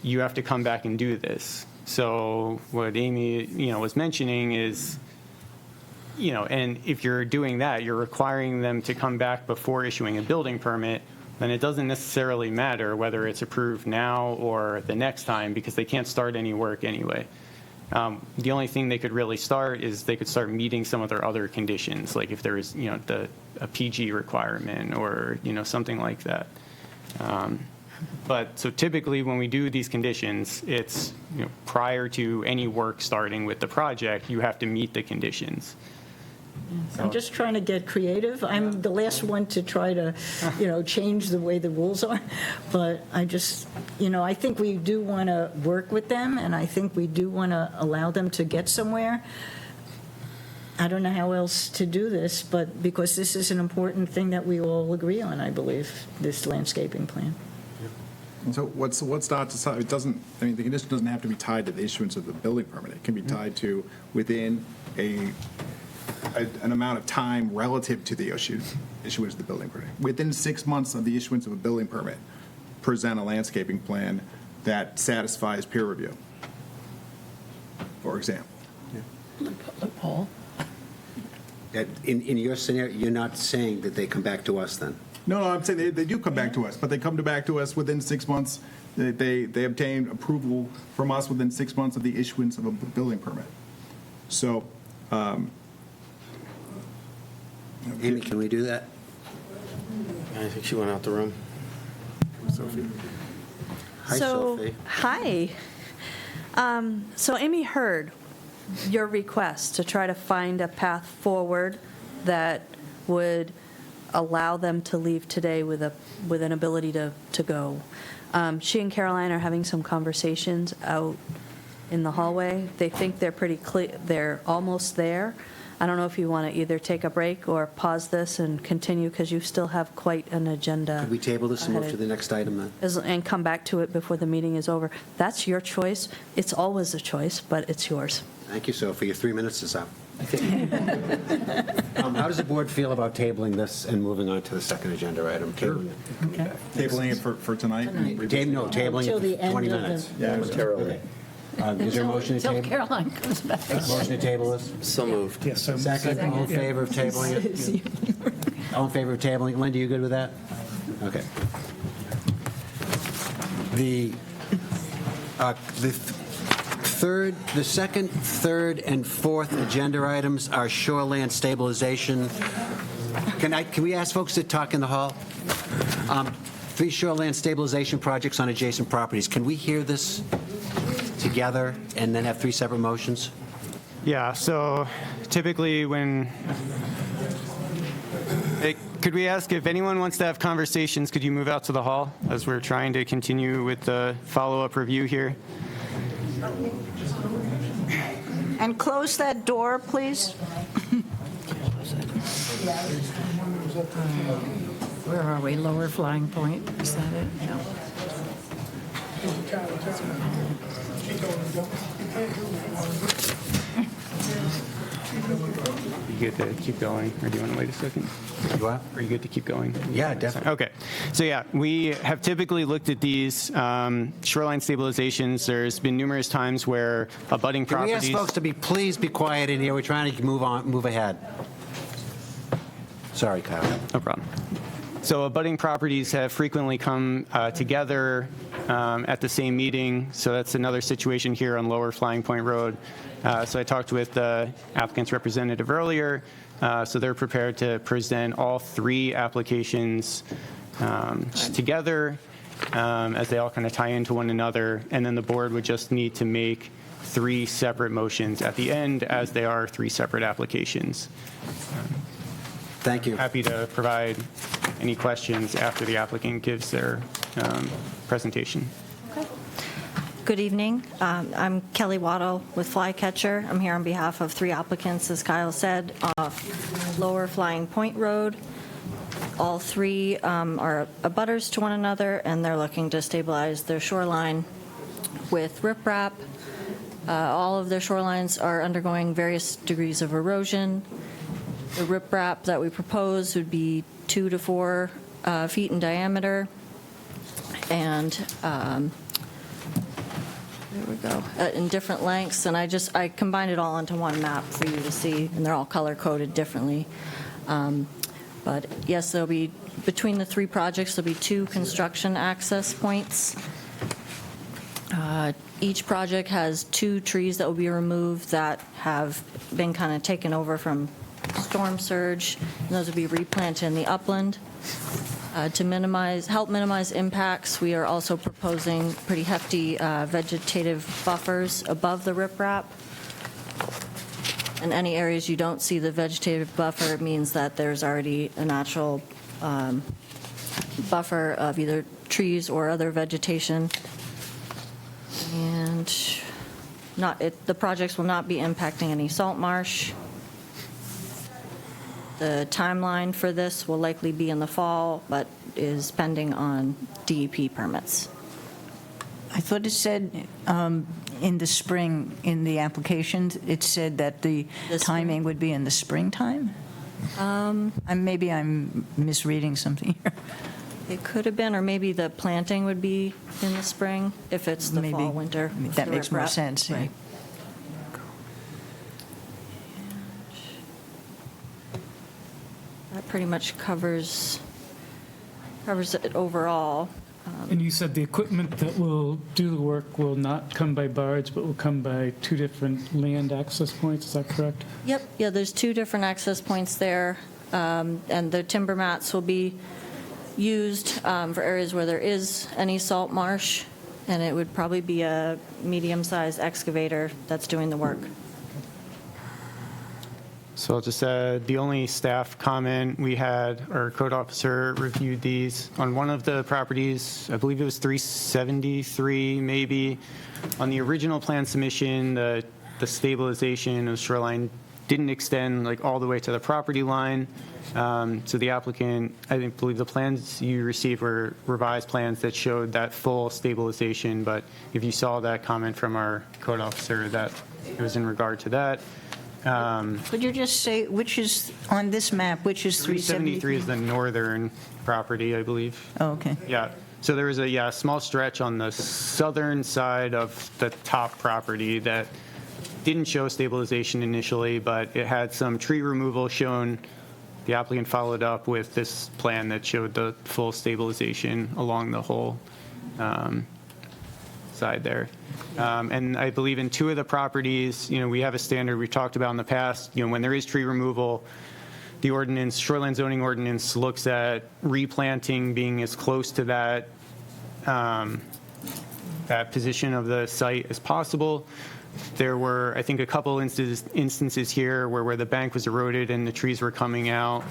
you have to come back and do this. So what Amy, was mentioning is, and if you're doing that, you're requiring them to come back before issuing a building permit, then it doesn't necessarily matter whether it's approved now or the next time, because they can't start any work anyway. The only thing they could really start is they could start meeting some of their other conditions, like if there is, a PG requirement or, something like that. But so typically when we do these conditions, it's, prior to any work starting with the project, you have to meet the conditions. I'm just trying to get creative. I'm the last one to try to, change the way the rules are. But I just, I think we do want to work with them, and I think we do want to allow them to get somewhere. I don't know how else to do this, but because this is an important thing that we all agree on, I believe, this landscaping plan. So what's not decided? It doesn't. I mean, the condition doesn't have to be tied to the issuance of the building permit. It can be tied to within an amount of time relative to the issuance of the building permit. Within 6 months of the issuance of a building permit, present a landscaping plan that satisfies peer review, for example. Paul? In your scenario, you're not saying that they come back to us then? No, I'm saying they do come back to us, but they come back to us within 6 months. They obtain approval from us within 6 months of the issuance of a building permit. So, Amy, can we do that? I think she went out the room. Sophie. Hi, Sophie. Hi. So Amy heard your request to try to find a path forward that would allow them to leave today with an ability to go. She and Caroline are having some conversations out in the hallway. They think they're pretty clear, they're almost there. I don't know if you want to either take a break or pause this and continue, because you still have quite an agenda. Could we table this and move to the next item then? And come back to it before the meeting is over. That's your choice. It's always a choice, but it's yours. Thank you, Sophie. Your 3 minutes is up. How does the board feel about tabling this and moving on to the second agenda item? Tabling it. Tabling it for tonight? Tabling Until the it for end 20 of the- minutes. Yeah, momentarily. Is there a motion to Until table? Caroline comes back. Motion to table this? So moved. Yes, so Second, all in favor of tabling it? All in favor of tabling it? Linda, you good with that? Okay. The second, third, and fourth agenda items are shoreland stabilization. Can we ask folks to talk in the hall? 3 shoreland stabilization projects on adjacent properties. Can we hear this together and then have 3 separate motions? Yeah, so typically could we ask if anyone wants to have conversations, could you move out to the hall as we're trying to continue with the follow-up review here? And close that door, please. Where are we? Lower Flying Point? Is that it? No. You good to keep going, or do you want to wait a second? You what? Are you good to keep going? Yeah, definitely. Okay. So yeah, we have typically looked at these shoreline stabilizations. There's been numerous times where abutting Can we properties. ask folks to please be quiet in here? We're trying to move ahead. Sorry, Kyle. No problem. So abutting properties have frequently come together at the same meeting. So that's another situation here on Lower Flying Point Road. So I talked with the applicant's representative earlier. So they're prepared to present all three applications together as they all kind of tie into one another. And then the board would just need to make three separate motions at the end, as they are three separate applications. Thank you. Happy to provide any questions after the applicant gives their presentation. Good evening. I'm Kelly Waddle with Flycatcher. I'm here on behalf of three applicants, as Kyle said, off Lower Flying Point Road. All three are abutters to one another, and they're looking to stabilize their shoreline with riprap. All of their shorelines are undergoing various degrees of erosion. The riprap that we propose would be 2 to 4 feet in diameter, and there we go, in different lengths. And I combined it all into one map for you to see, and they're all color-coded differently. But yes, there'll be, between the three projects, there'll be 2 construction access points. Each project has 2 trees that will be removed that have been kind of taken over from storm surge, and those will be replanted in the upland. To help minimize impacts, we are also proposing pretty hefty vegetative buffers above the riprap. In any areas you don't see the vegetative buffer, it means that there's already a natural buffer of either trees or other vegetation. And the projects will not be impacting any salt marsh. The timeline for this will likely be in the fall, but is pending on DEP permits. I thought it said in the spring, in the applications, it said that the timing would be in the springtime? Maybe I'm misreading something here. It could have been, or maybe the planting would be in the spring, if it's the fall, winter. That makes more riprap. sense, yeah. Right. That pretty much covers it overall. And you said the equipment that will do the work will not come by barge, but will come by 2 different land access points, is that correct? Yep, yeah, there's 2 different access points there, and the timber mats will be used for areas where there is any salt marsh, and it would probably be a medium-sized excavator that's doing the work. So I'll just add, the only staff comment we had, our code officer reviewed these on one of the properties. I believe it was 373 maybe. On the original plan submission, the stabilization of shoreline didn't extend like all the way to the property line. So the applicant, I believe the plans you received were revised plans that showed that full stabilization. But if you saw that comment from our code officer, that it was in regard to that. Could you just say which is, on this map, which is 373 is the northern property, I believe. Oh, okay. Yeah. So there was a small stretch on the southern side of the top property that didn't show stabilization initially, but it had some tree removal shown. The applicant followed up with this plan that showed the full stabilization along the whole side there. And I believe in 2 of the properties, we have a standard we've talked about in the past. When there is tree removal, the ordinance, shoreline zoning ordinance, looks at replanting being as close to that that position of the site as possible. There were, I think, a couple instances here where the bank was eroded and the trees were coming out.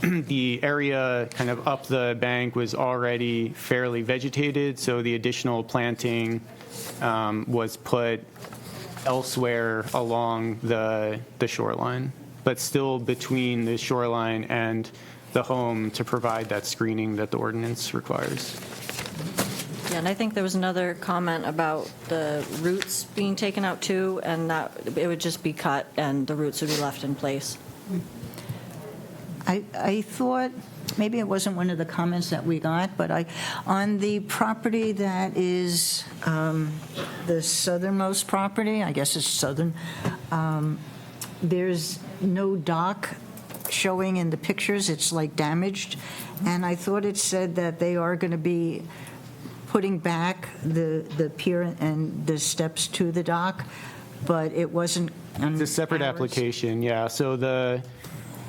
The area kind of up the bank was already fairly vegetated, so the additional planting was put elsewhere along the shoreline, but still between the shoreline and the home to provide that screening that the ordinance requires. Yeah, and I think there was another comment about the roots being taken out too, and that it would just be cut and the roots would be left in place. I thought, maybe it wasn't one of the comments that we got, but on the property that is the southernmost property, I guess it's southern, there's no dock showing in the pictures. It's like damaged. And I thought it said that they are going to be putting back the pier and the steps to the dock, but it wasn't. It's a separate application, yeah. So the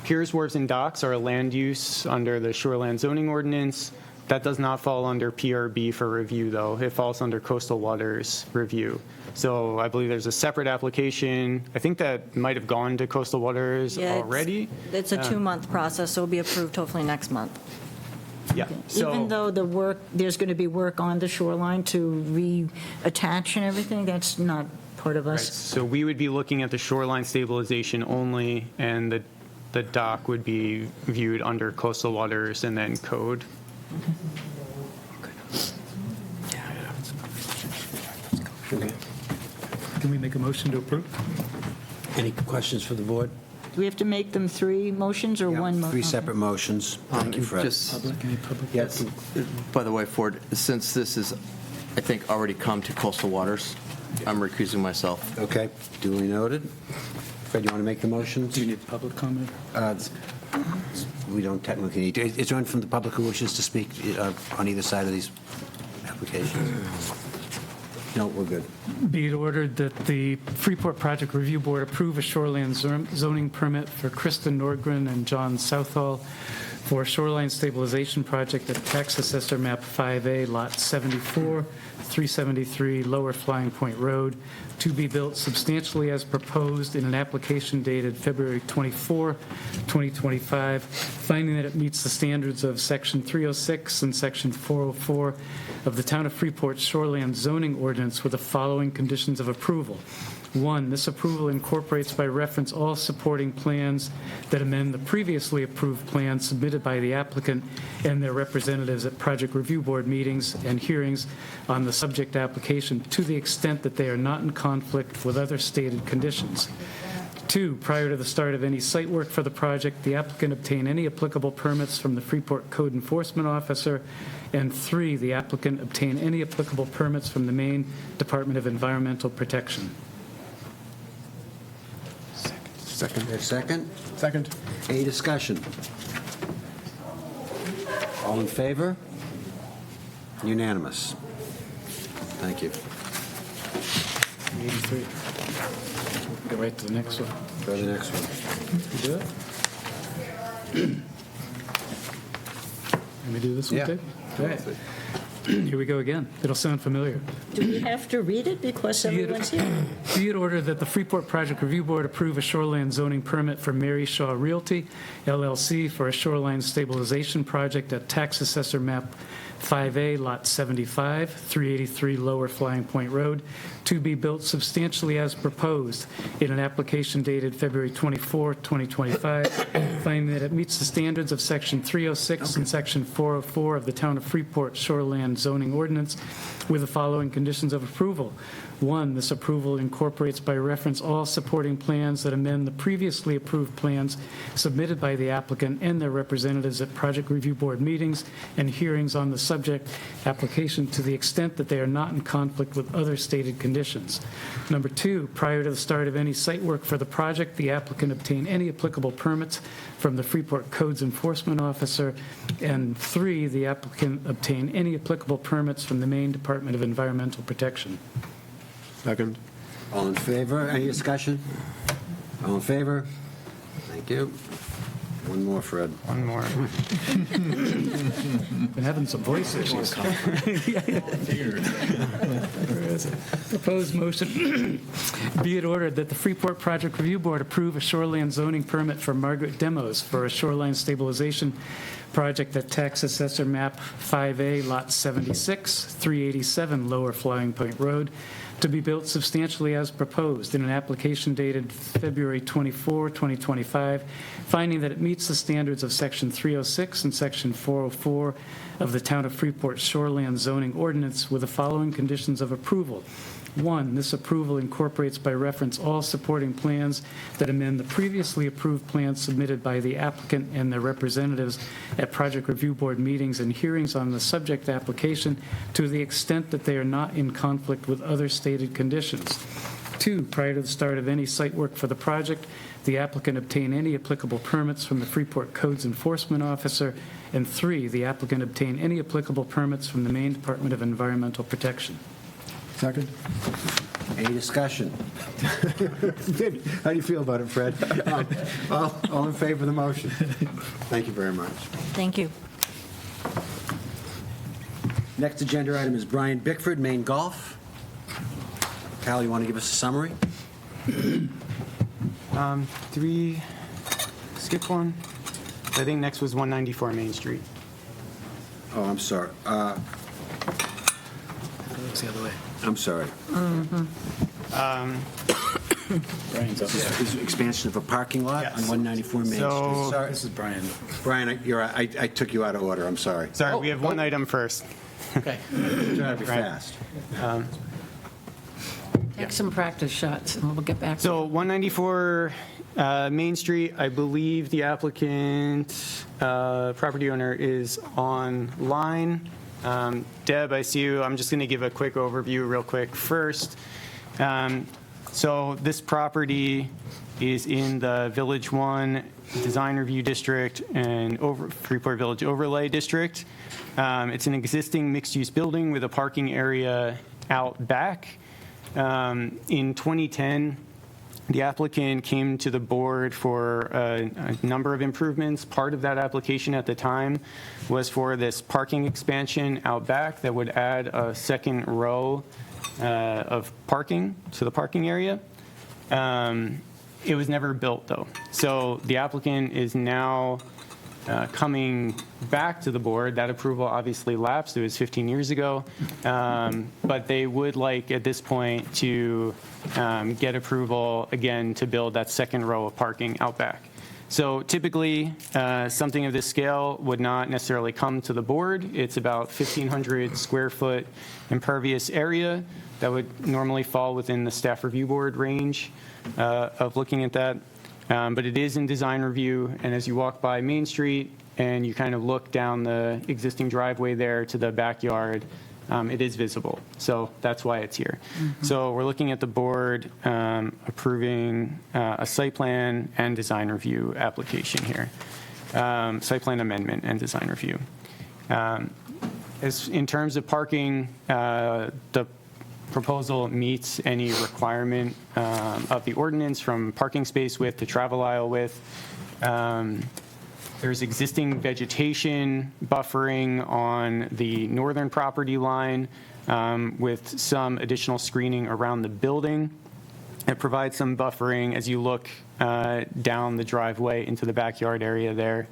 piers, wharves, and docks are a land use under the shoreland zoning ordinance. That does not fall under PRB for review, though. It falls under coastal waters review. So I believe there's a separate application. I think that might have gone to coastal waters already. It's a 2-month process, so it'll be approved hopefully next month. Yeah. So, Even though there's going to be work on the shoreline to reattach and everything, that's not part of us. so we would be looking at the shoreline stabilization only, and the dock would be viewed under coastal waters and then code. Can we make a motion to approve? Any questions for the board? Do we have to make them 3 motions or one motion? 3 separate motions. Thank you, Fred. Yes. By the way, Ford, since this is, I think, already come to coastal waters, I'm recusing myself. Okay, duly noted. Fred, you want to make the motions? Do you need public comment? We don't technically need to. Is there anyone from the public who wishes to speak on either side of these applications? No, we're good. Be it ordered that the Freeport Project Review Board approve a shoreline zoning permit for Kristen Nordgren and John Southall for a shoreline stabilization project at Tax Assessor Map 5A, Lot 74, 373 Lower Flying Point Road, to be built substantially as proposed in an application dated February 24, 2025, finding that it meets the standards of Section 306 and Section 404 of the Town of Freeport Shoreland Zoning Ordinance with the following conditions of approval. 1, this approval incorporates by reference all supporting plans that amend the previously approved plans submitted by the applicant and their representatives at Project Review Board meetings and hearings on the subject application to the extent that they are not in conflict with other stated conditions. 2, prior to the start of any site work for the project, the applicant obtain any applicable permits from the Freeport Code Enforcement Officer. And 3, the applicant obtain any applicable permits from the Maine Department of Environmental Protection. Second? Second. Any discussion? All in favor? Unanimous. Thank you. 83. Go right to the next one. Go to the next one. You do it? Let me do this one, Yeah. too? All right. Here we go again. It'll sound familiar. Do we have to read it because everyone's here? Be it ordered that the Freeport Project Review Board approve a shoreline zoning permit for Mary Shaw Realty, LLC, for a shoreline stabilization project at Tax Assessor Map 5A, Lot 75, 383 Lower Flying Point Road, to be built substantially as proposed in an application dated February 24, 2025, finding that it meets the standards of Section 306 and Section 404 of the Town of Freeport Shoreland Zoning Ordinance with the following conditions of approval. 1, this approval incorporates by reference all supporting plans that amend the previously approved plans submitted by the applicant and their representatives at Project Review Board meetings and hearings on the subject application to the extent that they are not in conflict with other stated conditions. Number 2, prior to the start of any site work for the project, the applicant obtain any applicable permits from the Freeport Codes Enforcement Officer. And 3, the applicant obtain any applicable permits from the Maine Department of Environmental Protection. Second. All in favor? Any discussion? All in favor? Thank you. One more, Fred. One more. Been having some voice issues. Proposed motion, be it ordered that the Freeport Project Review Board approve a shoreline zoning permit for Margaret Demos for a shoreline stabilization project at Tax Assessor Map 5A, Lot 76, 387 Lower Flying Point Road, to be built substantially as proposed in an application dated February 24, 2025, finding that it meets the standards of Section 306 and Section 404 of the Town of Freeport Shoreland Zoning Ordinance with the following conditions of approval. 1, this approval incorporates by reference all supporting plans that amend the previously approved plans submitted by the applicant and their representatives at Project Review Board meetings and hearings on the subject application to the extent that they are not in conflict with other stated conditions. 2, prior to the start of any site work for the project, the applicant obtain any applicable permits from the Freeport Codes Enforcement Officer. And 3, the applicant obtain any applicable permits from the Maine Department of Environmental Protection. Second. Any discussion? How do you feel about it, Fred? All in favor of the motion? Thank you very much. Thank you. Next agenda item is Brian Bickford, Maine Golf. Cal, you want to give us a summary? 3, skip one. I think next was 194 Main Street. Oh, I'm sorry. It's the other way. I'm sorry. Brian's up. This is expansion of a parking lot Yes. on 194 Main So- Street. Sorry. This is Brian. Brian, I took you out of order. I'm sorry. Sorry, we have one item first. Okay. Try to be Right. fast. Take some practice shots, and we'll get back to So 194 Main Street, I believe the applicant, property owner is online. Deb, I see you. I'm just going to give a quick overview real quick first. So this property is in the Village 1 Design Review District and Freeport Village Overlay District. It's an existing mixed-use building with a parking area out back. In 2010, the applicant came to the board for a number of improvements. Part of that application at the time was for this parking expansion out back that would add a second row of parking to the parking area. It was never built, though. So the applicant is now coming back to the board. That approval obviously lapsed. It was 15 years ago. But they would like, at this point, to get approval again to build that second row of parking out back. So typically, something of this scale would not necessarily come to the board. It's about 1,500 square foot impervious area that would normally fall within the staff review board range of looking at that. But it is in design review, and as you walk by Main Street and you kind of look down the existing driveway there to the backyard, it is visible. So that's why it's here. So we're looking at the board approving a site plan and design review application here. Site plan amendment and design review. As in terms of parking, the proposal meets any requirement of the ordinance, from parking space width to travel aisle width. There's existing vegetation buffering on the northern property line with some additional screening around the building. It provides some buffering as you look down the driveway into the backyard area there.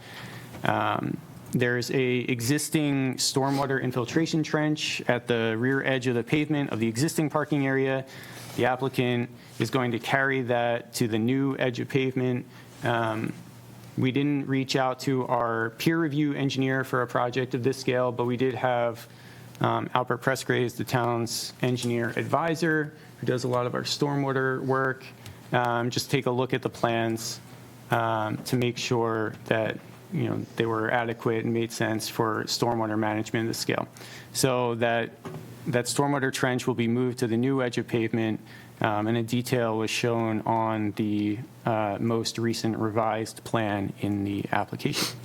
There's a existing stormwater infiltration trench at the rear edge of the pavement of the existing parking area. The applicant is going to carry that to the new edge of pavement. We didn't reach out to our peer review engineer for a project of this scale, but we did have Albert Presgraves, the town's engineer advisor, who does a lot of our stormwater work, just take a look at the plans to make sure that they were adequate and made sense for stormwater management at the scale. So that stormwater trench will be moved to the new edge of pavement, and a detail was shown on the most recent revised plan in the application.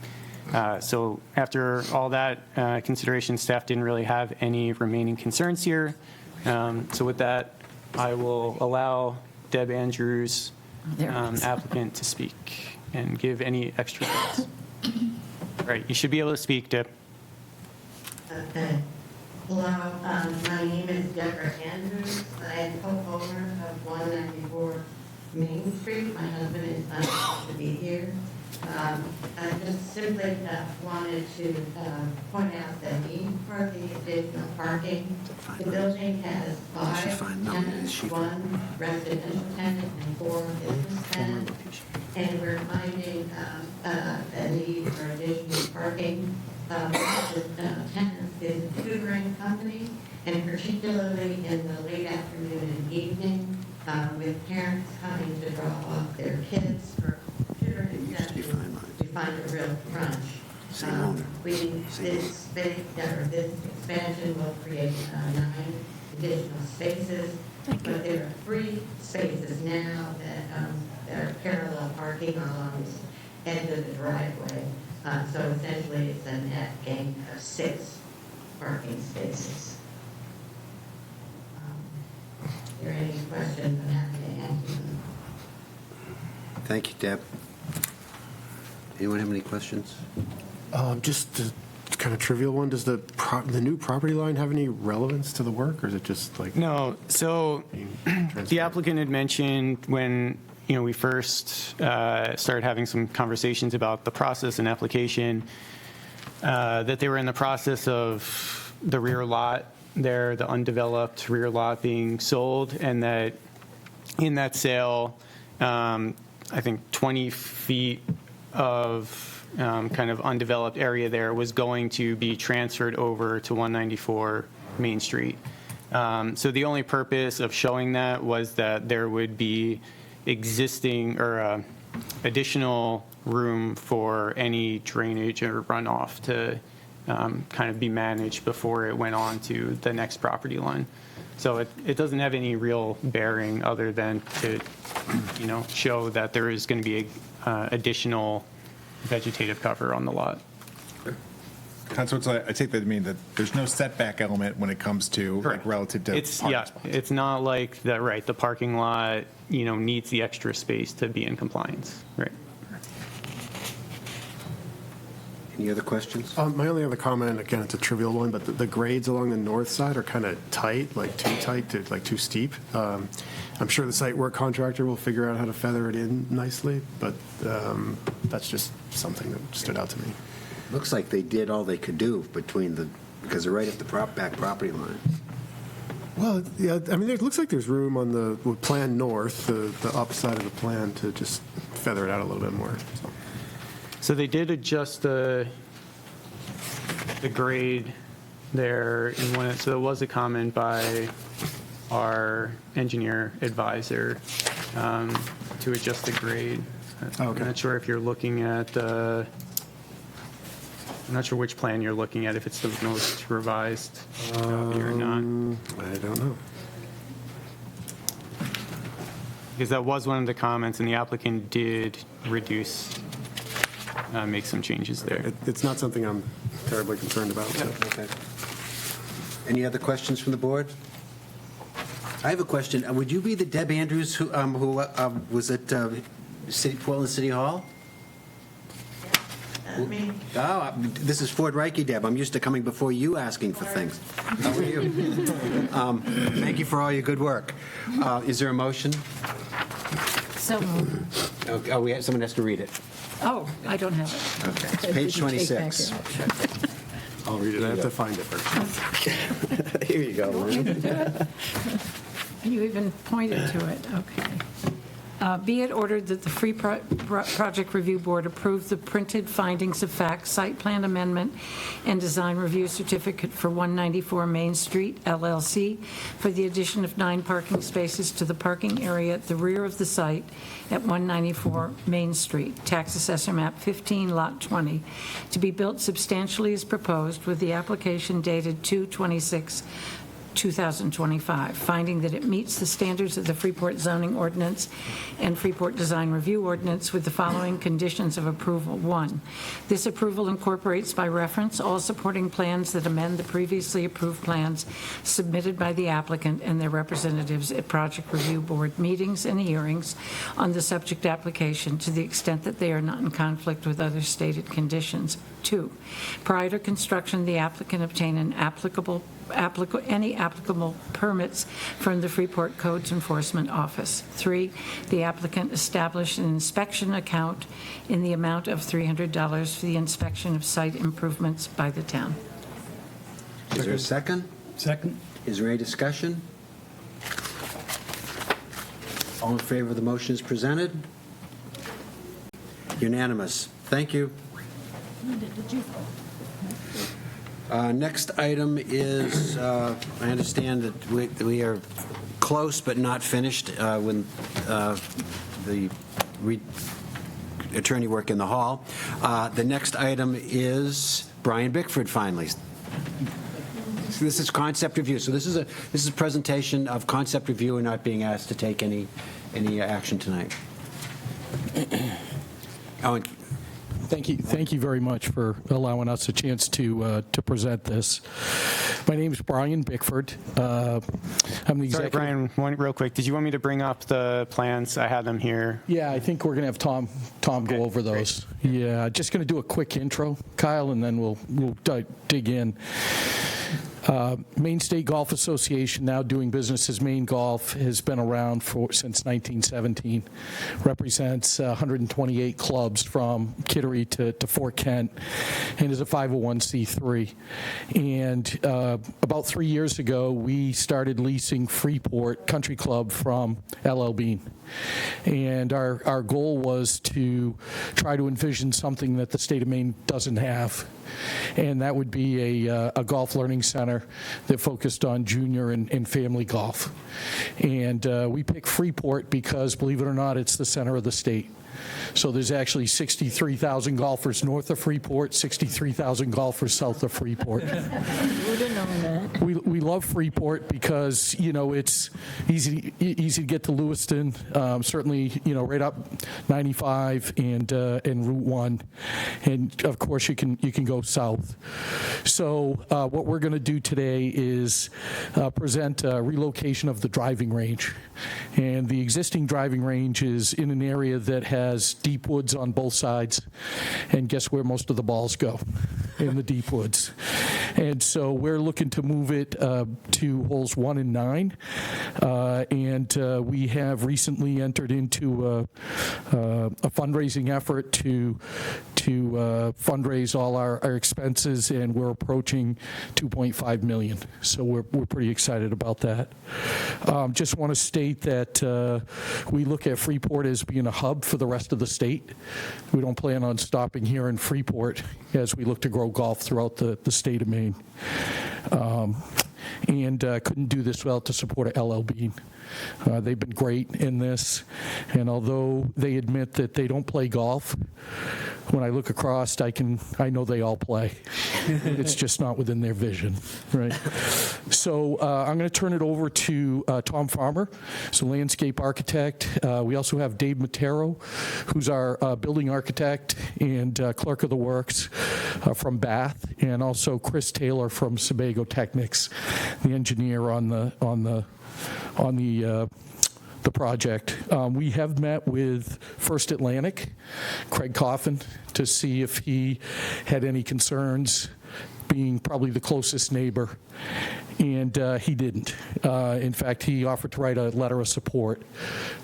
So after all that consideration, staff didn't really have any remaining concerns here. So with that, I will allow Deb Andrews, applicant, to speak and give any extra thoughts. Right, you should be able to speak, Deb. Hello, my name is Deborah Andrews. I am co-owner of 194 Main Street. My husband is unable to be here. I just simply wanted to point out the need for the additional parking. The building has 5 tenants, 1 residential tenant and 4 business tenants. And we're finding a need for additional parking. The tenants is a tutoring company, and particularly in the late afternoon and evening, with parents coming to drop off their kids for tutoring sessions, we find a real crunch. This expansion will create 9 additional spaces, but there are 3 spaces now that are parallel parking along the end of the driveway. So essentially, it's a net gain of 6 parking spaces. If there are any questions, I'm happy to answer them. Thank you, Deb. Anyone have any questions? Just a kind of trivial one. Does the new property line have any relevance to the work, or is it just like... No. So the applicant had mentioned when we first started having some conversations about the process and application, that they were in the process of the rear lot there, the undeveloped rear lot being sold, and that in that sale, I think 20 feet of kind of undeveloped area there was going to be transferred over to 194 Main Street. So the only purpose of showing that was that there would be existing or additional room for any drainage or runoff to kind of be managed before it went on to the next property line. So it doesn't have any real bearing other than to, show that there is going to be additional vegetative cover on the lot. So I take that to mean that there's no setback element when it comes to like relative to parking spots. It's not like that, right? The parking lot, needs the extra space to be in compliance, right? Any other questions? My only other comment, again, it's a trivial one, but the grades along the north side are kind of tight, like too tight, like too steep. I'm sure the site work contractor will figure out how to feather it in nicely, but that's just something that stood out to me. Looks like they did all they could do because they're right at the back property line. Well, yeah, I mean, it looks like there's room on the plan north, the upside of the plan, to just feather it out a little bit more. So they did adjust the grade there so there was a comment by our engineer advisor to adjust the grade. I'm not sure if you're looking at I'm not sure which plan you're looking at, if it's the most revised copy or not. I don't know. Because that was one of the comments, and the applicant did make some changes there. It's not something I'm terribly concerned about. So. Okay. Any other questions from the board? I have a question. Would you be the Deb Andrews who was at Portland City Hall? Me. Oh, this is Ford Reike, Deb. I'm used to coming before you asking for things. How are you? Thank you for all your good work. Is there a motion? So moved. Oh, someone has to read it. Oh, I don't have it. Okay. It's page 26. I'll read it. I have to find it first. Here you go, Lynn. You even pointed to it, okay. Be it ordered that the Project Review Board approve the printed findings of fact, site plan amendment, and design review certificate for 194 Main Street, LLC, for the addition of 9 parking spaces to the parking area at the rear of the site at 194 Main Street, Tax Assessor Map 15, Lot 20, to be built substantially as proposed with the application dated 2/26/2025, finding that it meets the standards of the Freeport zoning ordinance and Freeport design review ordinance with the following conditions of approval. 1, this approval incorporates by reference all supporting plans that amend the previously approved plans submitted by the applicant and their representatives at Project Review Board meetings and hearings on the subject application to the extent that they are not in conflict with other stated conditions. 2, prior to construction, the applicant obtain an applicable any applicable permits from the Freeport Codes Enforcement Office. 3, the applicant establish an inspection account in the amount of $300 for the inspection of site improvements by the town. Is there a second? Second. Is there any discussion? All in favor of the motion as presented? Unanimous. Thank you. Next item is, I understand that we are close but not finished when the attorney work in the hall. The next item is Brian Bickford, finally. So this is concept review. So this is a presentation of concept review and not being asked to take any action tonight. Oh, and Thank you very much for allowing us a chance to present this. My name is Brian Bickford. I'm the executive. Sorry, Brian, real quick. Did you want me to bring up the plans? I had them here. Yeah, I think we're going to have Tom go over those. Great. Yeah, just going to do a quick intro, Kyle, and then we'll dig in. Maine State Golf Association, now doing business as Maine Golf, has been around since 1917. Represents 128 clubs from Kittery to Fort Kent, and is a 501c3. And about 3 years ago, we started leasing Freeport Country Club from LL Bean. And our goal was to try to envision something that the state of Maine doesn't have. And that would be a golf learning center that focused on junior and family golf. And we picked Freeport because, believe it or not, it's the center of the state. So there's actually 63,000 golfers north of Freeport, 63,000 golfers south of Freeport. Would have known that. We love Freeport because, it's easy to get to Lewiston, certainly, right up 95 and Route 1. And, of course, you can go south. So what we're going to do today is present a relocation of the driving range. And the existing driving range is in an area that has deep woods on both sides. And guess where most of the balls go? In the deep woods. And so we're looking to move it to holes 1 and 9. And we have recently entered into a fundraising effort to fundraise all our expenses, and we're approaching $2.5 million. So we're pretty excited about that. Just want to state that we look at Freeport as being a hub for the rest of the state. We don't plan on stopping here in Freeport as we look to grow golf throughout the state of Maine. And couldn't do this without the support of LL Bean. They've been great in this, and although they admit that they don't play golf, when I look across, I know they all play. It's just not within their vision, right? So I'm going to turn it over to Tom Farmer, he's a landscape architect. We also have Dave Matero, who's our building architect and clerk of the works from Bath, and also Chris Taylor from Sebago Technics, the engineer on the project. We have met with First Atlantic, Craig Coffin, to see if he had any concerns, being probably the closest neighbor, and he didn't. In fact, he offered to write a letter of support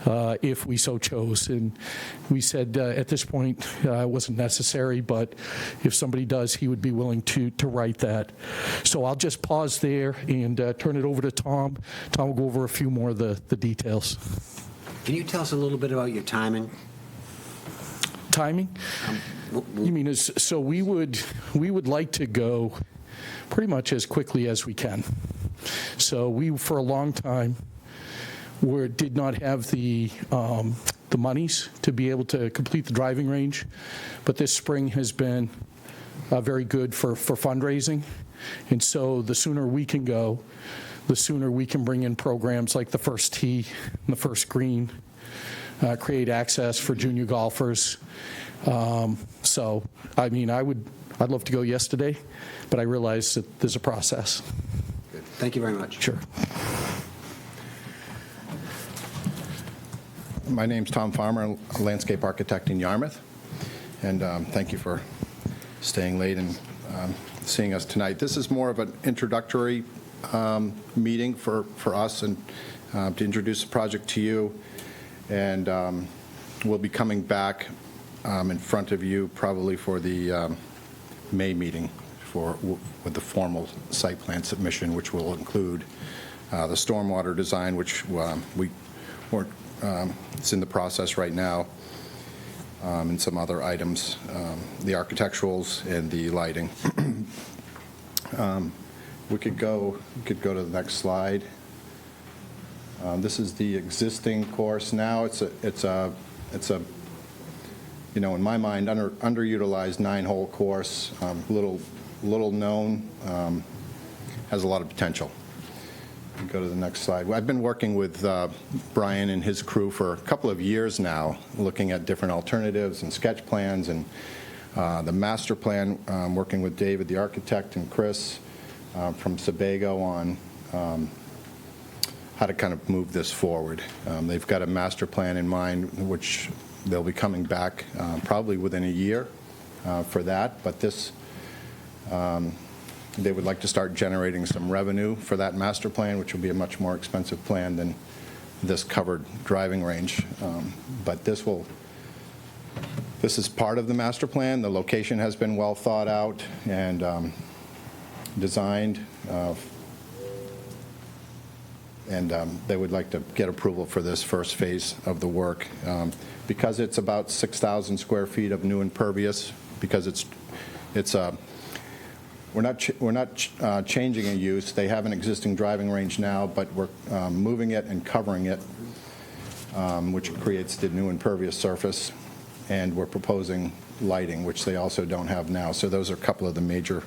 if we so chose, and we said at this point it wasn't necessary, but if somebody does, he would be willing to write that. So I'll just pause there and turn it over to Tom. Tom will go over a few more of the details. Can you tell us a little bit about your timing? Timing? You mean, so we would like to go pretty much as quickly as we can. So we, for a long time, did not have the monies to be able to complete the driving range, but this spring has been very good for fundraising, and so the sooner we can go, the sooner we can bring in programs like the first tee and the first green, create access for junior golfers. So, I mean, I'd love to go yesterday, but I realize that there's a process. Good. Thank you very much. Sure. My name's Tom Farmer, a landscape architect in Yarmouth, and thank you for staying late and seeing us tonight. This is more of an introductory meeting for us and to introduce the project to you. And we'll be coming back in front of you probably for the May meeting with the formal site plan submission, which will include the stormwater design, which it's in the process right now, and some other items, the architecturals and the lighting. We could go to the next slide. This is the existing course now. It's a in my mind underutilized 9-hole course, little known, has a lot of potential. Go to the next slide. I've been working with Brian and his crew for a couple of years now, looking at different alternatives and sketch plans and the master plan, working with David, the architect, and Chris from Sebago on how to kind of move this forward. They've got a master plan in mind, which they'll be coming back probably within a year for that, but this they would like to start generating some revenue for that master plan, which will be a much more expensive plan than this covered driving range. But this is part of the master plan. The location has been well thought out and designed, and they would like to get approval for this first phase of the work. Because it's about 6,000 square feet of new impervious, because we're not changing a use. They have an existing driving range now, but we're moving it and covering it, which creates the new impervious surface. And we're proposing lighting, which they also don't have now. So those are a couple of the major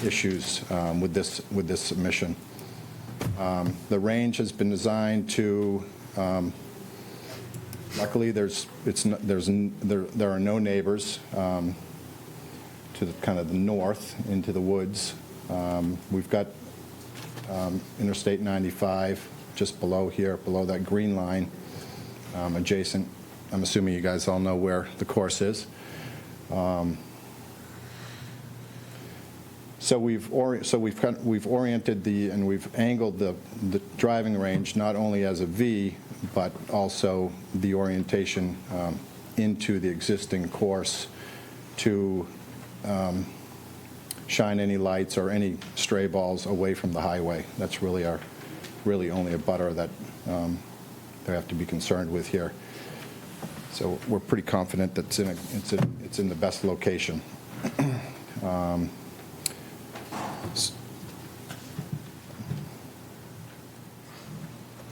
issues with this submission. The range has been designed to. Luckily, there are no neighbors. To kind of the north into the woods. We've got Interstate 95 just below here, below that green line, adjacent. I'm assuming you guys all know where the course is. So we've oriented and we've angled the driving range not only as a V, but also the orientation into the existing course to shine any lights or any stray balls away from the highway. That's really only a butter that they have to be concerned with here. So we're pretty confident that it's in the best location.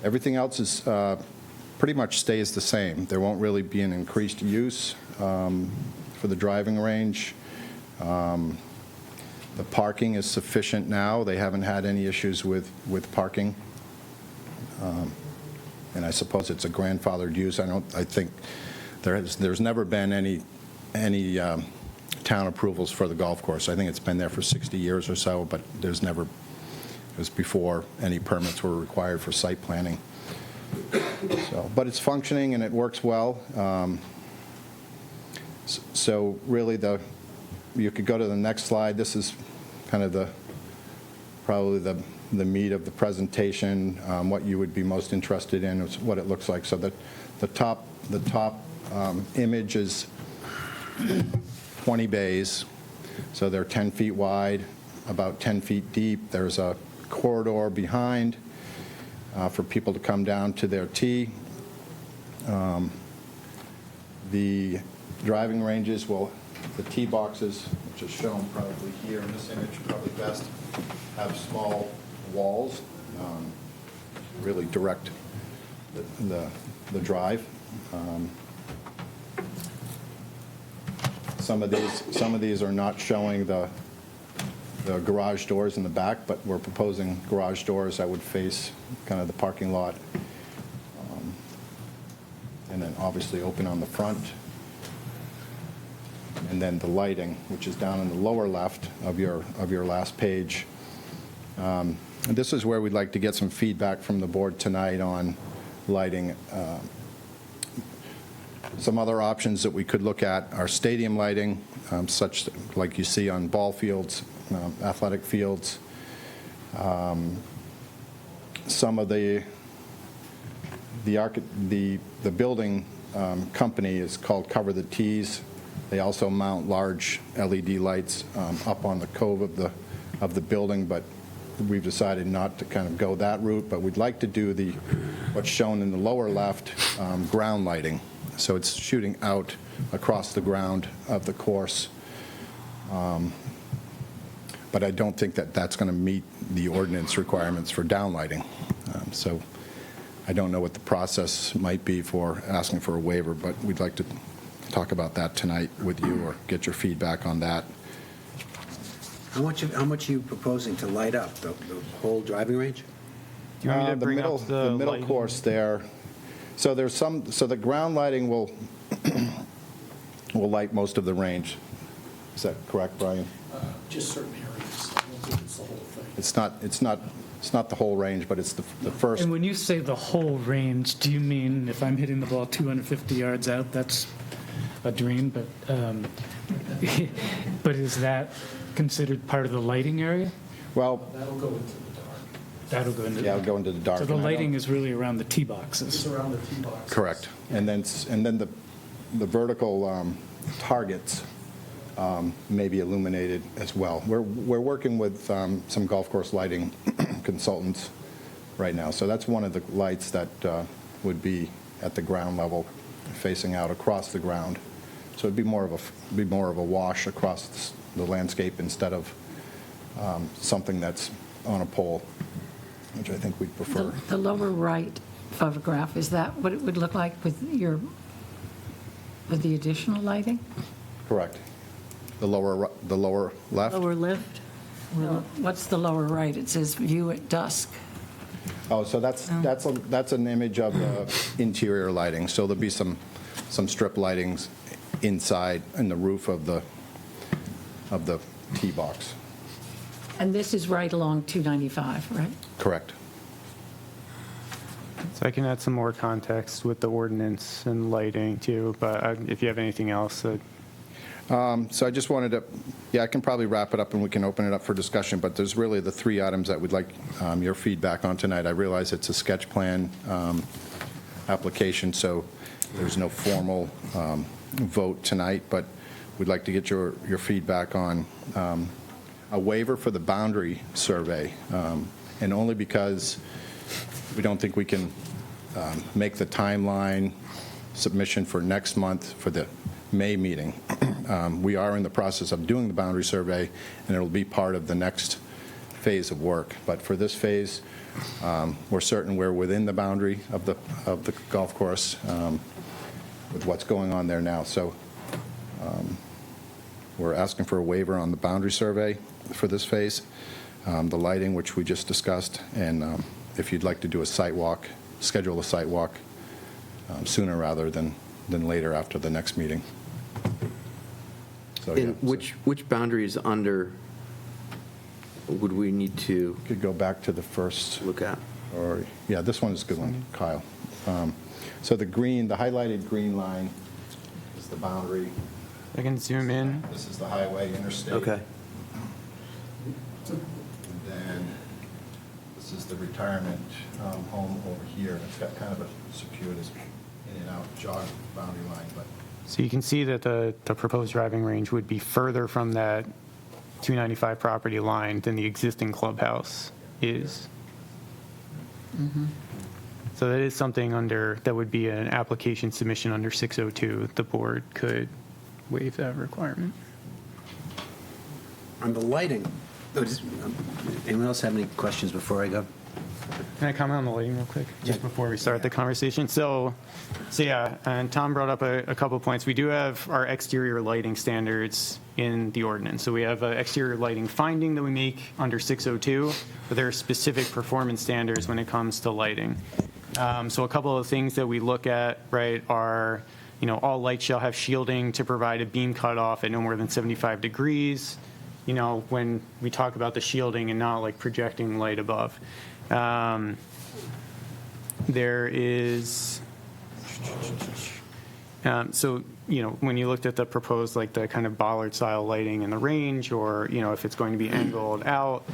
Everything else is pretty much stays the same. There won't really be an increased use for the driving range. The parking is sufficient now. They haven't had any issues with parking. And I suppose it's a grandfathered use. I think there's never been any town approvals for the golf course. I think it's been there for 60 years or so, but it was before any permits were required for site planning. But it's functioning and it works well. So really you could go to the next slide. This is kind of probably the meat of the presentation. What you would be most interested in is what it looks like. So the top image is 20 bays. So they're 10 feet wide, about 10 feet deep. There's a corridor behind for people to come down to their tee. The driving ranges the tee boxes, which is shown probably here in this image, probably best, have small walls, really direct the drive. Some of these are not showing the garage doors in the back, but we're proposing garage doors that would face kind of the parking lot, and then obviously open on the front. And then the lighting, which is down in the lower left of your last page. And this is where we'd like to get some feedback from the board tonight on lighting. Some other options that we could look at are stadium lighting, such like you see on ball fields, athletic fields. some of the building company is called Cover the Tees. They also mount large LED lights up on the cove of the building, but we've decided not to kind of go that route, but we'd like to do what's shown in the lower left, ground lighting. So it's shooting out across the ground of the course. But I don't think that that's going to meet the ordinance requirements for downlighting. So I don't know what the process might be for asking for a waiver, but we'd like to talk about that tonight with you or get your feedback on that. How much are you proposing to light up, the whole driving range? Do you want me to bring up the middle lighting? course there? So the ground lighting will light most of the range. Is that correct, Brian? Just certain areas. I don't think it's the whole thing. It's not the whole range, but it's the first. And when you say the whole range, do you mean if I'm hitting the ball 250 yards out, that's a dream, but but is that considered part of the lighting area? Well, That'll go into the dark. That'll go into yeah, it'll go into the dark. So the and I lighting don't- is really around the tee boxes. It's around the tee box. Correct. And then the vertical targets may be illuminated as well. We're working with some golf course lighting consultants right now. So that's one of the lights that would be at the ground level, facing out across the ground. So it'd be more of a wash across the landscape instead of something that's on a pole, which I think we'd prefer. The lower right photograph, is that what it would look like with the additional lighting? Correct. The lower left? Lower left? What's the lower right? It says view at dusk. Oh, so that's an image of the interior lighting. So there'll be some strip lightings inside in the roof of the tee box. And this is right along 295, right? Correct. So I can add some more context with the ordinance and lighting too, but if you have anything else. So I just wanted to, I can probably wrap it up and we can open it up for discussion, but there's really the three items that we'd like your feedback on tonight. I realize it's a sketch plan application, so there's no formal vote tonight, but we'd like to get your feedback on a waiver for the boundary survey, and only because we don't think we can make the timeline submission for next month for the May meeting. We are in the process of doing the boundary survey, and it'll be part of the next phase of work. But for this phase, we're certain we're within the boundary of the golf course with what's going on there now. So we're asking for a waiver on the boundary survey for this phase, the lighting, which we just discussed, and if you'd like to do a site walk, schedule a site walk sooner rather than later after the next meeting. So, And which boundaries under would we need to could go back to the first look at? Or yeah, this one is a good one, Kyle. So the highlighted green line is the boundary. I can zoom in. This is the highway interstate. Okay. And then this is the retirement home over here. It's got kind of a circuitous in and out jog boundary line, but So you can see that the proposed driving range would be further from that 295 property line than the existing clubhouse is. So that is something that would be an application submission under 602. The board could waive that requirement. On the lighting, anyone else have any questions before I go? Can I comment on the lighting real quick, just before we start the conversation? So yeah, and Tom brought up a couple of points. We do have our exterior lighting standards in the ordinance. So we have an exterior lighting finding that we make under 602, but there are specific performance standards when it comes to lighting. So a couple of things that we look at, right, are, all lights shall have shielding to provide a beam cutoff at no more than 75 degrees. When we talk about the shielding and not like projecting light above. There is, so, when you looked at the proposed, like the kind of bollard style lighting in the range, or, if it's going to be angled out,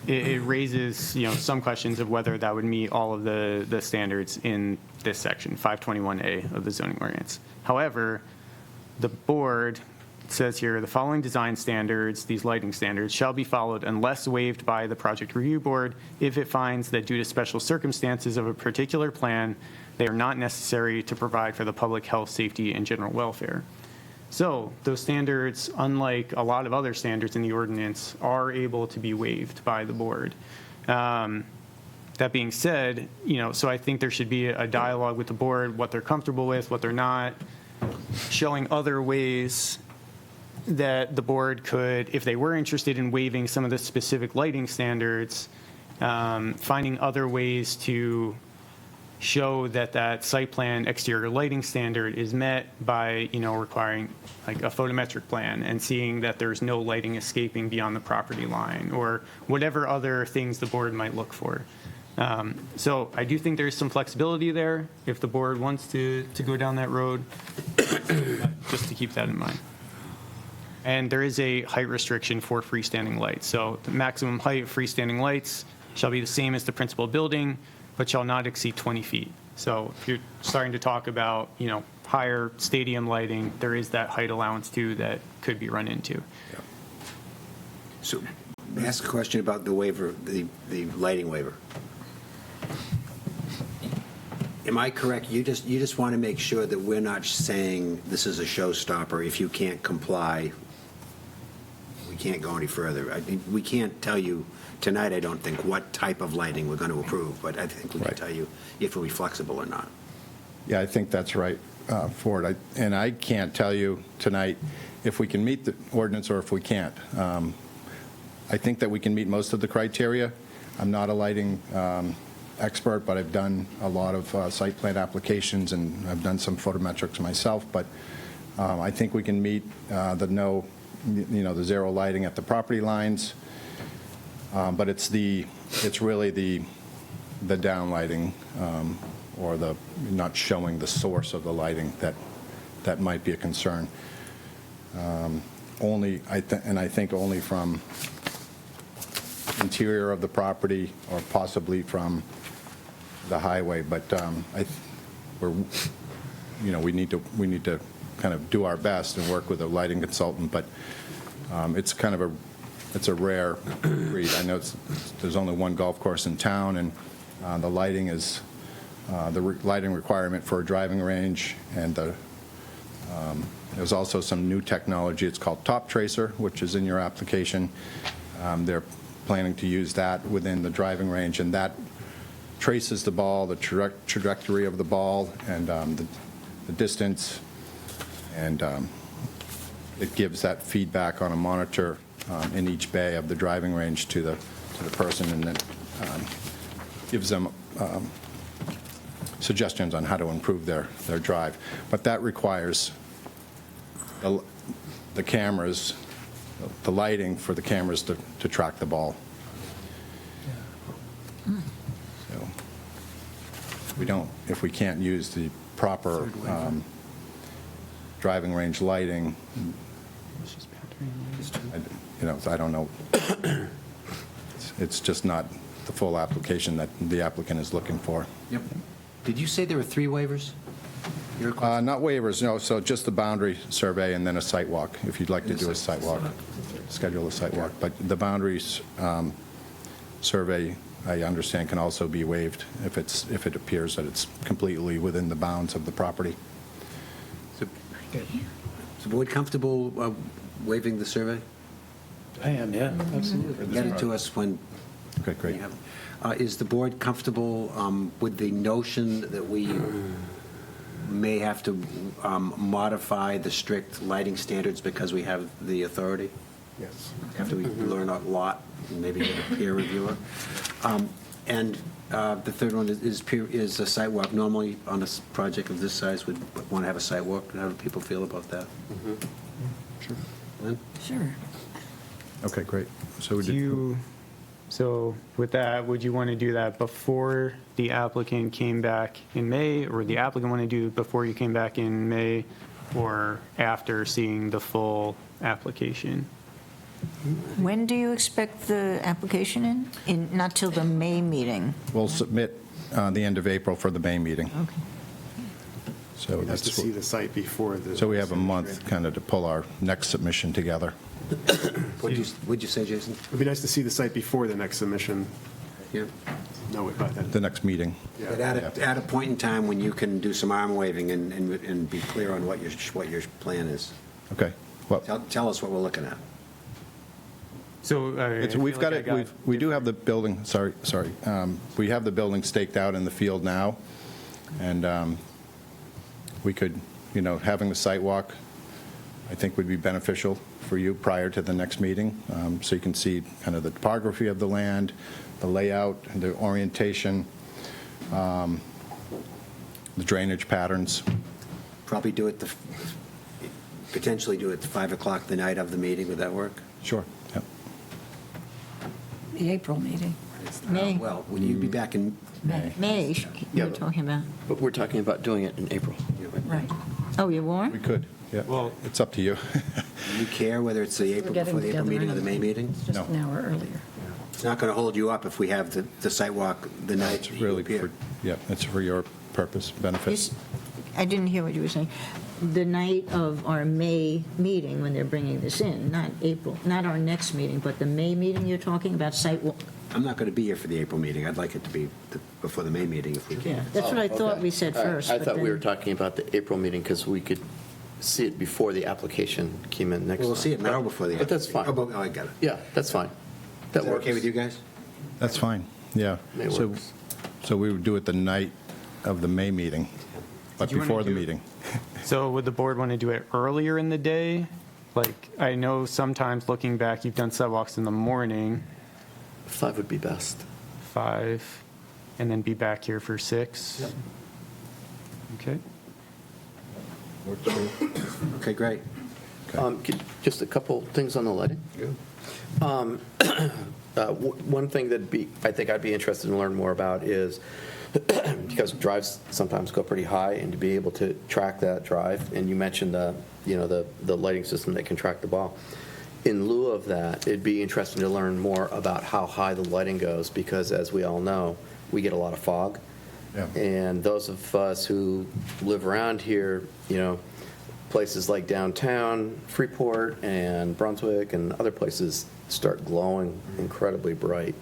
it raises, some questions of whether that would meet all of the standards in this section, 521A of the zoning ordinance. However, the board says here, the following design standards, these lighting standards, shall be followed unless waived by the project review board if it finds that due to special circumstances of a particular plan, they are not necessary to provide for the public health, safety, and general welfare. So those standards, unlike a lot of other standards in the ordinance, are able to be waived by the board. That being said, so I think there should be a dialogue with the board, what they're comfortable with, what they're not, showing other ways that the board could, if they were interested in waiving some of the specific lighting standards, finding other ways to show that that site plan exterior lighting standard is met by, requiring like a photometric plan and seeing that there's no lighting escaping beyond the property line or whatever other things the board might look for. So I do think there's some flexibility there if the board wants to go down that road, just to keep that in mind. And there is a height restriction for freestanding lights. So the maximum height of freestanding lights shall be the same as the principal building, but shall not exceed 20 feet. So if you're starting to talk about, higher stadium lighting, there is that height allowance too that could be run into. So, may I ask a question about the waiver, the lighting waiver? Am I correct? You just want to make sure that we're not saying this is a showstopper. If you can't comply, we can't go any further. I mean, we can't tell you tonight, I don't think, what type of lighting we're going to approve, but I think we can tell you if it'll be flexible or not. Yeah, I think that's right, Ford. And I can't tell you tonight if we can meet the ordinance or if we can't. I think that we can meet most of the criteria. I'm not a lighting expert, but I've done a lot of site plan applications and I've done some photometrics myself. But I think we can meet the zero lighting at the property lines. But it's really the down lighting or the not showing the source of the lighting that might be a concern. I think only from interior of the property or possibly from the highway. But we need to kind of do our best and work with a lighting consultant. But it's kind of it's a rare breed. I know there's only one golf course in town, and the lighting is the lighting requirement for a driving range, and there's also some new technology. It's called Top Tracer, which is in your application. They're planning to use that within the driving range, and that traces the ball, the trajectory of the ball, and the distance, and it gives that feedback on a monitor in each bay of the driving range to the person, and then gives them suggestions on how to improve their drive. But that requires the cameras, the lighting for the cameras to track the ball. So if we can't use the proper driving range lighting, I don't know. It's just not the full application that the applicant is looking for. Yep. Did you say there were 3 waivers? Not waivers, no. So just the boundary survey and then a site walk, if you'd like to do a site walk, schedule a site walk. But the boundaries survey, I understand, can also be waived if it appears that it's completely within the bounds of the property. So, board comfortable waiving the survey? I am, yeah, absolutely. Get it to us when. Okay, great. Is the board comfortable with the notion that we may have to modify the strict lighting standards because we have the authority? Yes. After we learn a lot, maybe get a peer reviewer. And the third one is a site walk. Normally, on a project of this size, we'd want to have a site walk. How do people feel about that? Sure. Lynn? Sure. Okay, great. So So with that, would you want to do that before the applicant came back in May, or the applicant want to do it before you came back in May, or after seeing the full application? When do you expect the application in? Not till the May meeting? We'll submit the end of April for the May meeting. Okay. So Nice to that's, see the site before the. so we have a month kind of to pull our next submission together. What'd you say, Jason? It'd be nice to see the site before the next submission. Yeah. Know it by then. The next meeting. But at a point in time when you can do some arm waving and be clear on what your plan is. Okay. Well, Tell us what we're looking at. So we've got it, we do have the building, sorry. We have the building staked out in the field now, and we could, having the site walk, I think would be beneficial for you prior to the next meeting, so you can see kind of the topography of the land, the layout, the orientation, the drainage patterns. Probably potentially do it at 5 o'clock the night of the meeting. Would that work? Sure. Yep. The April meeting. May. Well, will you be back in May? May, you're talking about. But we're talking about doing it in April. Right. Oh, you are? We could, yeah. Well, it's up to you. Do you care whether it's the April before the April meeting or the May meeting? Just an hour earlier. It's not going to hold you up if we have the site walk the night It's really for, it's for your purpose, benefit. I didn't hear what you were saying. The night of our May meeting, when they're bringing this in, not April, not our next meeting, but the May meeting you're talking about, site walk? I'm not going to be here for the April meeting. I'd like it to be before the May meeting if we can. Yeah, that's what I thought we said first. I but thought we then- were talking about the April meeting because we could see it before the application came in next. We'll time. see it now before the. But that's fine. Oh, I got it. Yeah, that's fine. That Is that works. okay with you guys? That's fine, yeah. May So, works. so we would do it the night of the May meeting, but Did you wanna before the do- meeting. So would the board want to do it earlier in the day? Like, I know sometimes looking back, you've done sidewalks in the morning. 5 would be best. 5, and then be back here for 6? Yep. Okay. Okay, great. Just a couple things on the lighting. One thing I think I'd be interested in learning more about is, because drives sometimes go pretty high, and to be able to track that drive, and you mentioned the lighting system that can track the ball. In lieu of that, it'd be interesting to learn more about how high the lighting goes, because as we all know, we get a lot of fog. Yeah. And those of us who live around here, places like downtown, Freeport and Brunswick and other places start glowing incredibly bright.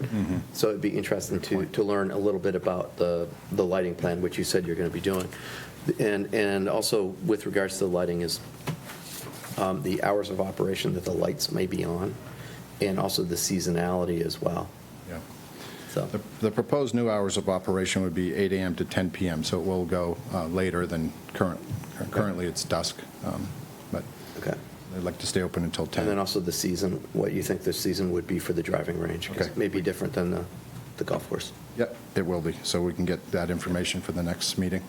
So it'd be interesting to learn a little bit about the lighting plan, which you said you're going to be doing. And also with regards to the lighting is the hours of operation that the lights may be on, and also the seasonality as well. Yeah. So The proposed new hours of operation would be 8 a.m. to 10 p.m., so it will go later than currently it's dusk, but okay. I'd like to stay open until 10. And then also the season, what you think the season would be for the driving range, 'cause Okay. it may be different than the golf course. Yep, it will be, so we can get that information for the next meeting.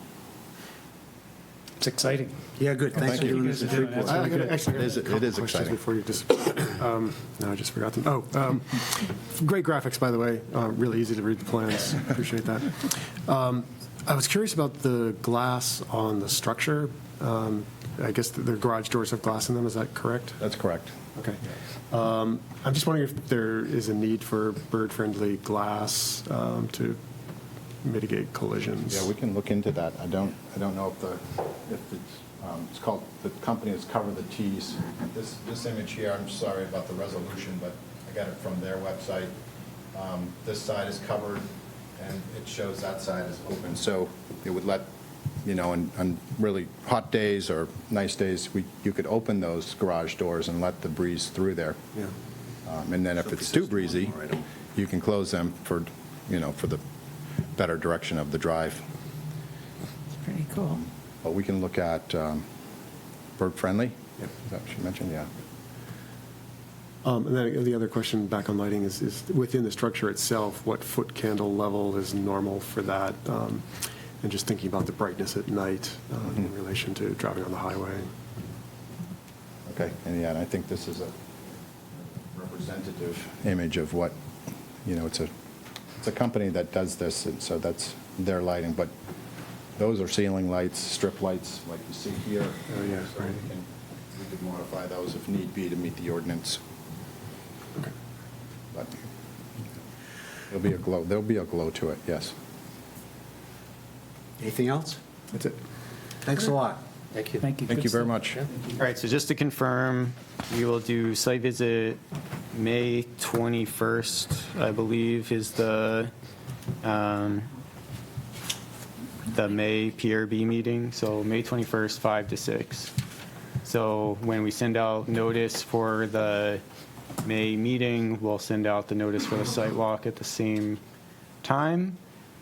It's exciting. Yeah, good. Thanks for you doing guys this. are doing. That's really good. Actually, I got It is a couple exciting. questions before you just, no, I just forgot them. Great graphics, by the way. Really easy to read the plans. Appreciate that. I was curious about the glass on the structure. I guess the garage doors have glass in them, is that correct? That's correct. Okay. I'm just wondering if there is a need for bird-friendly glass to mitigate collisions. Yeah, we can look into that. I don't know if it's called, the company has covered the Ts. This image here, I'm sorry about the resolution, but I got it from their website. This side is covered, and it shows that side is open. So it would let, on really hot days or nice days, you could open those garage doors and let the breeze through there. Yeah. And then if it's too breezy, you can close them for the better direction of the drive. It's pretty cool. But we can look at bird-friendly. Is that what you mentioned? Yeah. And then the other question back on lighting is within the structure itself, what foot candle level is normal for that? And just thinking about the brightness at night in relation to driving on the highway. Okay. And I think this is a representative image of what, it's a company that does this, and so that's their lighting. But those are ceiling lights, strip lights, like you see here. Oh, yeah, So right. we could modify those if need be to meet the ordinance. but there'll be a glow to it, yes. Anything else? That's it. Thanks a lot. Thank you. Thank you. Thank you very much. All right, so just to confirm, we will do site visit May 21st, I believe, is the May PRB meeting. So May 21st, 5 to 6. So when we send out notice for the May meeting, we'll send out the notice for the site walk at the same time.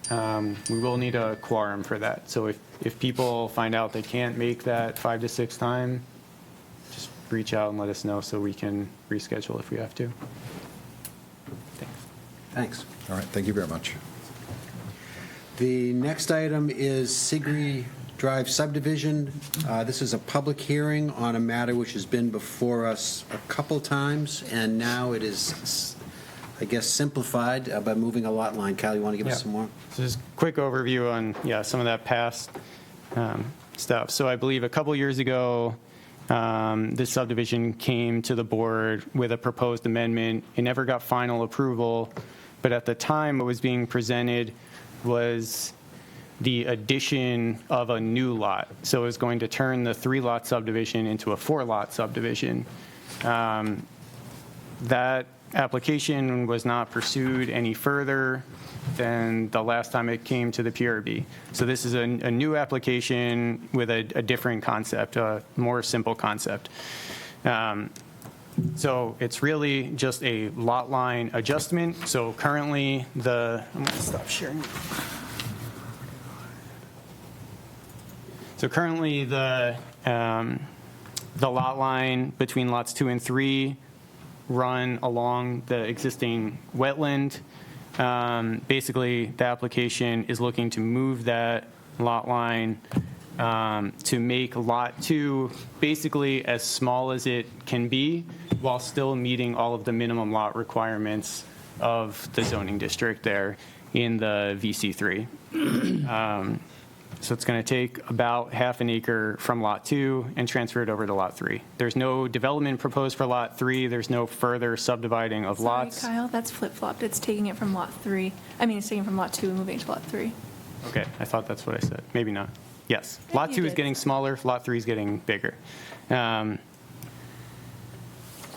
We will need a quorum for that. So if people find out they can't make that 5 to 6 time, just reach out and let us know so we can reschedule if we have to. Thanks. All right, thank you very much. The next item is Sigri Drive subdivision. This is a public hearing on a matter which has been before us a couple times, and now it is, I guess, simplified by moving a lot line. Cal, you want to give us some more? So just a quick overview on, some of that past stuff. So I believe a couple years ago, this subdivision came to the board with a proposed amendment. It never got final approval, but at the time what was being presented was the addition of a new lot. So it was going to turn the 3-lot subdivision into a 4-lot subdivision. That application was not pursued any further than the last time it came to the PRB. So this is a new application with a different concept, a more simple concept. So it's really just a lot line adjustment. So currently I'm going to stop sharing. So currently the lot line between lots 2 and 3 run along the existing wetland. Basically, the application is looking to move that lot line to make lot 2 basically as small as it can be while still meeting all of the minimum lot requirements of the zoning district there in the VC3. So it's going to take about half an acre from lot 2 and transfer it over to lot 3. There's no development proposed for lot 3. There's no further subdividing of lots. Sorry, Kyle, that's flip-flopped. It's taking it from lot 3. I mean, it's taking it from lot 2 and moving it to lot 3. Okay, I thought that's what I said. Maybe not. Yes, lot you 2 is did. getting smaller, lot 3 is getting bigger.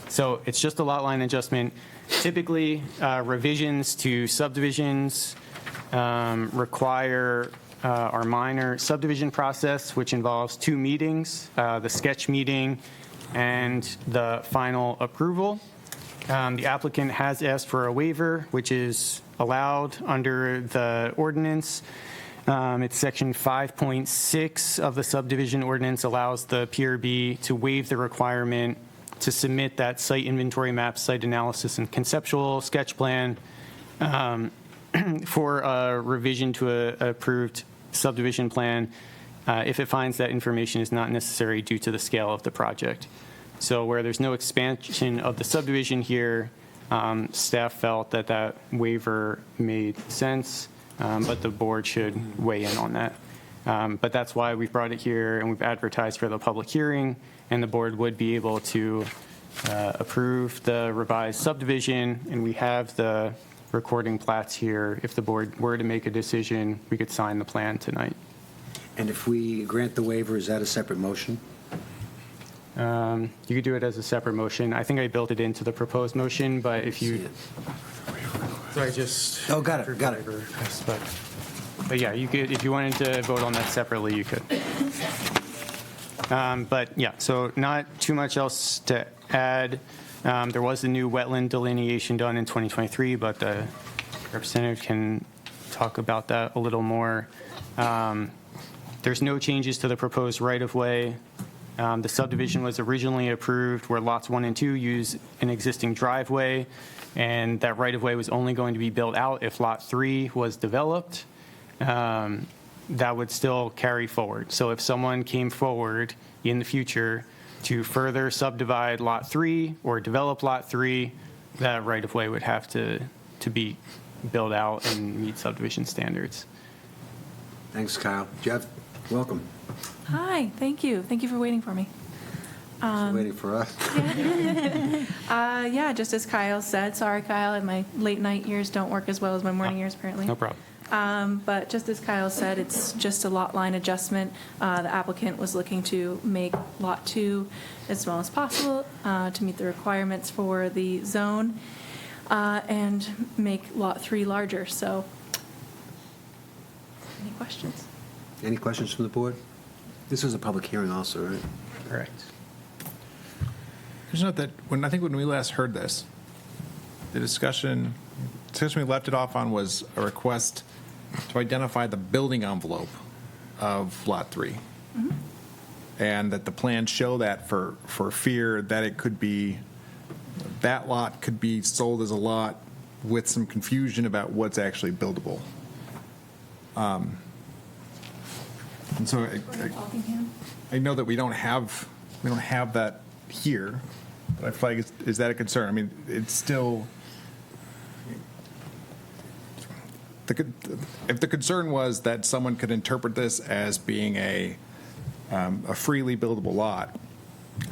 So it's just a lot line adjustment. Typically, revisions to subdivisions require our minor subdivision process, which involves 2 meetings, the sketch meeting and the final approval. The applicant has asked for a waiver, which is allowed under the ordinance. It's section 5.6 of the subdivision ordinance allows the PRB to waive the requirement to submit that site inventory map, site analysis, and conceptual sketch plan for a revision to an approved subdivision plan if it finds that information is not necessary due to the scale of the project. So where there's no expansion of the subdivision here, staff felt that that waiver made sense, but the board should weigh in on that. But that's why we brought it here and we've advertised for the public hearing, and the board would be able to approve the revised subdivision, and we have the recording plats here. If the board were to make a decision, we could sign the plan tonight. And if we grant the waiver, is that a separate motion? You could do it as a separate motion. I think I built it into the proposed motion, but if you... So I just... Oh, got it. But yeah, you could, if you wanted to vote on that separately, you could. But yeah, so not too much else to add. There was a new wetland delineation done in 2023, but the representative can talk about that a little more. There's no changes to the proposed right-of-way. The subdivision was originally approved where lots 1 and 2 use an existing driveway, and that right-of-way was only going to be built out if lot 3 was developed. That would still carry forward. So if someone came forward in the future to further subdivide lot 3 or develop lot 3, that right-of-way would have to be built out and meet subdivision standards. Thanks, Kyle. Jeff, welcome. Hi, thank you. Thank you for waiting for me. Waiting for us. Yeah, just as Kyle said, sorry Kyle, and my late night years don't work as well as my morning years apparently. No problem. But just as Kyle said, it's just a lot line adjustment. The applicant was looking to make Lot 2 as small as possible to meet the requirements for the zone and make Lot 3 larger, so. Any questions? Any questions from the board? This was a public hearing also, right? Correct. Just note that when we last heard this, the discussion we left it off on was a request to identify the building envelope of Lot 3. Mm-hmm. And that the plans show that for fear that it could be, that lot could be sold as a lot with some confusion about what's actually buildable. And so I know that we don't have that here, but I feel like is that a concern? I mean, it's still, if the concern was that someone could interpret this as being a freely buildable lot,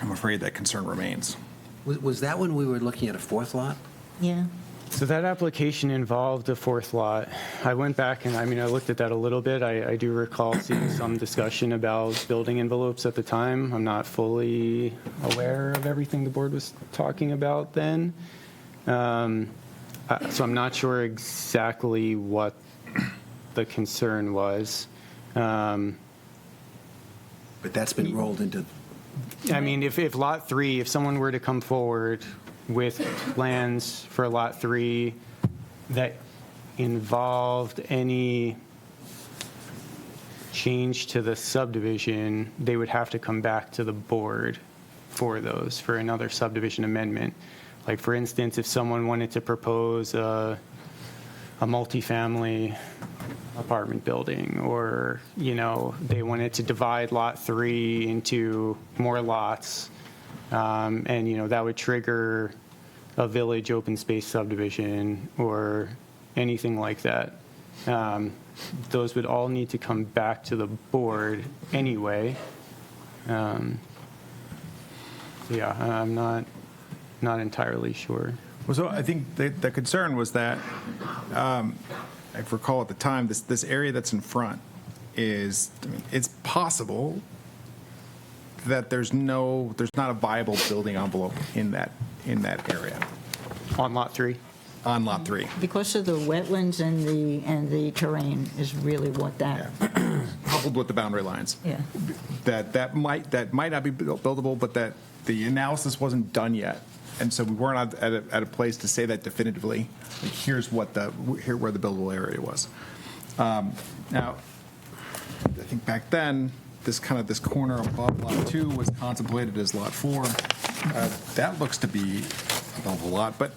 I'm afraid that concern remains. Was that when we were looking at a fourth lot? Yeah. So that application involved a fourth lot. I went back and, I looked at that a little bit. I do recall seeing some discussion about building envelopes at the time. I'm not fully aware of everything the board was talking about then. So I'm not sure exactly what the concern was. But that's been rolled into... If Lot 3, if someone were to come forward with plans for Lot 3 that involved any change to the subdivision, they would have to come back to the board for those, for another subdivision amendment. Like, for instance, if someone wanted to propose a multifamily apartment building, or, they wanted to divide Lot 3 into more lots, and, that would trigger a village open space subdivision or anything like that. Those would all need to come back to the board anyway. I'm not entirely sure. Well, so I think the concern was that, I recall at the time, this area that's in front is, it's possible that there's not a viable building envelope in that area. On Lot 3? On Lot 3. Because of the wetlands and the terrain is really what that. Coupled with the boundary lines. Yeah. That might not be buildable, but that the analysis wasn't done yet. And so we weren't at a place to say that definitively. Like, here's where the buildable area was. Now, I think back then, this corner above Lot 2 was contemplated as Lot 4. That looks to be a buildable lot, but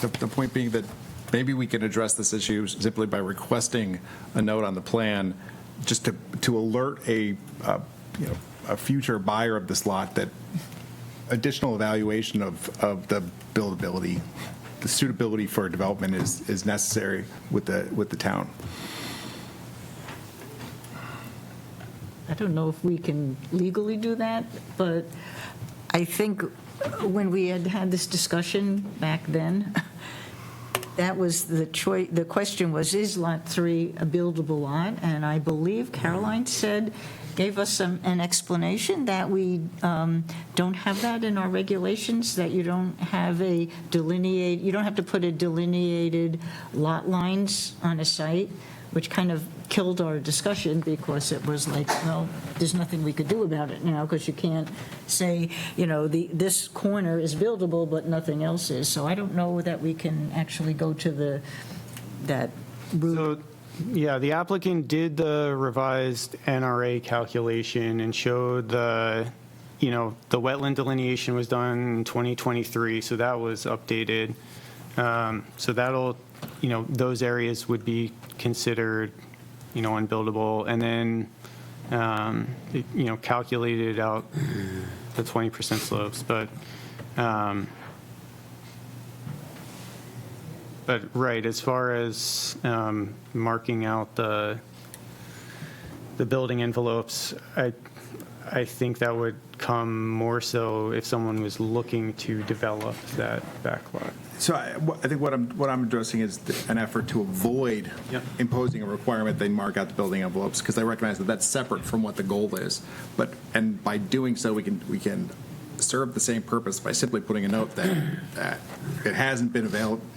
the point being that maybe we can address this issue simply by requesting a note on the plan, just to alert a future buyer of this lot that additional evaluation of the buildability, the suitability for development is necessary with the town. I don't know if we can legally do that, but I think when we had this discussion back then, that was the choice. The question was, is Lot 3 a buildable lot? And I believe Caroline gave us an explanation that we don't have that in our regulations, that you don't have you don't have to put a delineated lot lines on a site, which kind of killed our discussion because it was like, well, there's nothing we could do about it now because you can't say, this corner is buildable, but nothing else is. So I don't know that we can actually go to that route. Yeah, the applicant did the revised NRA calculation and showed the wetland delineation was done in 2023, so that was updated. So that'll, those areas would be considered, unbuildable, and then, calculated out the 20% slopes, but right, as far as marking out the building envelopes, I think that would come more so if someone was looking to develop that backlot. So I think what I'm addressing is an effort to avoid imposing a requirement they mark out the building envelopes, because I recognize that that's separate from what the goal is. And by doing so, we can serve the same purpose by simply putting a note that it hasn't been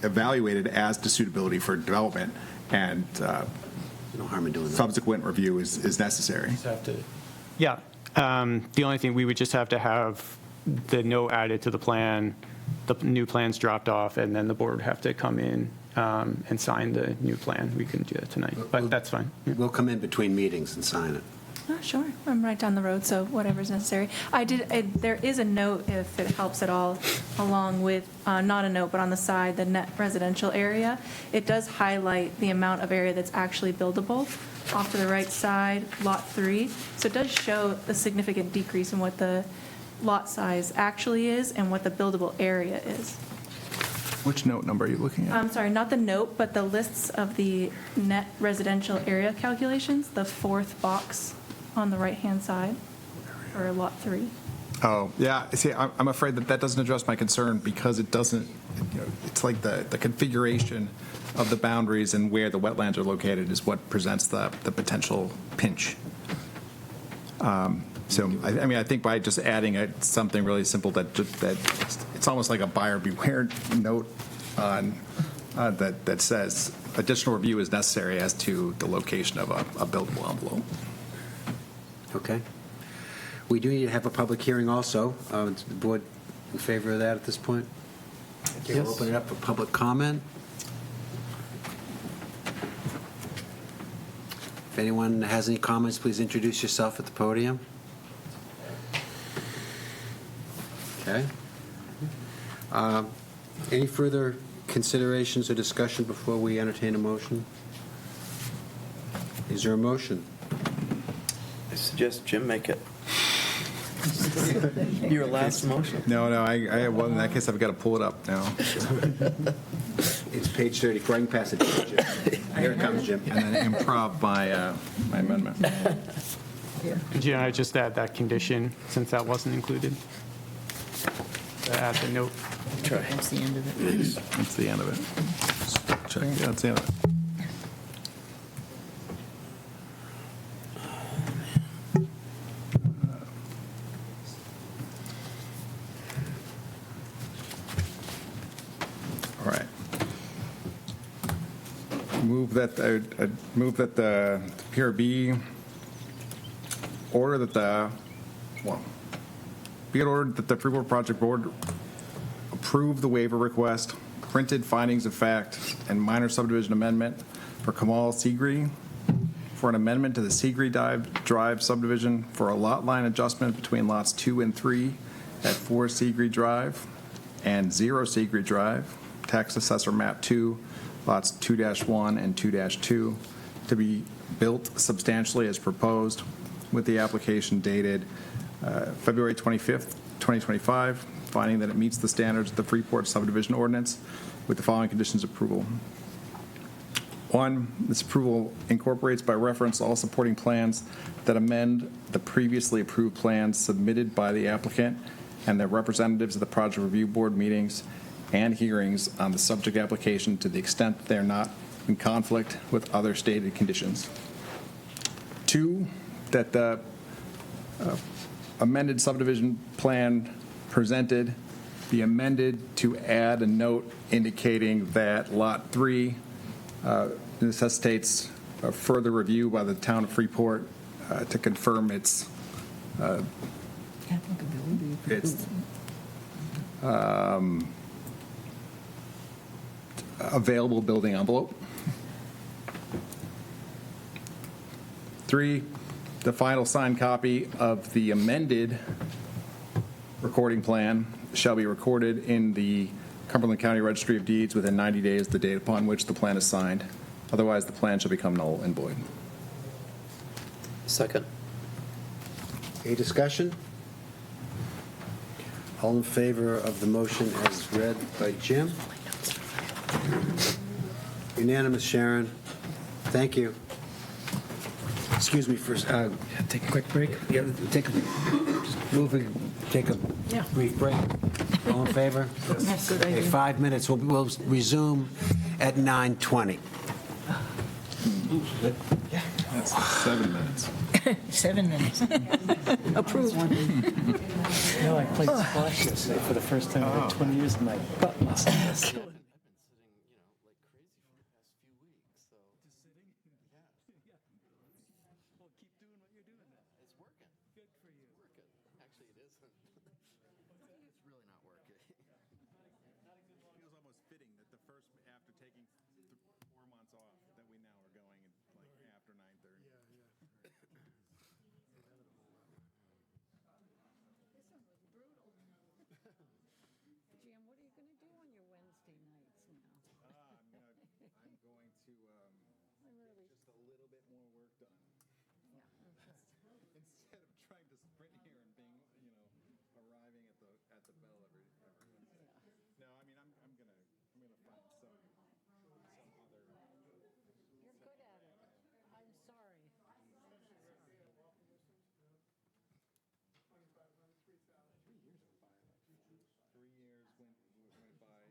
evaluated as to suitability for development, and no harm in doing that. Subsequent review is necessary. Yeah. The only thing, we would just have to have the note added to the plan, the new plans dropped off, and then the board would have to come in and sign the new plan. We couldn't do that tonight, but that's fine. We'll come in between meetings and sign it. Oh, sure, I'm right down the road, so whatever's necessary. There is a note, if it helps at all, along with, not a note, but on the side, the net residential area. It does highlight the amount of area that's actually buildable. Off to the right side, Lot 3. So it does show a significant decrease in what the lot size actually is and what the buildable area is. Which note number are you looking at? I'm sorry, not the note, but the lists of the net residential area calculations, the fourth box on the right-hand side, or Lot 3. Oh, yeah. See, I'm afraid that doesn't address my concern, because it doesn't, it's like the configuration of the boundaries and where the wetlands are located is what presents the potential pinch. So, I think by just adding something really simple that it's almost like a buyer beware note on that says additional review is necessary as to the location of a buildable envelope. Okay. We do need to have a public hearing also. Is the board in favor of that at this point? Okay, we'll open it up for public comment. If anyone has any comments, please introduce yourself at the podium. Okay. Any further considerations or discussion before we entertain a motion? Is there a motion? I suggest Jim make it. Your last motion. No, well, in that case, I've got to pull it up now. It's page 30. Going past it, Jim. Here it comes, Jim. And then improv my amendment. Jim, I just add that condition, since that wasn't included. Add the note. Try. That's the end of it. That's the end of it. Check. Yeah, that's the end of it. All right. Move that the PRB order that be it ordered that the Freeport Project Board approve the waiver request, printed findings of fact, and minor subdivision amendment for Kamal Seagree for an amendment to the Seagree Drive subdivision for a lot line adjustment between lots 2 and 3 at 4 Seagree Drive and 0 Seagree Drive, tax assessor map 2, lots 2-1 and 2-2, to be built substantially as proposed, with the application dated February 25th, 2025, finding that it meets the standards of the Freeport subdivision ordinance with the following conditions of approval. 1, this approval incorporates by reference all supporting plans that amend the previously approved plans submitted by the applicant and their representatives of the Project Review Board meetings and hearings on the subject application to the extent that they are not in conflict with other stated conditions. 2, that the amended subdivision plan presented be amended to add a note indicating that Lot 3 necessitates a further review by the town of Freeport to confirm its available building envelope. 3, the final signed copy of the amended recording plan shall be recorded in the Cumberland County Registry of Deeds within 90 days of the date upon which the plan is signed. Otherwise, the plan shall become null and void. Second. Any discussion? All in favor of the motion as read by Jim? Unanimous, Sharon. Thank you. Excuse me for, Take a quick break. yeah, take a, take a brief break. All in favor? Yes. Good Okay, idea. 5 minutes. We'll resume at 9:20. That's 7 minutes. 7 minutes. Approved. No, I played squash yesterday for the first time in 20 years, and my butt muscle. Feels almost fitting that the first, after taking 4 months off, that we now are going like after 9:30. Jim, what are you going to do on your Wednesday nights now? I'm going to just a little bit more work done. Yeah. Instead of trying to sprint here and being, arriving at the bell every. No, I mean I'm gonna find some other. You're good at it. I'm sorry. 3 years went by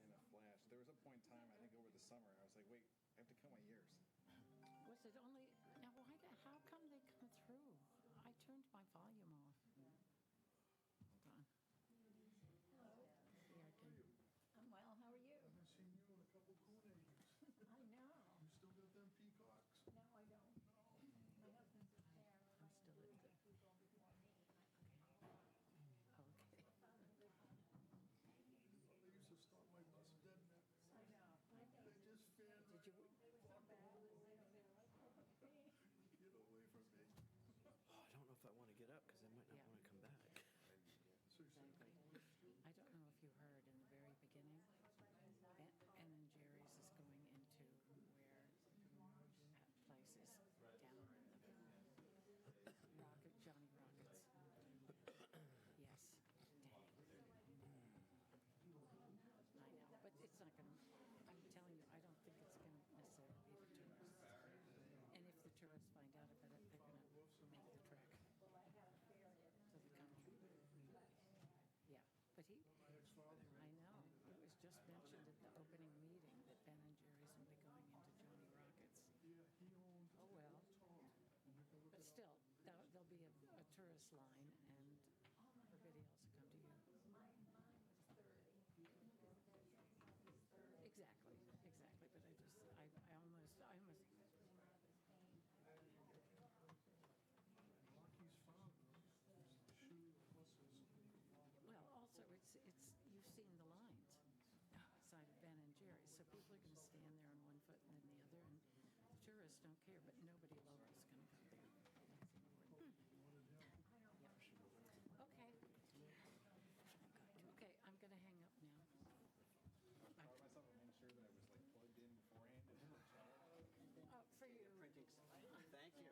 in a flash. There was a point in time, I think over the summer, I was like, wait, I have to count my years. Was it only, now how come they come through? I turned my volume off. Hold on. See, I can. I'm well, how are you? I haven't seen you in a couple corner years. I know. You still got them peacocks? No, I don't. My husband's a pair. I'm still at the. Okay. They used to stop my bus dead now. I know. They just fan right. Did you? Get away from me. Oh, I don't know if I want to get up because I might not want to come back. Exactly. I don't know if you heard in the very beginning, Ben and Jerry's is going into where places down in the Johnny Rockets. Yes. Dang. I know, but it's not going to, I'm telling you, I don't think it's going to necessarily be the tourists. And if the tourists find out about it, they're going to make the trek to the country. Yeah, but I know, it was just mentioned at the opening meeting that Ben and Jerry's will be going into Johnny Rockets. Oh, well. But still, there'll be a tourist line and everybody else will come to you. Exactly, but I almost. Well, also, it's you've seen the lines outside of Ben and Jerry's, so people are going to stand there on one foot and then the other, and the tourists don't care, but nobody local is going to come there. Yeah. Okay. Okay, I'm going to hang up now. I found myself making sure that I was like plugged in beforehand. For you. Thank you.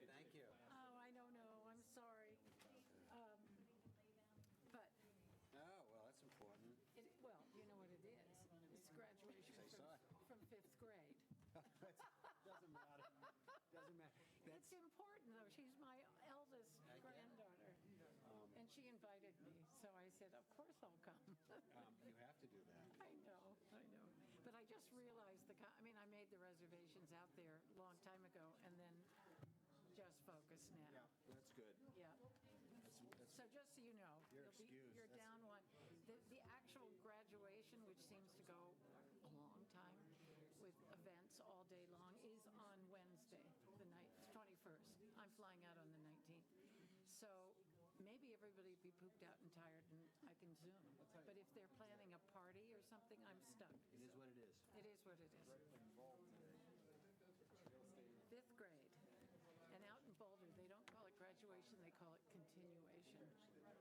Thank you. Oh, I don't know. I'm sorry. But. Oh, well, that's important. Well, you know what it is. It's graduation from 5th grade. Doesn't matter. Doesn't matter. It's important, though. She's my eldest granddaughter. And she invited me, so I said, of course I'll come. You have to do that. I know. But I just realized I made the reservations out there a long time ago, and then just focus now. Yeah, that's good. Yeah. So just so you know, You're excused. you're down one. The actual graduation, which seems to go a long time with events all day long, is on Wednesday, the 21st. I'm flying out on the 19th. So maybe everybody be pooped out and tired and I can Zoom. But if they're planning a party or something, I'm stuck. It is what it is. It is what it is. 5th grade. And out in Boulder, they don't call it graduation, they call it continuation. You know.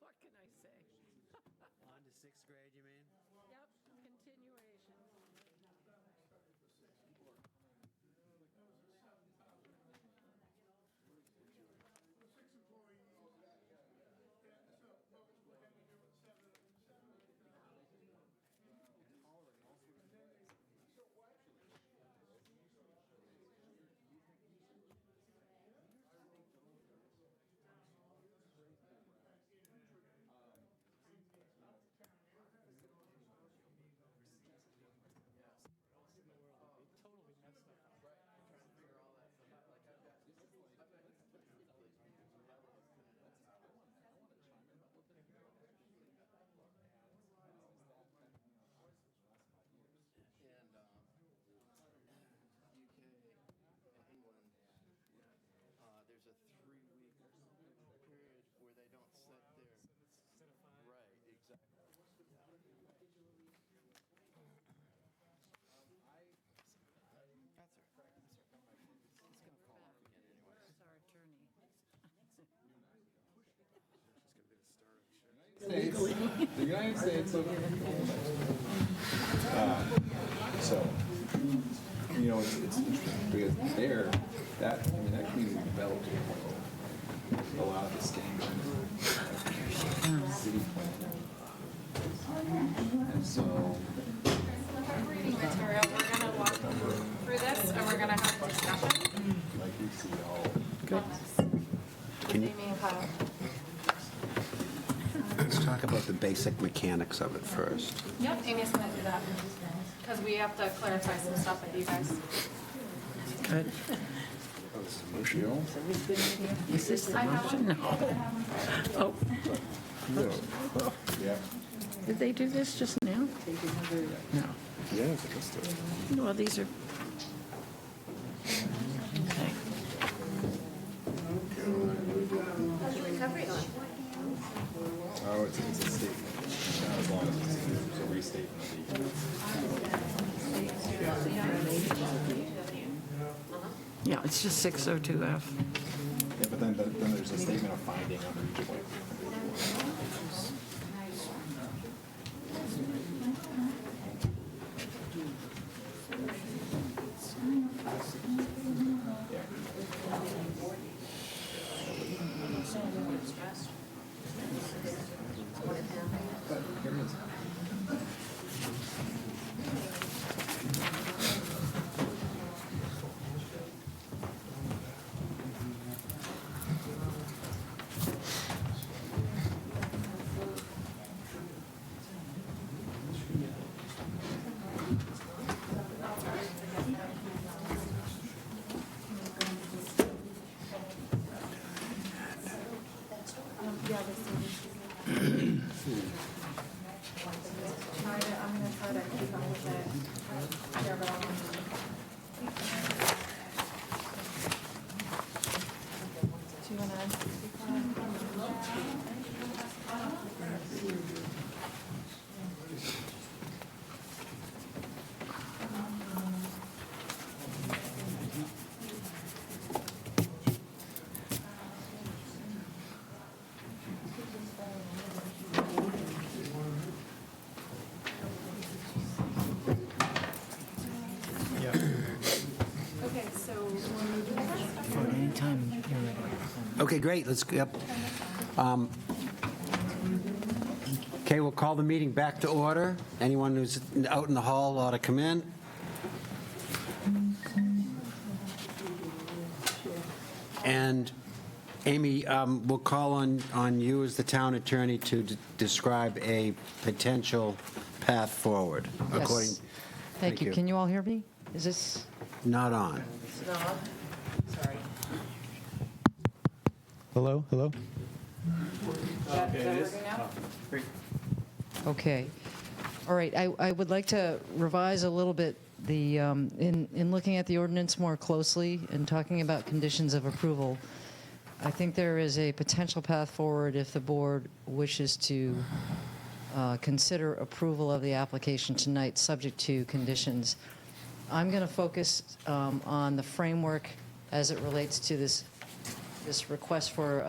What can I say? On to 6th grade, you mean? Yep, continuation. The United States of... So, you know, it's interesting because there, that community developed a lot of the standard city plan. And so... Reading material, we're going to walk through this and we're going to have a discussion. Like we see all... Good. Amy and Kyle. Let's talk about the basic mechanics of it first. Yep, Amy's going to do that because we have to clarify some stuff with you guys. Good. Is this the motion? No. Oh. Yeah. Did they do this just now? No. Yeah, Well, these are... Okay. Oh, it's a statement. Not as long as it's a restatement of the... Yeah, it's just 602F. Yeah, but then there's a statement of finding under each point. Okay, so Anytime you're ready. Okay, great, let's, yep. Okay, we'll call the meeting back to order. Anyone who's out in the hall ought to come in. And Amy, we'll call on you as the town attorney to describe a potential path forward. Yes. According. Thank you. Can you all hear me? Is this? Not on. Sorry. Hello? Hello? Okay. All right. I would like to revise a little bit the, in looking at the ordinance more closely and talking about conditions of approval. I think there is a potential path forward if the board wishes to consider approval of the application tonight, subject to conditions. I'm going to focus on the framework as it relates to this request for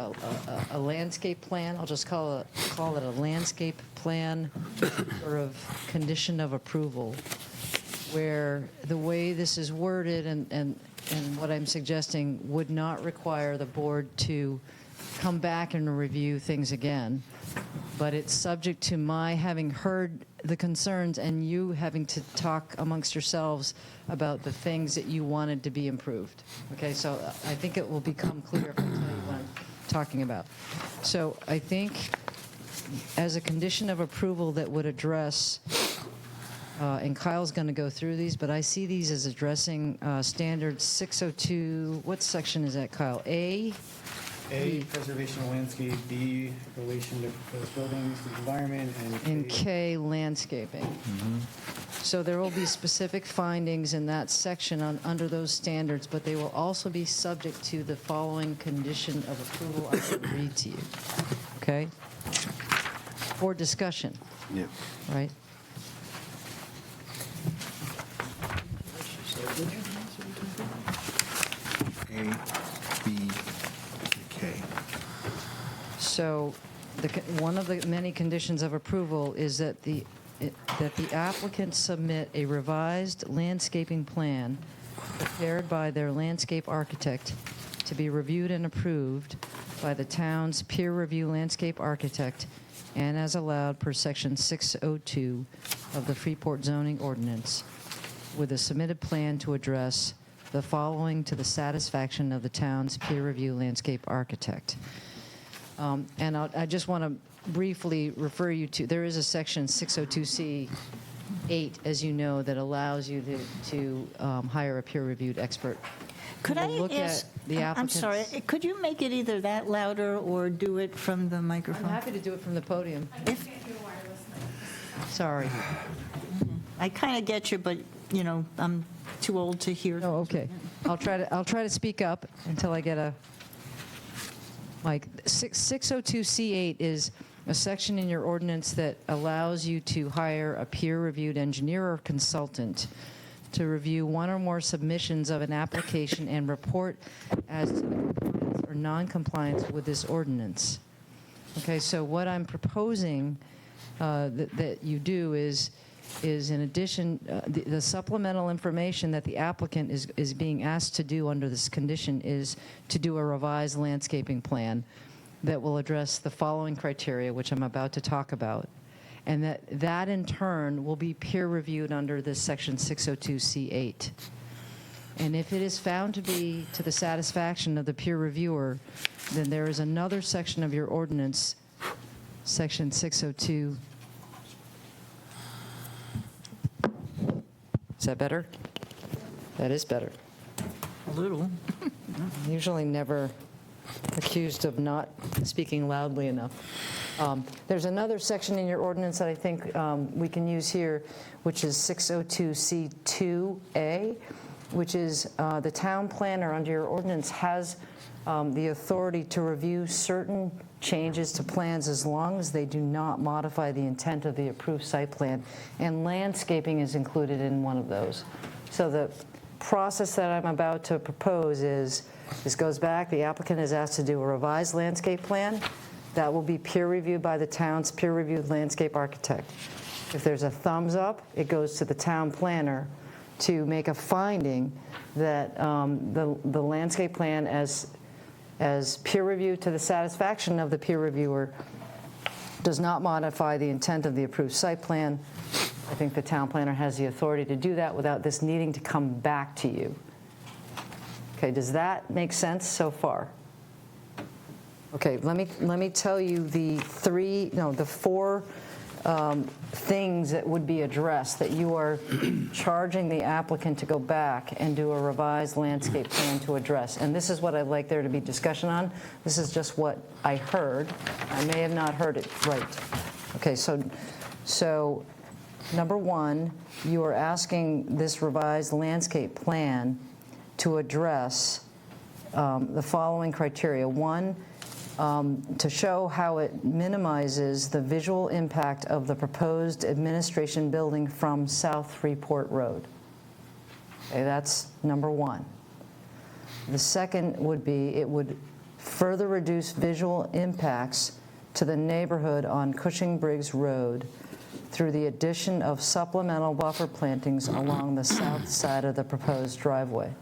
a landscape plan. I'll just call it a landscape plan, sort of condition of approval, where the way this is worded and what I'm suggesting would not require the board to come back and review things again, but it's subject to my having heard the concerns and you having to talk amongst yourselves about the things that you wanted to be improved. Okay, so I think it will become clear if I tell you what I'm talking about. So I think as a condition of approval that would address, and Kyle's going to go through these, but I see these as addressing standard 602, what section is that, Kyle? A, preservation of landscape, B, relation to proposed buildings, the environment, and K, landscaping. So there will be specific findings in that section under those standards, but they will also be subject to the following condition of approval I will read to you. Okay? For discussion. Yeah. Right? A, B, K. So one of the many conditions of approval is that the applicant submit a revised landscaping plan prepared by their landscape architect to be reviewed and approved by the town's peer review landscape architect and as allowed per section 602 of the Freeport zoning ordinance, with a submitted plan to address the following to the satisfaction of the town's peer review landscape architect. And I just want to briefly refer you to, there is a section 602C8, as you know, that allows you to hire a peer-reviewed expert. Could I Look ask, at the I'm applicant's- sorry, could you make it either that louder or do it from the I'm microphone? happy to do it from the podium. Sorry. I kind of get you, but, you know, I'm too old to hear. Oh, okay. I'll try to speak up until I get a mic. 602C8 is a section in your ordinance that allows you to hire a peer-reviewed engineer or consultant to review one or more submissions of an application and report as to the compliance or non-compliance with this ordinance. Okay, so what I'm proposing that you do is in addition, the supplemental information that the applicant is being asked to do under this condition is to do a revised landscaping plan that will address the following criteria, which I'm about to talk about, and that in turn will be peer reviewed under this section 602C8. And if it is found to be to the satisfaction of the peer reviewer, then there is another section of your ordinance, section 602. Is that better? That is better. A little. Usually never accused of not speaking loudly enough. There's another section in your ordinance that I think we can use here, which is 602C2A, which is the town planner under your ordinance has the authority to review certain changes to plans as long as they do not modify the intent of the approved site plan, and landscaping is included in one of those. So the process that I'm about to propose is, this goes back, the applicant is asked to do a revised landscape plan. That will be peer reviewed by the town's peer-reviewed landscape architect. If there's a thumbs up, it goes to the town planner to make a finding that the landscape plan as peer reviewed to the satisfaction of the peer reviewer does not modify the intent of the approved site plan. I think the town planner has the authority to do that without this needing to come back to you. Okay, does that make sense so far? Okay, let me tell you the four things that would be addressed that you are charging the applicant to go back and do a revised landscape plan to address. And this is what I'd like there to be discussion on. This is just what I heard. I may have not heard it right. Okay, so number one, you are asking this revised landscape plan to address the following criteria. One, to show how it minimizes the visual impact of the proposed administration building from South Freeport Road. Okay, that's number one. The second would be it would further reduce visual impacts to the neighborhood on Cushing Briggs Road through the addition of supplemental buffer plantings along the south side of the proposed driveway.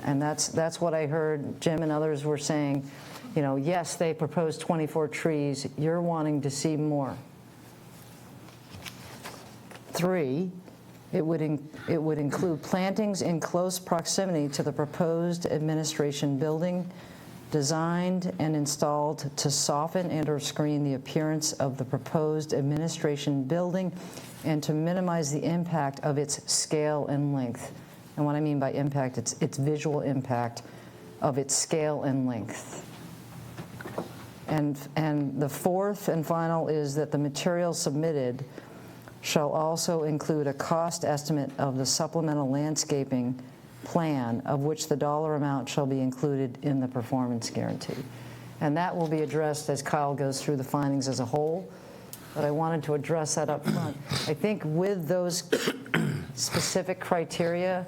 And that's what I heard Jim and others were saying. You know, yes, they proposed 24 trees. You're wanting to see more. 3, it would include plantings in close proximity to the proposed administration building, designed and installed to soften and/or screen the appearance of the proposed administration building and to minimize the impact of its scale and length. And what I mean by impact, it's visual impact of its scale and length. And the fourth and final is that the material submitted shall also include a cost estimate of the supplemental landscaping plan, of which the dollar amount shall be included in the performance guarantee. And that will be addressed as Kyle goes through the findings as a whole, but I wanted to address that up front. I think with those specific criteria,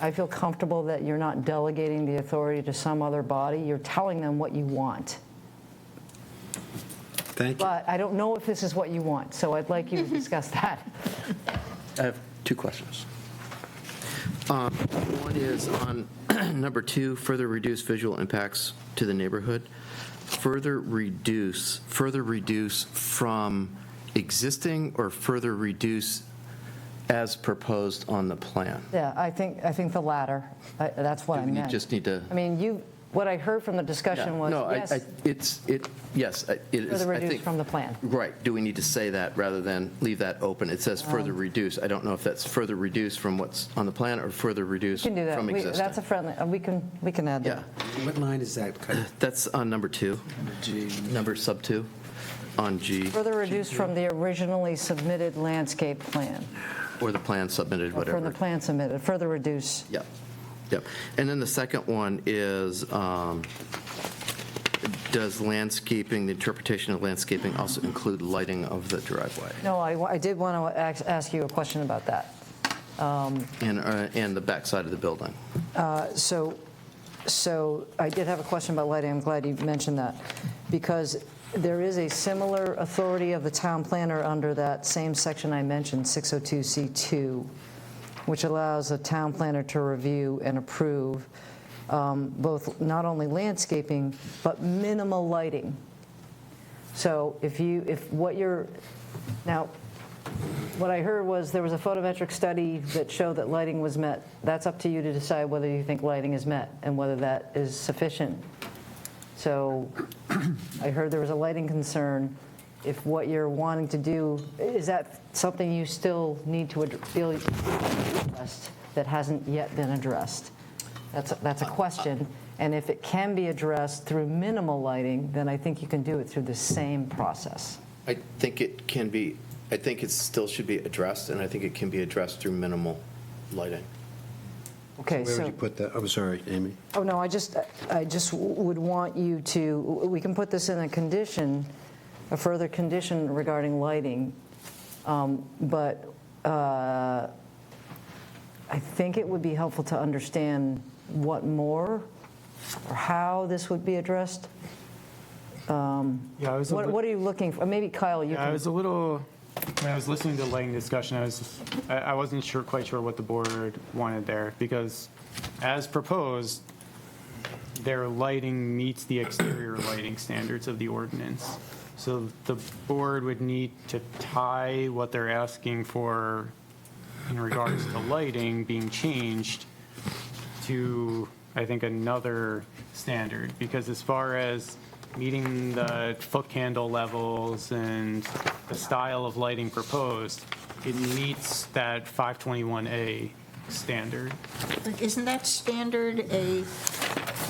I feel comfortable that you're not delegating the authority to some other body. You're telling them what you want. Thank you. But I don't know if this is what you want, so I'd like you to discuss that. I have two questions. One is on number 2, further reduce visual impacts to the neighborhood. Further reduce from existing or further reduce as proposed on the plan? Yeah, I think the latter. That's what I Do meant. we just need to? I mean, what I heard from the discussion was, No, yes, yes, it is. further I reduced think- from the plan. Right. Do we need to say that rather than leave that open? It says further reduce. I don't know if that's further reduce from what's on the plan or further reduce We can do that. from existing. That's a friendly, we can add that. Yeah. What line is that? That's on number 2. Number sub 2 on G, Further reduced from the originally submitted landscape plan, or the plan submitted, or whatever. from the plan submitted, further reduce. Yep, yep. And then the second one is, does landscaping, the interpretation of landscaping also include lighting of the driveway? No, I did want to ask you a question about that. And the backside of the building? So I did have a question about lighting. I'm glad you mentioned that, because there is a similar authority of the town planner under that same section I mentioned, 602C2, which allows the town planner to review and approve both not only landscaping, but minimal lighting. So what I heard was there was a photometric study that showed that lighting was met. That's up to you to decide whether you think lighting is met and whether that is sufficient. So I heard there was a lighting concern. If what you're wanting to do, is that something you still need to address that hasn't yet been addressed? That's a question. And if it can be addressed through minimal lighting, then I think you can do it through the same process. I think it can be, I think it still should be addressed, and I think it can be addressed through minimal lighting. Okay, Where would you put that? I'm sorry, Amy. Oh, no, I just would want you to, we can put this in a condition, a further condition regarding lighting, but I think it would be helpful to understand what more or how this would be addressed. What are you looking for? Maybe Kyle, you can. I was a little, when I was listening to the lighting discussion, I wasn't quite sure what the board wanted there, because as proposed, their lighting meets the exterior lighting standards of the ordinance. So the board would need to tie what they're asking for in regards to lighting being changed to, I think, another standard, because as far as meeting the foot candle levels and the style of lighting proposed, it meets that 521A standard. But isn't that standard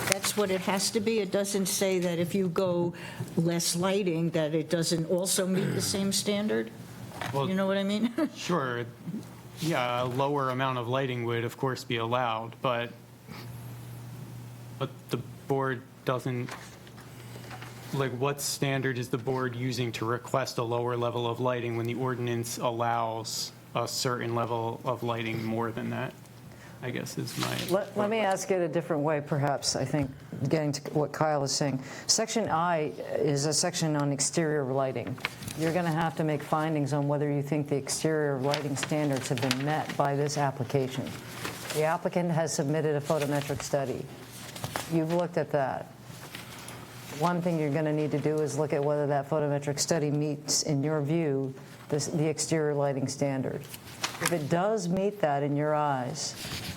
that's what it has to be? It doesn't say that if you go less lighting, that it doesn't also meet the same standard? Well, You know what I mean? Sure, yeah, a lower amount of lighting would, of course, be allowed, but the board doesn't, like, what standard is the board using to request a lower level of lighting when the ordinance allows a certain level of lighting more than that, I guess is my... Let me ask it a different way, perhaps, I think, getting to what Kyle is saying. Section I is a section on exterior lighting. You're going to have to make findings on whether you think the exterior lighting standards have been met by this application. The applicant has submitted a photometric study. You've looked at that. One thing you're going to need to do is look at whether that photometric study meets, in your view, the exterior lighting standard. If it does meet that in your eyes,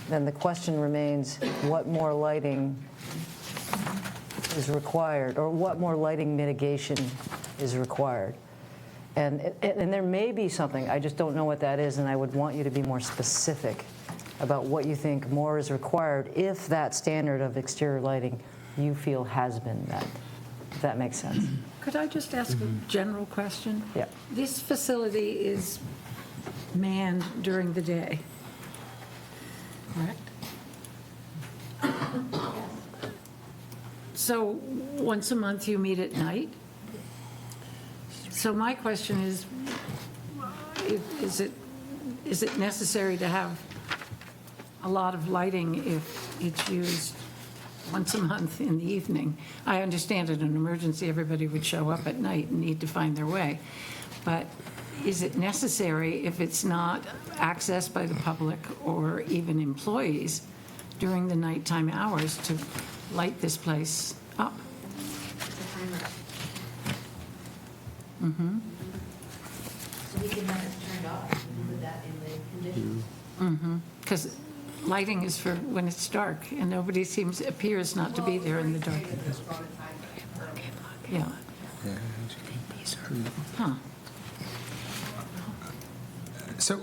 then the question remains, what more lighting is required, or what more lighting mitigation is required? And there may be something, I just don't know what that is, and I would want you to be more specific about what you think more is required if that standard of exterior lighting you feel has been met, if that makes sense. Could I just ask a general question? Yeah. This facility is manned during the day, correct? So once a month you meet at night? So my question is it necessary to have a lot of lighting if it's used once a month in the evening. I understand in an emergency, everybody would show up at night and need to find their way. But is it necessary if it's not accessed by the public or even employees during the nighttime hours to light this place up? Mm-hmm. So we can have it turned off, we can put that in the conditions. Mm-hmm. Because lighting is for when it's dark, and nobody appears not to be there in the dark. Yeah. Huh. So,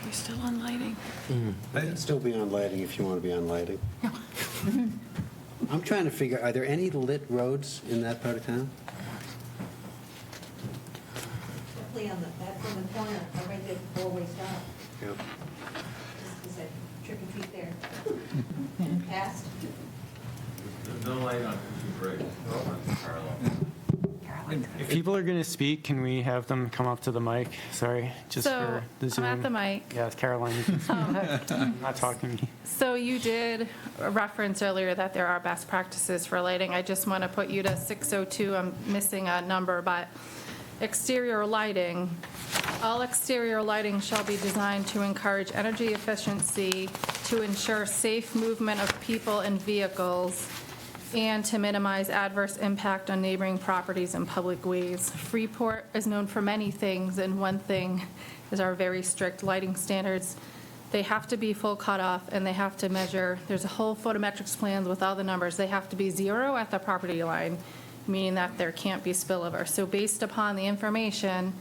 We're still on lighting. I can still be on lighting if you want to be on lighting. I'm trying to figure, are there any lit roads in that part of town? Definitely that's on the corner, right there, four-way stop. Yep. Just as a trick or treat there. Past. No light on Break. If people are going to speak, can we have them come up to the mic? Sorry, just So, for the Zoom. I'm at the mic. Yes, Caroline, you can speak. I'm not talking to me. So you did reference earlier that there are best practices for lighting. I just want to put you to 602. I'm missing a number, but exterior lighting. All exterior lighting shall be designed to encourage energy efficiency, to ensure safe movement of people and vehicles, and to minimize adverse impact on neighboring properties and public ways. Freeport is known for many things, and one thing is our very strict lighting standards. They have to be full cutoff, and they have to measure, there's a whole photometrics plan with all the numbers. They have to be 0 at the property line, meaning that there can't be spillover. So based upon the information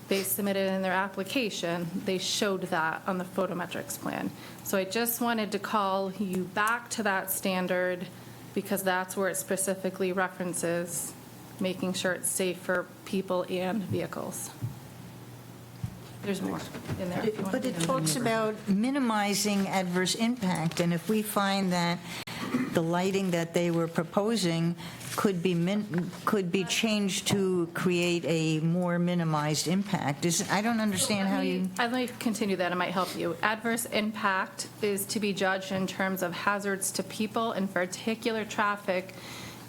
they submitted in their application, they showed that on the photometrics plan. So I just wanted to call you back to that standard, because that's where it specifically references making sure it's safe for people and vehicles. There's more in there. if you want But to it get into talks it. about minimizing adverse impact, and if we find that the lighting that they were proposing could be changed to create a more minimized impact, I don't understand how you... I'd like to continue that, it might help you. Adverse impact is to be judged in terms of hazards to people and particular traffic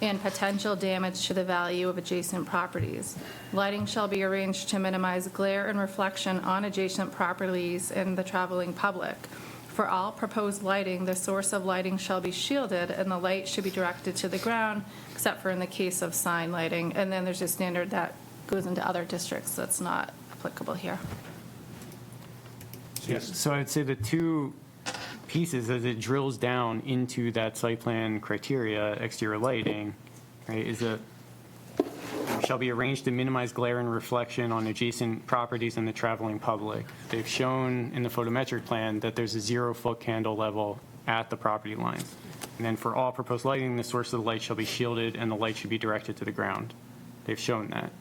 and potential damage to the value of adjacent properties. Lighting shall be arranged to minimize glare and reflection on adjacent properties and the traveling public. For all proposed lighting, the source of lighting shall be shielded and the light should be directed to the ground, except for in the case of sign lighting. And then there's a standard that goes into other districts that's not applicable here. Yes. So I'd say the two pieces as it drills down into that site plan criteria, exterior lighting, right, is that shall be arranged to minimize glare and reflection on adjacent properties and the traveling public. They've shown in the photometric plan that there's a 0-foot candle level at the property lines. And then for all proposed lighting, the source of the light shall be shielded and the light should be directed to the ground. They've shown that.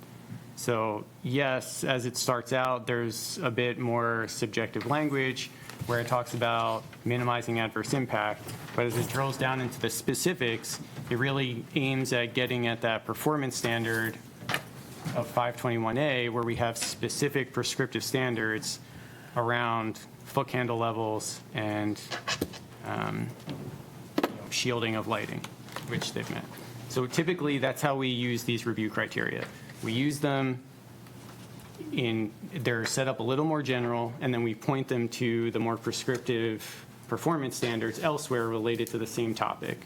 So yes, as it starts out, there's a bit more subjective language where it talks about minimizing adverse impact, but as it drills down into the specifics, it really aims at getting at that performance standard of 521A, where we have specific prescriptive standards around foot candle levels and shielding of lighting, which they've met. So typically, that's how we use these review criteria. We use them they're set up a little more general, and then we point them to the more prescriptive performance standards elsewhere related to the same topic.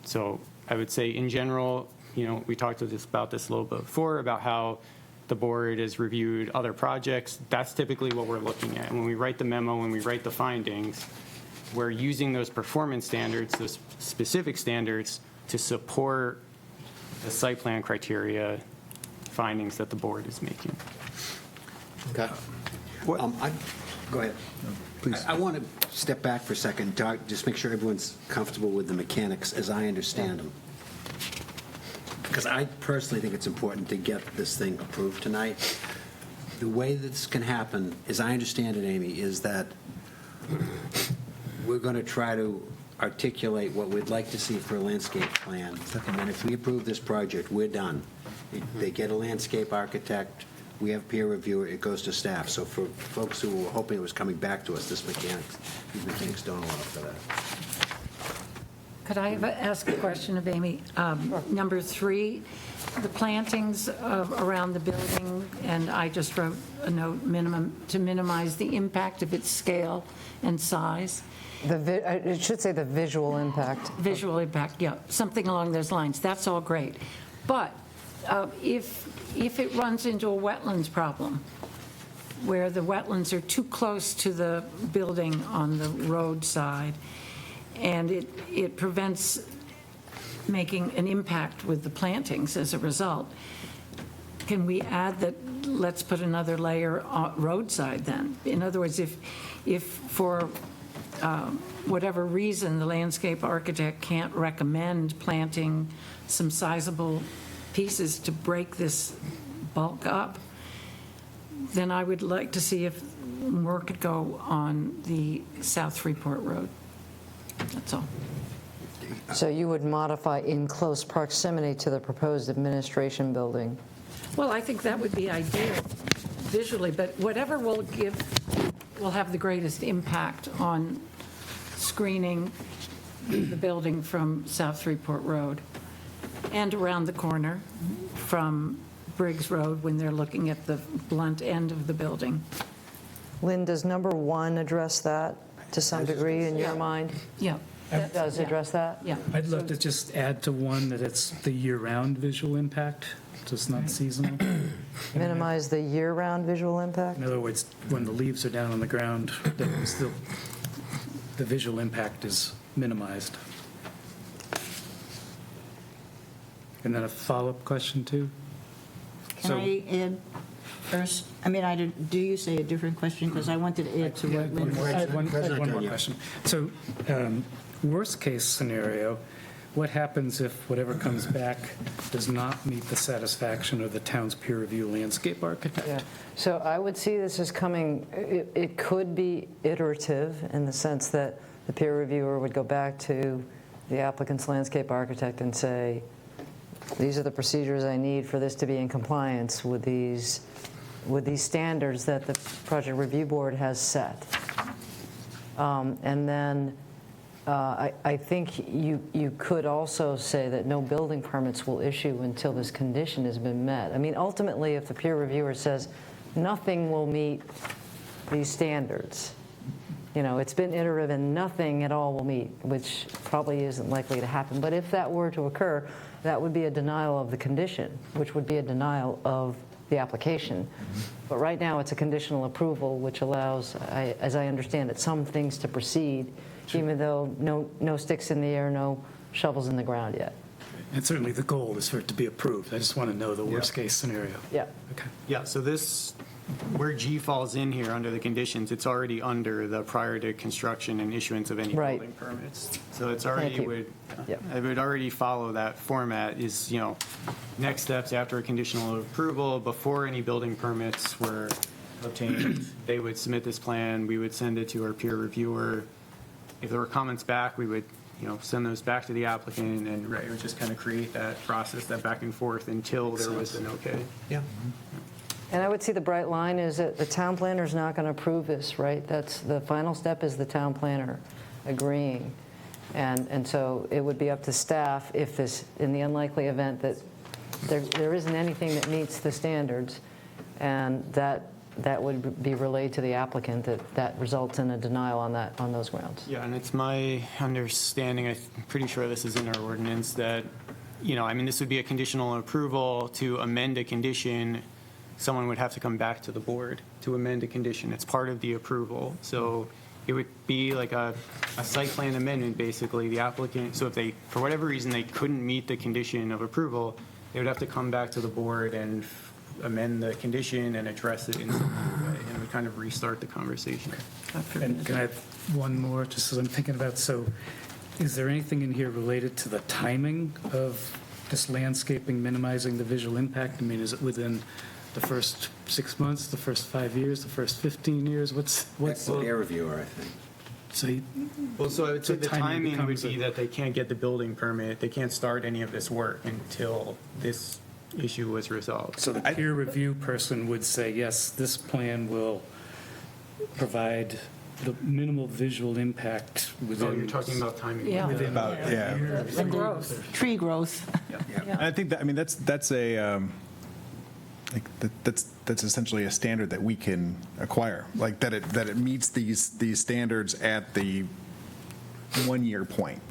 So I would say in general, we talked about this a little bit before, about how the board has reviewed other projects. That's typically what we're looking at. And when we write the memo, when we write the findings, we're using those performance standards, those specific standards, to support the site plan criteria findings that the board is making. Okay. Go ahead. Please. I want to step back for a second, just make sure everyone's comfortable with the mechanics as I understand them. Because I personally think it's important to get this thing approved tonight. The way this can happen, as I understand it, Amy, is that we're going to try to articulate what we'd like to see for a landscape plan. And then if we approve this project, we're done. They get a landscape architect, we have peer reviewer, it goes to staff. So for folks who were hoping it was coming back to us, these mechanics don't allow for that. Could I ask a question of Amy? Number 3, the plantings around the building, and I just wrote a note, to minimize the impact of its scale and size. It should say the visual impact. Visual impact, yeah, something along those lines. That's all great. But if it runs into a wetlands problem, where the wetlands are too close to the building on the roadside, and it prevents making an impact with the plantings as a result, can we add that, let's put another layer roadside then? In other words, if for whatever reason the landscape architect can't recommend planting some sizable pieces to break this bulk up, then I would like to see if more could go on the South Freeport Road. That's all. So you would modify in close proximity to the proposed administration building? Well, I think that would be ideal visually, but whatever will have the greatest impact on screening the building from South Freeport Road and around the corner from Briggs Road when they're looking at the blunt end of the building. Lynn, does number 1 address that to some degree in your mind? Yeah. It does address that? Yeah. I'd love to just add to 1 that it's the year-round visual impact, just not seasonal. Minimize the year-round visual impact? In other words, when the leaves are down on the ground, then still, the visual impact is minimized. And then a follow-up question, too? Can I add first? I mean, do you say a different question? Because I wanted to add to what Lynn I had one more yeah. question. So, worst-case scenario, what happens if whatever comes back does not meet the satisfaction of the town's peer review landscape architect? Yeah. So I would see this as coming, it could be iterative in the sense that the peer reviewer would go back to the applicant's landscape architect and say, these are the procedures I need for this to be in compliance with these standards that the Project Review Board has set. And then I think you could also say that no building permits will issue until this condition has been met. I mean, ultimately, if the peer reviewer says nothing will meet these standards, it's been iterative and nothing at all will meet, which probably isn't likely to happen. But if that were to occur, that would be a denial of the condition, which would be a denial of the application. But right now, it's a conditional approval, which allows, as I understand it, some things to proceed, even though no sticks in the air, no shovels in the ground yet. And certainly the goal is for it to be approved. I just want to know the worst-case scenario. Yeah. Okay. Yeah, so this, where G falls in here under the conditions, it's already under the prior to construction and issuance of any Right. building permits. So it's already, Thank you. it would already follow that format is, next steps after a conditional approval, before any building permits were obtained, they would submit this plan, we would send it to our peer reviewer. If there were comments back, we would, send those back to the applicant, and it would just kind of create that process, that back and forth until there was an okay. Yeah. And I would see the bright line is that the town planner is not going to approve this, right? That's the final step is the town planner agreeing. And so it would be up to staff if this, in the unlikely event that there isn't anything that meets the standards, and that would be relayed to the applicant, that results in a denial on those grounds. Yeah, and it's my understanding, I'm pretty sure this is in our ordinance, that, this would be a conditional approval. To amend a condition, someone would have to come back to the board to amend a condition. It's part of the approval. So it would be like a site plan amendment, basically. The applicant, so if they, for whatever reason, they couldn't meet the condition of approval, they would have to come back to the board and amend the condition and address it in some other way, and we kind of restart the conversation. And can I have one more, just as I'm thinking about, so is there anything in here related to the timing of this landscaping minimizing the visual impact? I mean, is it within the first 6 months, the first 5 years, the first 15 years? What's That's the peer reviewer, I think. Well, so I would say the timing would becomes be that they can't get the building permit, they can't start any of this work until this issue was resolved. So the peer review person would say, yes, this plan will provide the minimal visual impact within. Oh, you're talking about timing. Yeah. within About, a yeah. year. The growth, tree growth. And I think that, I mean, that's a, that's essentially a standard that we can acquire, like that it meets these standards at the 1-year point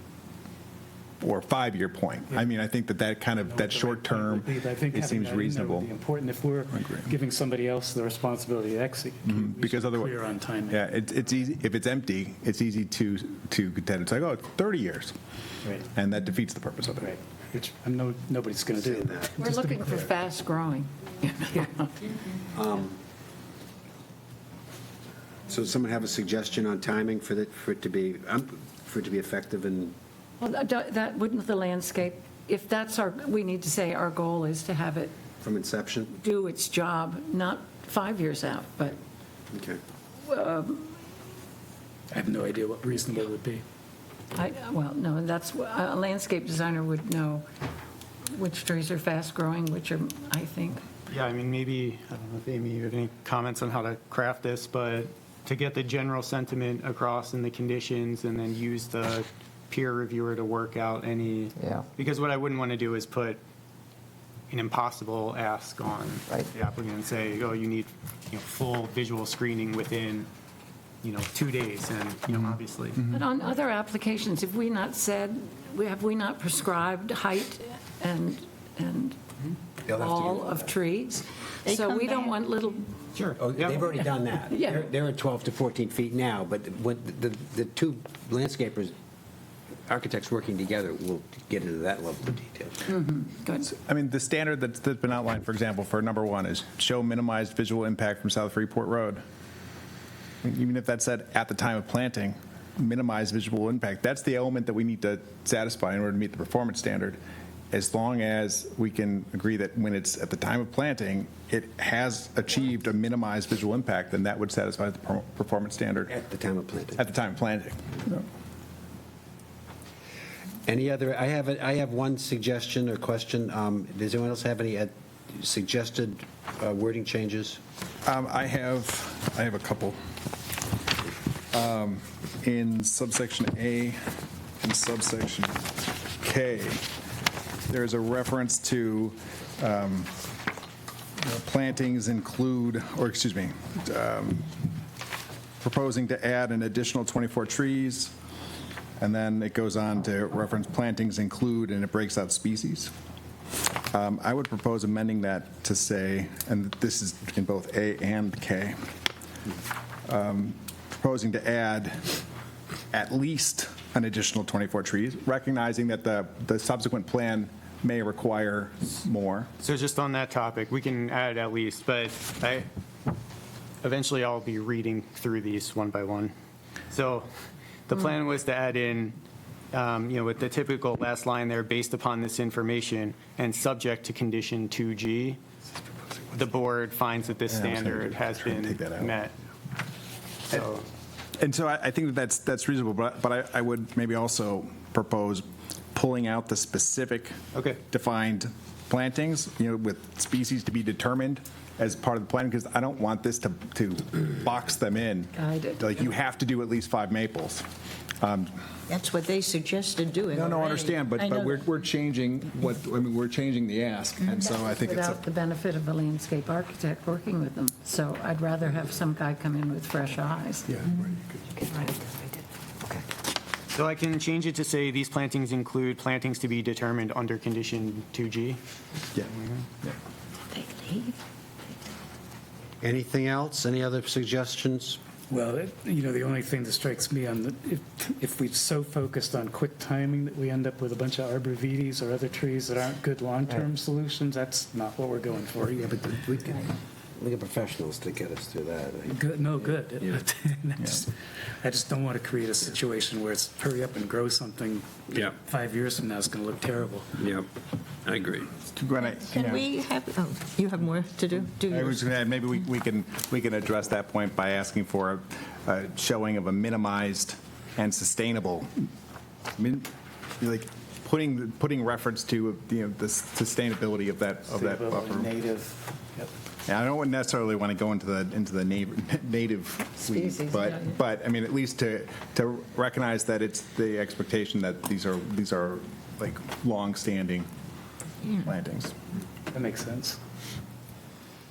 or 5-year point. I mean, I think that kind of, that short term, I think it having seems that in there reasonable. would be important if we're giving somebody else the responsibility to execute. Because otherwise, Clear on timing. yeah, it's easy, if it's empty, it's easy to contend. It's like, oh, it's 30 years. Right. And that defeats the purpose of it. Right, which I know nobody's going to do. We're looking for fast growing. So does someone have a suggestion on timing for it to be effective and? Well, that wouldn't the landscape, if that's we need to say our goal is to have it From inception? do its job, not 5 years out, but Okay. I have no idea what reasonable would be. well, no, that's, a landscape designer would know which trees are fast growing, which are, I think. Yeah, I mean, maybe, I don't know if Amy, you have any comments on how to craft this, but to get the general sentiment across in the conditions and then use the peer reviewer to work out any, because what I wouldn't want to do is put an impossible ask on the applicant and say, oh, you need, full visual screening within, 2 days, and, obviously. But on other applications, have we not said, have we not prescribed height and wall of trees? They So come we don't back. want little, Sure. Oh, they've already done that. Yeah. They're at 12 to 14 feet now, but when the two landscapers, architects working together will get into that level of detail. good. I mean, the standard that's been outlined, for example, for number 1 is show minimized visual impact from South Freeport Road. I mean, even if that said at the time of planting, minimize visual impact, that's the element that we need to satisfy in order to meet the performance standard. As long as we can agree that when it's at the time of planting, it has achieved a minimized visual impact, then that would satisfy the performance standard. At the time of planting. At the time of planting. Any other, I have one suggestion or question. Does anyone else have any suggested wording changes? I have a couple. In subsection A and subsection K, there's a reference to plantings include, or excuse me, proposing to add an additional 24 trees, and then it goes on to reference plantings include, and it breaks out species. I would propose amending that to say, and this is in both A and K, proposing to add at least an additional 24 trees, recognizing that the subsequent plan may require more. So just on that topic, we can add at least, but eventually I'll be reading through these one by one. So the plan was to add in, with the typical last line there, based upon this information and subject to condition 2G, the board finds that this standard has been met. So. And so I think that's reasonable, but I would maybe also propose pulling out the specific defined plantings, with species to be determined as part of the plan, because I don't want this to box them in. Guided. Like, you have to do at least 5 maples. That's what they suggested doing. No, I already. understand, but I know we're changing we're changing the ask, and so I think it's Without the benefit of a landscape architect working with them. So I'd rather have some guy come in with fresh eyes. Yeah. So I can change it to say these plantings include plantings to be determined under condition 2G? Yeah. Anything else? Any other suggestions? Well, the only thing that strikes me on if we've so focused on quick timing that we end up with a bunch of arborvitaes or other trees that aren't good long-term solutions, that's not what we're going for. Yeah, but we get professionals to get us through that. Good, no, good. Yeah. I just don't want to create a situation where it's hurry up and grow something. Yeah. 5 years from now is going to look terrible. Yep, I agree. Can we have, you have more to do? Do I yours. was going to add, maybe we can address that point by asking for a showing of a minimized and sustainable. I mean, like putting reference to, you know, the sustainability of that buffer. Native. Yep. And I don't necessarily want to go into the native weed, Species, but I mean, at least to recognize that it's the expectation that these are like long-standing plantings. That makes sense.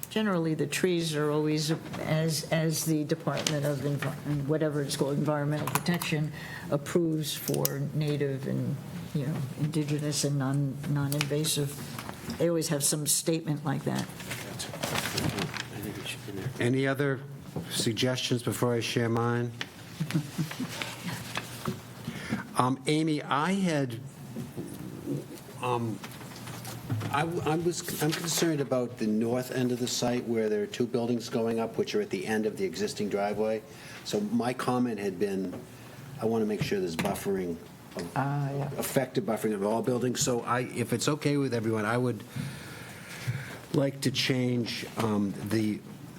Generally, the trees are always, as the Department of whatever it's called, Environmental Protection approves for native and, you know, indigenous and non-invasive. They always have some statement like that. Any other suggestions before I share mine? Amy, I had, I'm concerned about the north end of the site where there are two buildings going up, which are at the end of the existing driveway. So my comment had been, I want to make sure there's buffering, effective buffering of all buildings. So if it's okay with everyone, I would like to change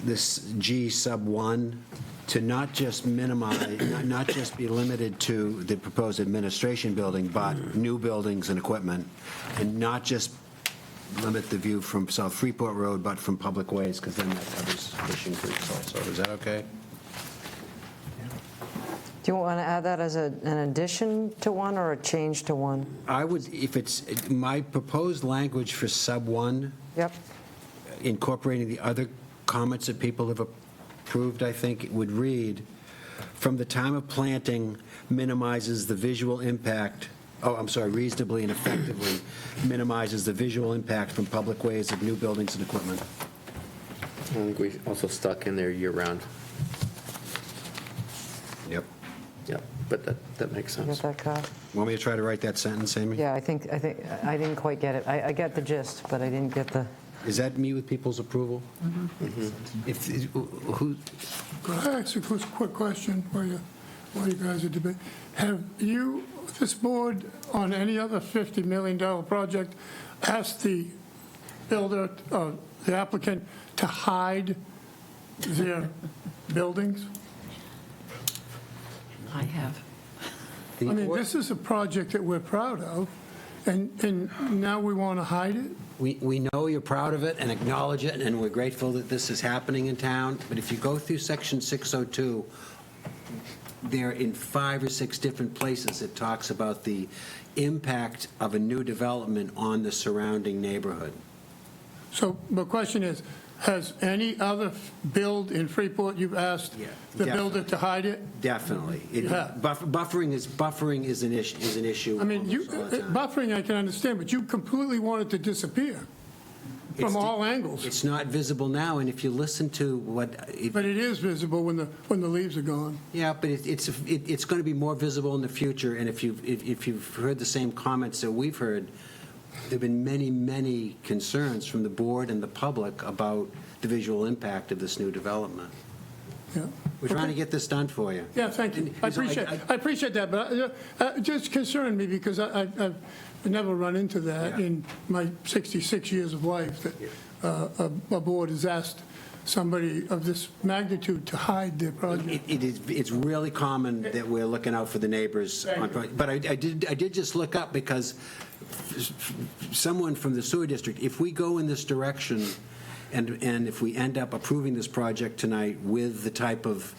this G sub 1 to not just minimize, not just be limited to the proposed administration building, but new buildings and equipment, and not just limit the view from South Freeport Road, but from public ways, because then that covers Fishing Creeks also. Is that okay? Do you want to add that as an addition to 1 or a change to 1? I would, if it's, my proposed language for sub 1, Yep. incorporating the other comments that people have approved, I think it would read, from the time of planting minimizes the visual impact, reasonably and effectively minimizes the visual impact from public ways of new buildings and equipment. I think we also stuck in there year-round. Yep. Yep, but that makes You sense. got that, Kyle? Want me to try to write that sentence, Amy? Yeah, I think I didn't quite get it. I get the gist, but I didn't get the. Is that me with people's approval? If, who, Could I ask a quick question while you guys are debating? Have you, this board, on any other $50 million project, asked the builder, the applicant, to hide their buildings? I have. I mean, this is a project that we're proud of, and now we want to hide it? we know you're proud of it and acknowledge it, and we're grateful that this is happening in town, but if you go through section 602, there in 5 or 6 different places it talks about the impact of a new development on the surrounding neighborhood. So the question is, has any other build in Freeport you've asked the builder to hide it? Definitely. Yeah. Buffering is an issue. I mean, buffering I can understand, but you completely want it to disappear from all angles. It's not visible now, and if you listen to what... But it is visible when the leaves are gone. Yeah, but it's going to be more visible in the future, and if you've heard the same comments that we've heard, there have been many, many concerns from the board and the public about the visual impact of this new development. Yeah. We're trying to get this done for you. Yeah, thank you. I appreciate that, but it just concerned me because I've never run into that in my 66 years of life, that a board has asked somebody of this magnitude to hide their project. It's really common that we're looking out for the neighbors. But I did just look up because someone from the sewer district, if we go in this direction and if we end up approving this project tonight with the type of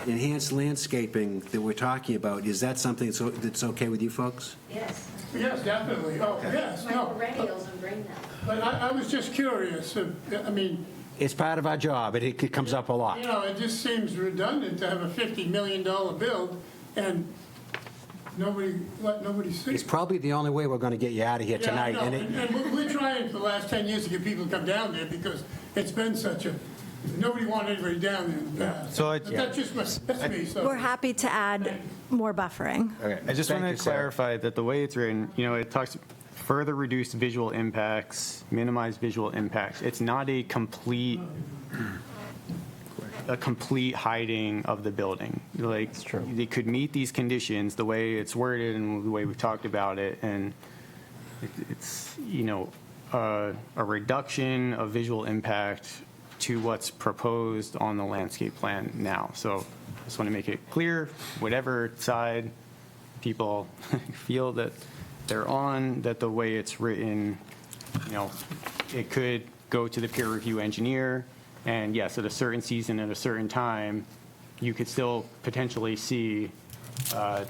enhanced landscaping that we're talking about, is that something that's okay with you folks? Yes. Yes, definitely. Oh, yes. Like No. perennials and bring them. But I was just curious. I mean, It's part of our job. It comes up a lot. you know, it just seems redundant to have a $50 million build and let nobody see. It's probably the only way we're going to get you out of here tonight. Yeah, I know. And we're trying for the last 10 years to get people to come down there because it's been nobody wanted anybody down there in the past. So But that's me. So. We're happy to add more buffering. Okay. I just want to clarify that the way it's written, it talks further reduce visual impacts, minimize visual impacts. It's not a complete hiding of the building. Like, it's true. They could meet these conditions the way it's worded and the way we've talked about it, and it's a reduction of visual impact to what's proposed on the landscape plan now. So just want to make it clear, whatever side people feel that they're on, that the way it's written, it could go to the peer review engineer, and yes, at a certain season, at a certain time, you could still potentially see a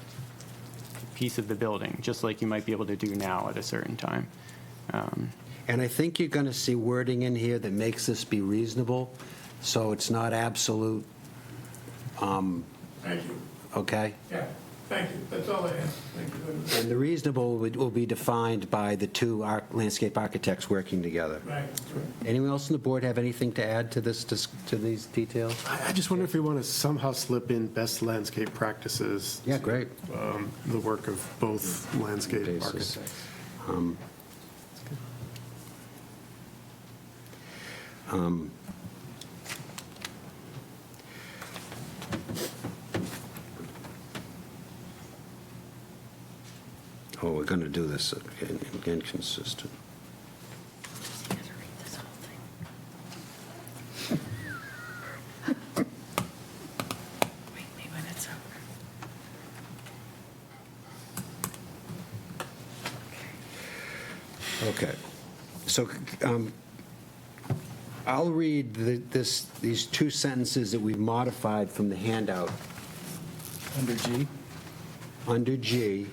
piece of the building, just like you might be able to do now at a certain time. And I think you're going to see wording in here that makes this be reasonable, so it's not absolute. Thank you. Okay? Yeah, thank you. That's all I have. Thank you very much. And the reasonable will be defined by the two landscape architects working together. Right. Anyone else on the board have anything to add to this, to these details? I just wonder if we want to somehow slip in best landscape practices. Yeah, great. The work of both landscape Basis. architects. Oh, we're going to do this again, consistent. Okay. So I'll read these two sentences that we've modified from the handout. Under G? Under G.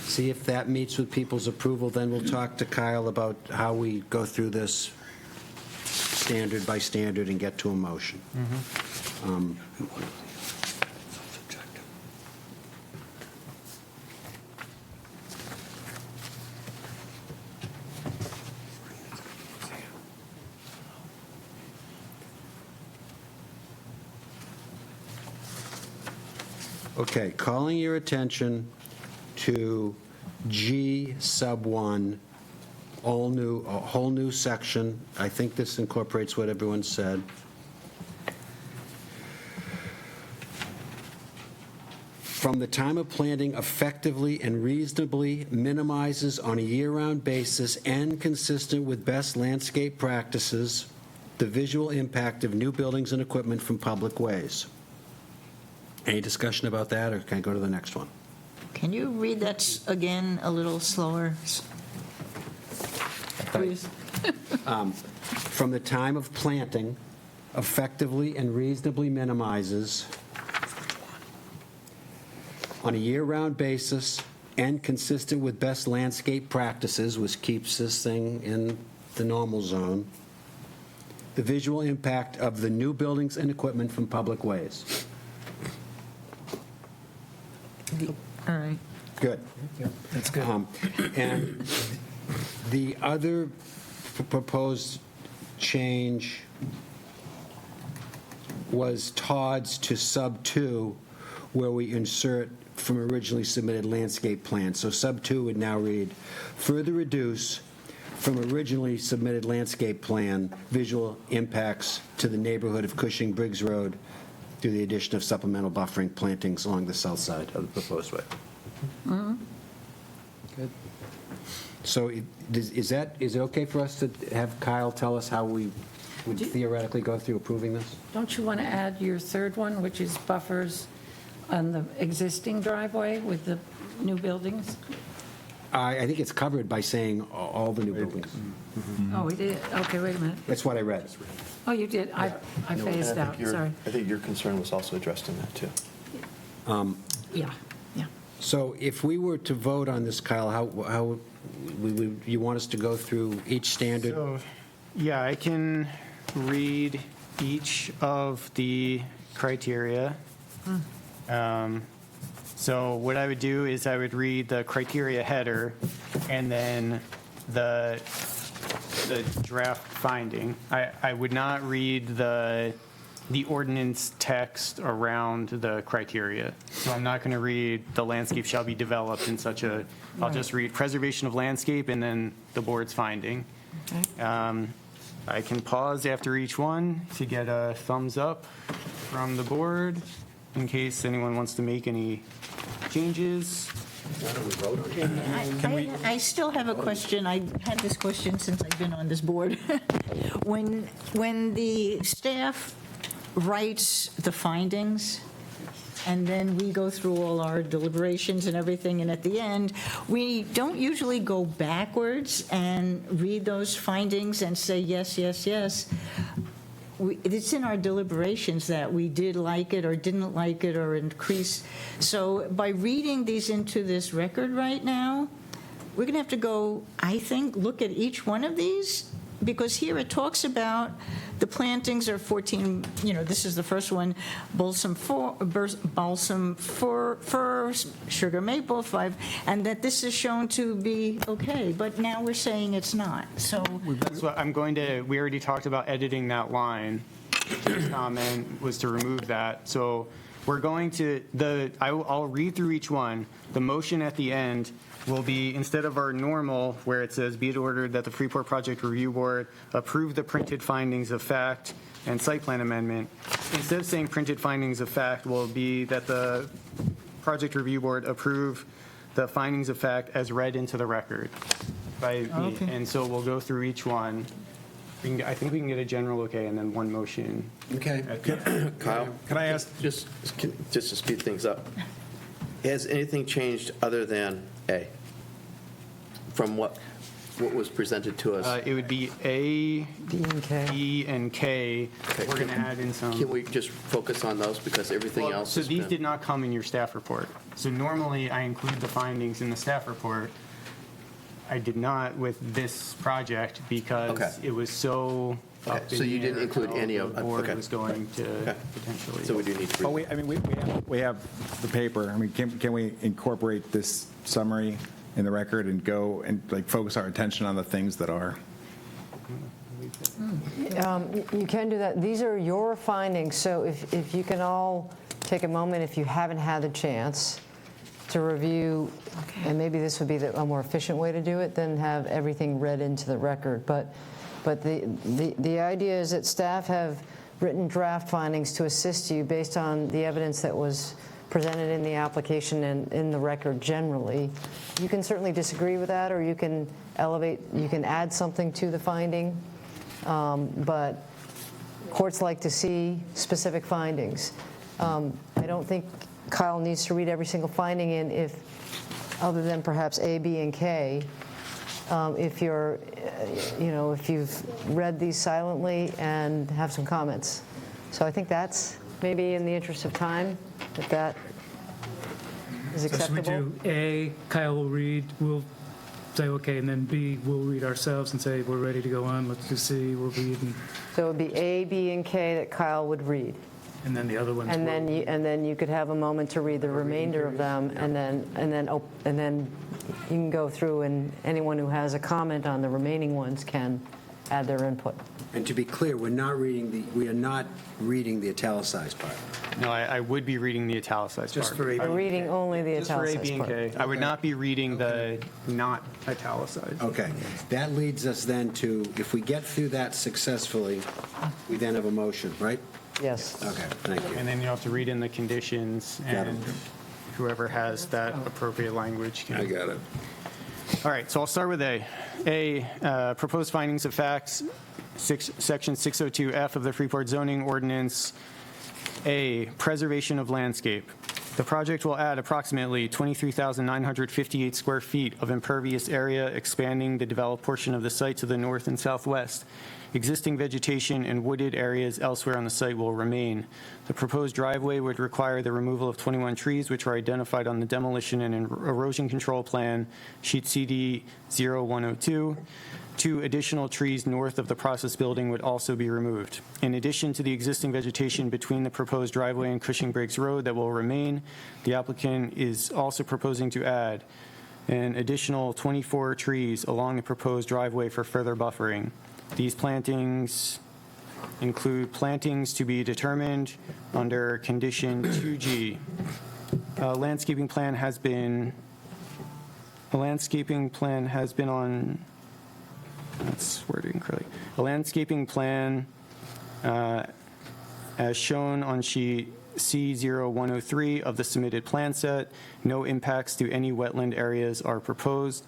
See if that meets with people's approval, then we'll talk to Kyle about how we go through this standard by standard and get to a motion. Okay, calling your attention to G sub 1, a whole new section. I think this incorporates what everyone said. From the time of planting, effectively and reasonably minimizes on a year-round basis and consistent with best landscape practices the visual impact of new buildings and equipment from public ways. Any discussion about that, or can I go to the next one? Can you read that again a little slower? Please. From the time of planting, effectively and reasonably minimizes on a year-round basis and consistent with best landscape practices, which keeps this thing in the normal zone, the visual impact of the new buildings and equipment from public ways. All right. Good. That's good. And the other proposed change was Todd's to sub 2, where we insert from originally submitted landscape plan. So sub 2 would now read, further reduce from originally submitted landscape plan visual impacts to the neighborhood of Cushing Briggs Road through the addition of supplemental buffering plantings along the south side of the proposed way. Good. So is it okay for us to have Kyle tell us how we would theoretically go through approving this? Don't you want to add your third one, which is buffers on the existing driveway with the new buildings? I think it's covered by saying all the new buildings. Oh, we did? Okay, wait a minute. That's what I read. Oh, you did? I phased out, sorry. I think your concern was also addressed in that, too. Yeah, yeah. So if we were to vote on this, Kyle, how you want us to go through each standard? So, yeah, I can read each of the criteria. So what I would do is I would read the criteria header and then the draft finding. I would not read the ordinance text around the criteria. So I'm not going to read the landscape shall be developed in such a, I'll just read preservation of landscape and then the board's finding. Okay. I can pause after each one to get a thumbs up from the board in case anyone wants to make any changes. I still have a question. I had this question since I've been on this board. When the staff writes the findings, and then we go through all our deliberations and everything, and at the end, we don't usually go backwards and read those findings and say yes, yes, yes. It's in our deliberations that we did like it or didn't like it or increase. So by reading these into this record right now, we're going to have to go, I think, look at each one of these, because here it talks about the plantings are 14, this is the first one, balsam fir, sugar maple, 5, and that this is shown to be okay, but now we're saying it's not, so. That's what we already talked about editing that line. His comment was to remove that. So we're going to, I'll read through each one. The motion at the end will be, instead of our normal, where it says, be it ordered that the Freeport Project Review Board approve the printed findings of fact and site plan amendment, instead of saying printed findings of fact, will be that the Project Review Board approve the findings of fact as read into the record by me. Okay. And so we'll go through each one. I think we can get a general okay and then one motion. Okay. Kyle? Can I ask? Just to speed things up, has anything changed other than A? From what was presented to us? It would be A, B and K. B, and K. Okay, We're going to add in some. Can we just focus on those, because everything Well, else so has these been- did not come in your staff report. So normally I include the findings in the staff report. I did not with this project because Okay. it was so Okay, up in so you the didn't air include how any the of- board okay. was going to Okay. potentially. So we do need to. Well, we have the paper. I mean, can we incorporate this summary in the record and go and focus our attention on the things that are? You can do that. These are your findings, so if you can all take a moment, if you haven't had the chance to review, and maybe this would be a more efficient way to do it than have everything read into the record. But the idea is that staff have written draft findings to assist you based on the evidence that was presented in the application and in the record generally. You can certainly disagree with that, or you can add something to the finding. But courts like to see specific findings. I don't think Kyle needs to read every single finding in, other than perhaps A, B, and K. If if you've read these silently and have some comments. So I think that's maybe in the interest of time, if that is So should acceptable. we do A, Kyle will read, we'll say okay, and then B, we'll read ourselves and say we're ready to go on, let's do C, we'll read, So it would be A, B, and K that Kyle would read. and then the other ones And will. then you could have a moment to read the remainder of them, and then you can go through, and anyone who has a comment on the remaining ones can add their input. And to be clear, we are not reading the italicized part. No, I would be reading the italicized part. Just for A, B, We're reading only the Just for A, B, italicized and part. K. I would not be reading the not italicized. Okay, that leads us then to, if we get through that successfully, we then have a motion, right? Yes. Okay, thank you. And then you have to read in the conditions, Got it. and whoever has that appropriate language can. I got it. All right, so I'll start with A. Proposed findings of facts, Section 602F of the Freeport zoning ordinance. A, preservation of landscape. The project will add approximately 23,958 square feet of impervious area, expanding the developed portion of the site to the north and southwest. Existing vegetation and wooded areas elsewhere on the site will remain. The proposed driveway would require the removal of 21 trees, which are identified on the demolition and erosion control plan, sheet CD 0102. 2 additional trees north of the process building would also be removed. In addition to the existing vegetation between the proposed driveway and Cushing Breaks Road that will remain, the applicant is also proposing to add an additional 24 trees along the proposed driveway for further buffering. These plantings include plantings to be determined under condition 2G. A landscaping plan has been on. That's worded incorrectly. A landscaping plan, as shown on sheet C0103 of the submitted plan set. No impacts to any wetland areas are proposed.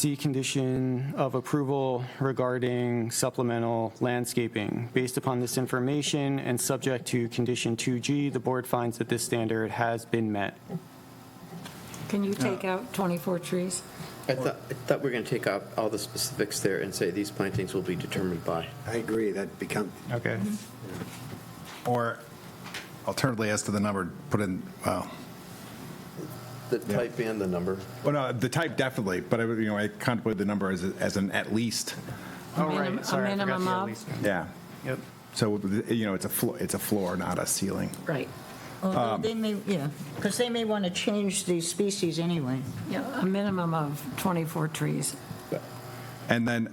C, condition of approval regarding supplemental landscaping. Based upon this information and subject to condition 2G, the board finds that this standard has been met. Can you take out 24 trees? I thought we were going to take out all the specifics there and say these plantings will be determined by. I agree, that become. Okay. Or alternatively, as to the number, put in, well, The type and the number. well, no, the type definitely, but I contemplate the number as an at least. Oh, right. Sorry, I forgot minimum the at of? least one. Yeah. Yep. So, it's a floor, not a ceiling. Right. Although they may, yeah, because they may want to change the species anyway. Yeah, a minimum of 24 trees. And then,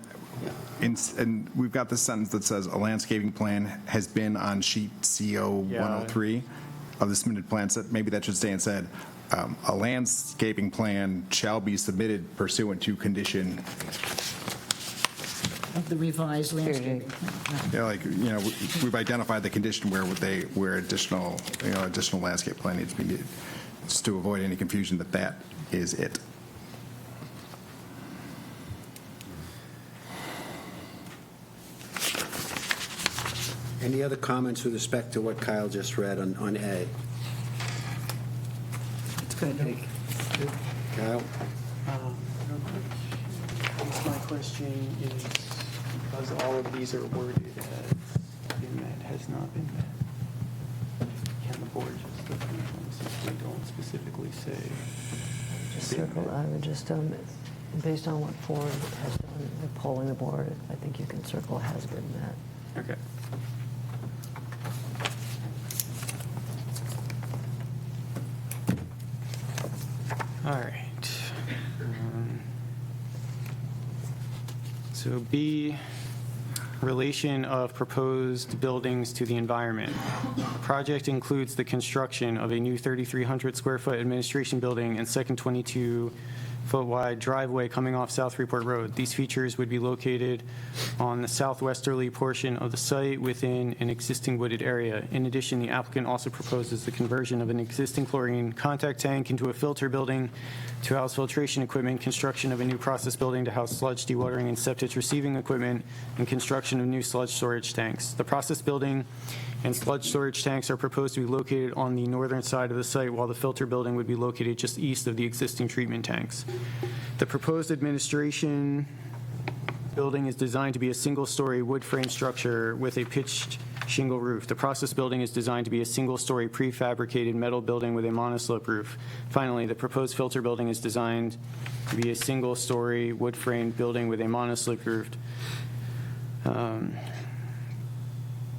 and we've got this sentence that says, a landscaping plan has been on sheet CO 103 of the submitted plan set. Maybe that should stay and said, a landscaping plan shall be submitted pursuant to condition. Of the revised landscaping plan. Yeah, we've identified the condition where additional landscape plan needs to be made, just to avoid any confusion that is it. Any other comments with respect to what Kyle just read on A? It's good. Kyle? My question is, because all of these are worded as been met, has not been met, can the board just look at them since they don't specifically say? Just been circle, met? I would just, based on what Ford has done, with polling the board, I think you can circle has been met. Okay. All right. So B, relation of proposed buildings to the environment. The project includes the construction of a new 3,300 square foot administration building and second 22-foot wide driveway coming off South Freeport Road. These features would be located on the southwesterly portion of the site within an existing wooded area. In addition, the applicant also proposes the conversion of an existing chlorine contact tank into a filter building to house filtration equipment, construction of a new process building to house sludge dewatering and septic receiving equipment, and construction of new sludge storage tanks. The process building and sludge storage tanks are proposed to be located on the northern side of the site, while the filter building would be located just east of the existing treatment tanks. The proposed administration building is designed to be a single-story wood frame structure with a pitched shingle roof. The process building is designed to be a single-story prefabricated metal building with a monoslope roof. Finally, the proposed filter building is designed to be a single-story wood-framed building with a monoslope roof.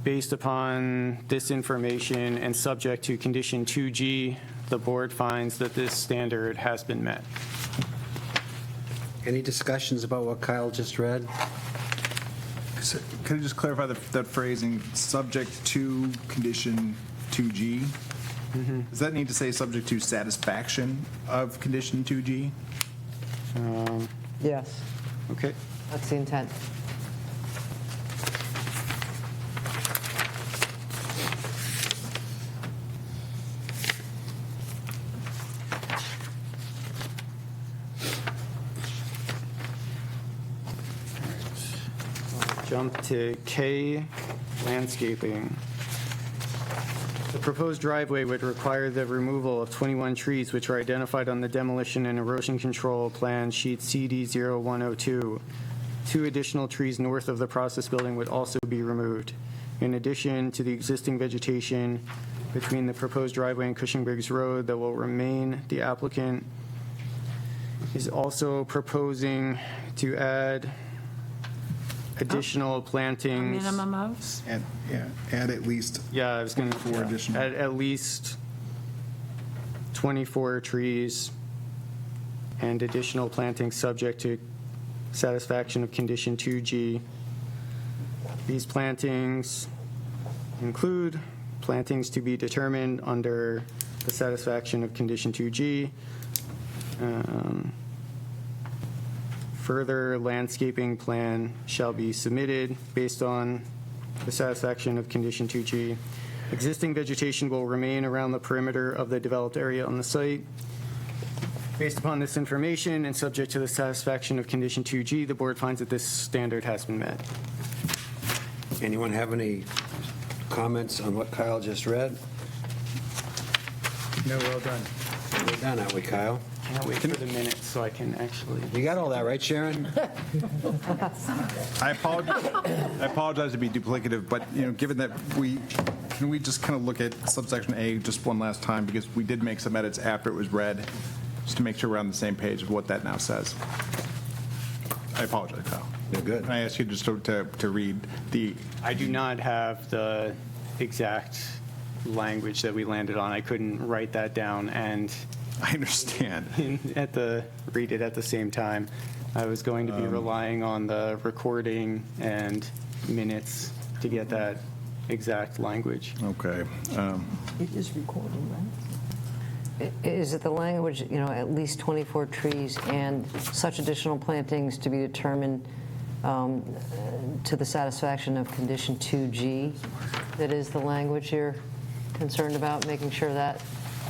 Based upon this information and subject to condition 2G, the board finds that this standard has been met. Any discussions about what Kyle just read? Could I just clarify that phrasing, subject to condition 2G? Does that need to say subject to satisfaction of condition 2G? Yes, Okay. that's the intent. Jump to K, landscaping. The proposed driveway would require the removal of 21 trees which are identified on the demolition and erosion control plan sheet CD0102. 2 additional trees north of the process building would also be removed. In addition to the existing vegetation between the proposed driveway and Cushing Briggs Road that will remain, the applicant is also proposing to add additional plantings. A minimum of? Add at least. Yeah, I was going to, 4 additional. at least 24 trees and additional plantings subject to satisfaction of condition 2G. These plantings include plantings to be determined under the satisfaction of condition 2G. Further landscaping plan shall be submitted based on the satisfaction of condition 2G. Existing vegetation will remain around the perimeter of the developed area on the site. Based upon this information and subject to the satisfaction of condition 2G, the board finds that this standard has been met. Anyone have any comments on what Kyle just read? No, well done. We're done, aren't we, Kyle? Can't wait for the minutes so I can actually. You got all that, right, Sharon? I apologize to be duplicative, but, given that can we just kind of look at subsection A just one last time, because we did make some edits after it was read, just to make sure we're on the same page of what that now says. I apologize, Kyle. You're good. Can I ask you just to read the... I do not have the exact language that we landed on. I couldn't write that down and I understand. Read it at the same time. I was going to be relying on the recording and minutes to get that exact language. Okay. It is recording, right? Is it the language, at least 24 trees and such additional plantings to be determined to the satisfaction of condition 2G? That is the language you're concerned about, making sure that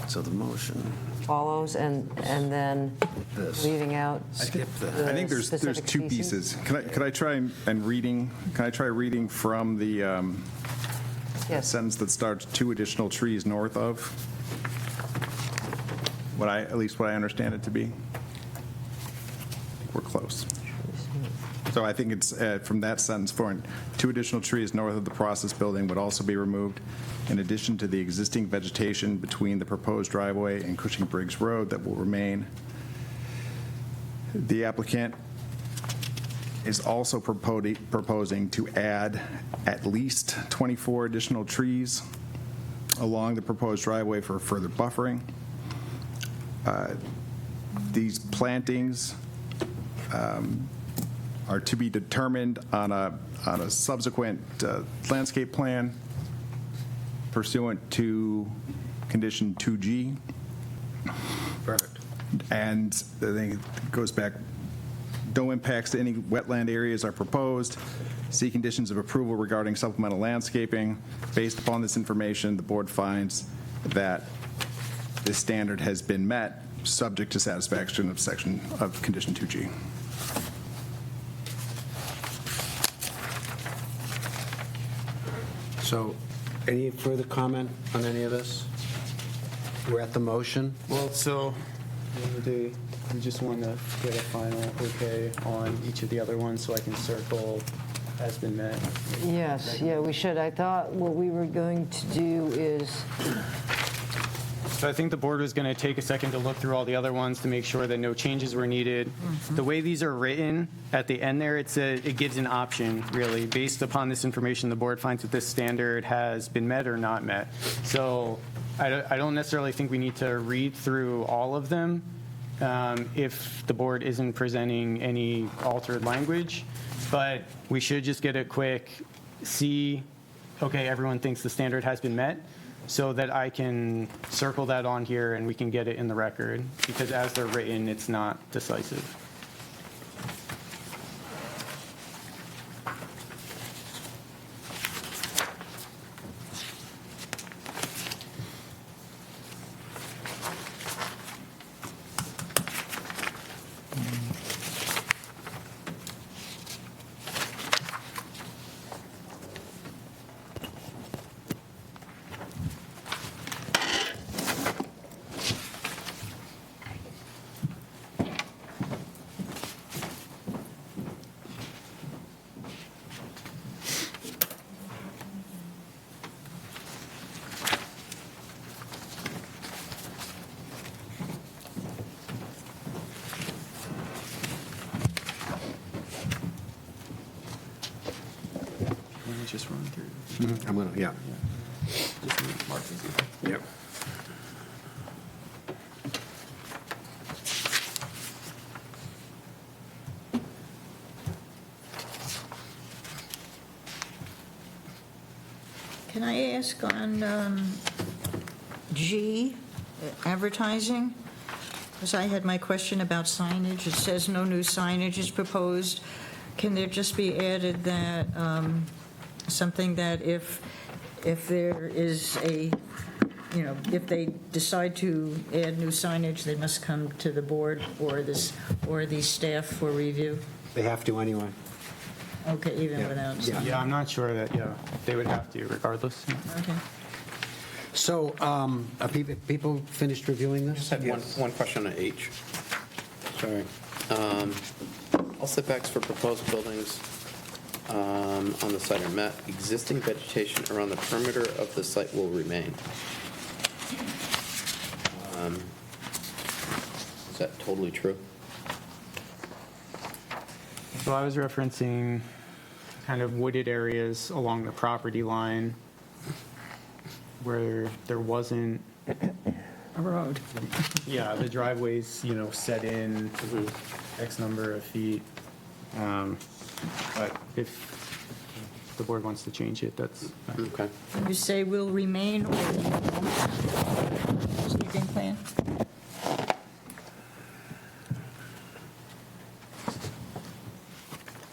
So the motion. follows, and then This. leaving out Skip that. the I think there's specific two species? pieces. Could I try and reading? Can I try reading from the Yes. sentence that starts 2 additional trees north of? At least what I understand it to be. I think we're close. So I think it's from that sentence forward, 2 additional trees north of the process building would also be removed, in addition to the existing vegetation between the proposed driveway and Cushing Briggs Road that will remain. The applicant is also proposing to add at least 24 additional trees along the proposed driveway for further buffering. These plantings are to be determined on a subsequent landscape plan pursuant to condition 2G. Perfect. And I think it goes back, no impacts to any wetland areas are proposed. See conditions of approval regarding supplemental landscaping. Based upon this information, the board finds that this standard has been met, subject to satisfaction of condition 2G. So, any further comment on any of this? We're at the motion. Well, so we just want to get a final okay on each of the other ones so I can circle has been met. Yes, yeah, we should. I thought what we were going to do is, So I think the board was going to take a second to look through all the other ones to make sure that no changes were needed. The way these are written, at the end there, it gives an option, really. Based upon this information, the board finds that this standard has been met or not met. So I don't necessarily think we need to read through all of them if the board isn't presenting any altered language. But we should just get a quick see, okay, everyone thinks the standard has been met, so that I can circle that on here and we can get it in the record, because as they're written, it's not decisive. Just run through. I'm going to, yeah. Just mark this. Yep. Can I ask on G, advertising? Because I had my question about signage. It says no new signage is proposed. Can there just be added that, something that if there is a you know, if they decide to add new signage, they must come to the board or the staff for review? They have to anyway. Okay, even Yeah. without. Yeah. Yeah, I'm not sure that, they would have to regardless. Okay. So, are people finished reviewing this? Just had one question on H. Sorry. All setbacks for proposed buildings on the site are met. Existing vegetation around the perimeter of the site will remain. Is that totally true? So I was referencing kind of wooded areas along the property line where there wasn't, A road. yeah, the driveway's, set in X number of feet. But if the board wants to change it, that's fine. Okay. When you say will remain or landscaping plan?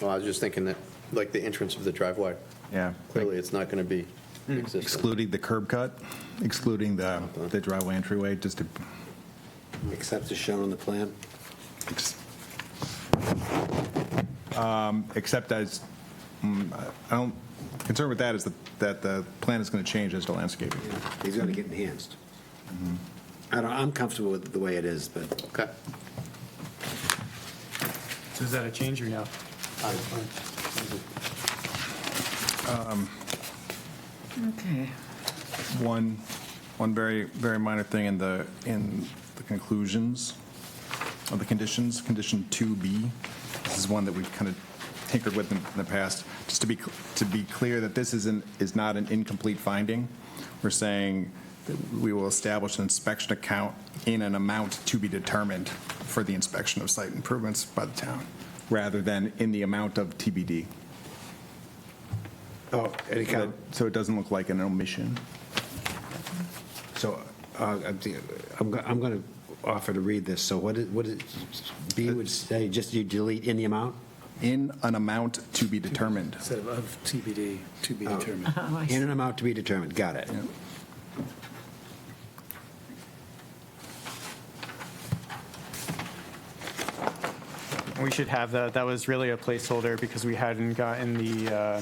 Well, I was just thinking that, like the entrance of the driveway, Yeah. clearly it's not going to be existing. Excluding the curb cut, excluding the driveway entryway, just to, Except as shown on the plan? except as, I don't, concern with that is that the plan is going to change as to landscaping. He's going to get enhanced. I'm comfortable with the way it is, but. Okay. So is that a change or no? Okay. One very, very minor thing in the conclusions of the conditions, condition 2B. This is one that we've kind of tinkered with in the past. Just to be clear that this is not an incomplete finding. We're saying that we will establish an inspection account in an amount to be determined for the inspection of site improvements by the town, rather than in the amount of TBD. Oh, an account. So it doesn't look like an omission. So I'm going to offer to read this. So what is B would say, just you delete in the amount? In an amount to be determined. Instead of TBD, to be determined. In an amount to be determined. Got it. We should have that. That was really a placeholder because we hadn't gotten the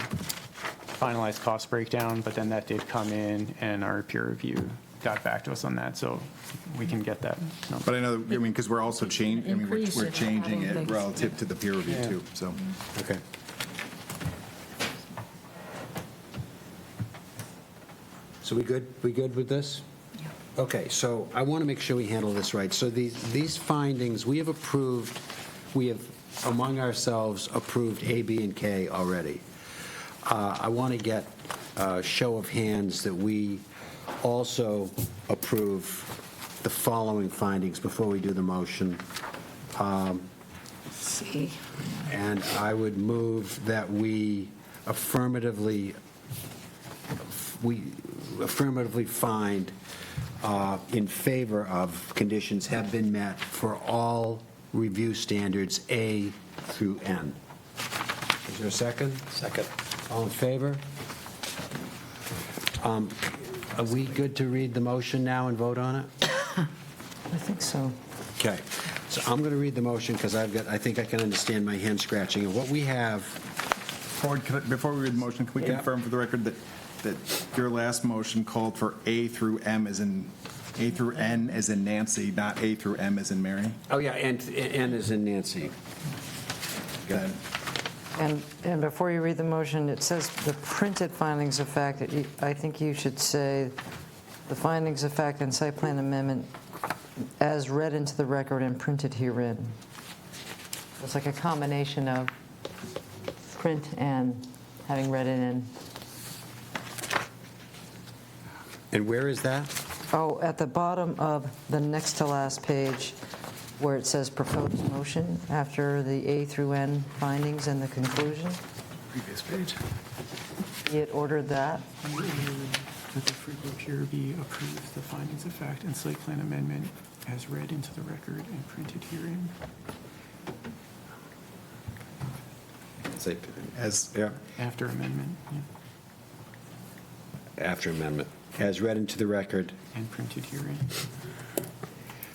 finalized cost breakdown, but then that did come in and our peer review got back to us on that, so we can get that. But I know, because we're also changing, Increase we're it. changing I don't it think- relative to the peer review Yeah. too, so. Okay. So we good? We good with this? Okay, so I want to make sure we handle this right. So these findings, we have approved, we have among ourselves approved A, B, and K already. I want to get a show of hands that we also approve the following findings before we do the motion. See. And I would move that we affirmatively find in favor of conditions have been met for all review standards A through N. Is there a second? Second. All in favor? Are we good to read the motion now and vote on it? I think so. Okay, so I'm going to read the motion because I think I can understand my hand scratching. And what we have, Before we read the motion, can we Yeah. confirm for the record that your last motion called for A through M as in, A through N as in Nancy, not A through M as in Mary? oh yeah, and N is in Nancy. Go ahead. And before you read the motion, it says the printed findings of fact. I think you should say the findings of fact and site plan amendment as read into the record and printed herein. It's like a combination of print and having read it in. And where is that? Oh, at the bottom of the next to last page, where it says proposed motion, after the A through N findings and the conclusion, Previous page. he had ordered that. That the Freeport PRB approves the findings of fact and site plan amendment as read into the record and printed herein. Yeah. After amendment, yeah. After amendment. as read into the record. And printed herein.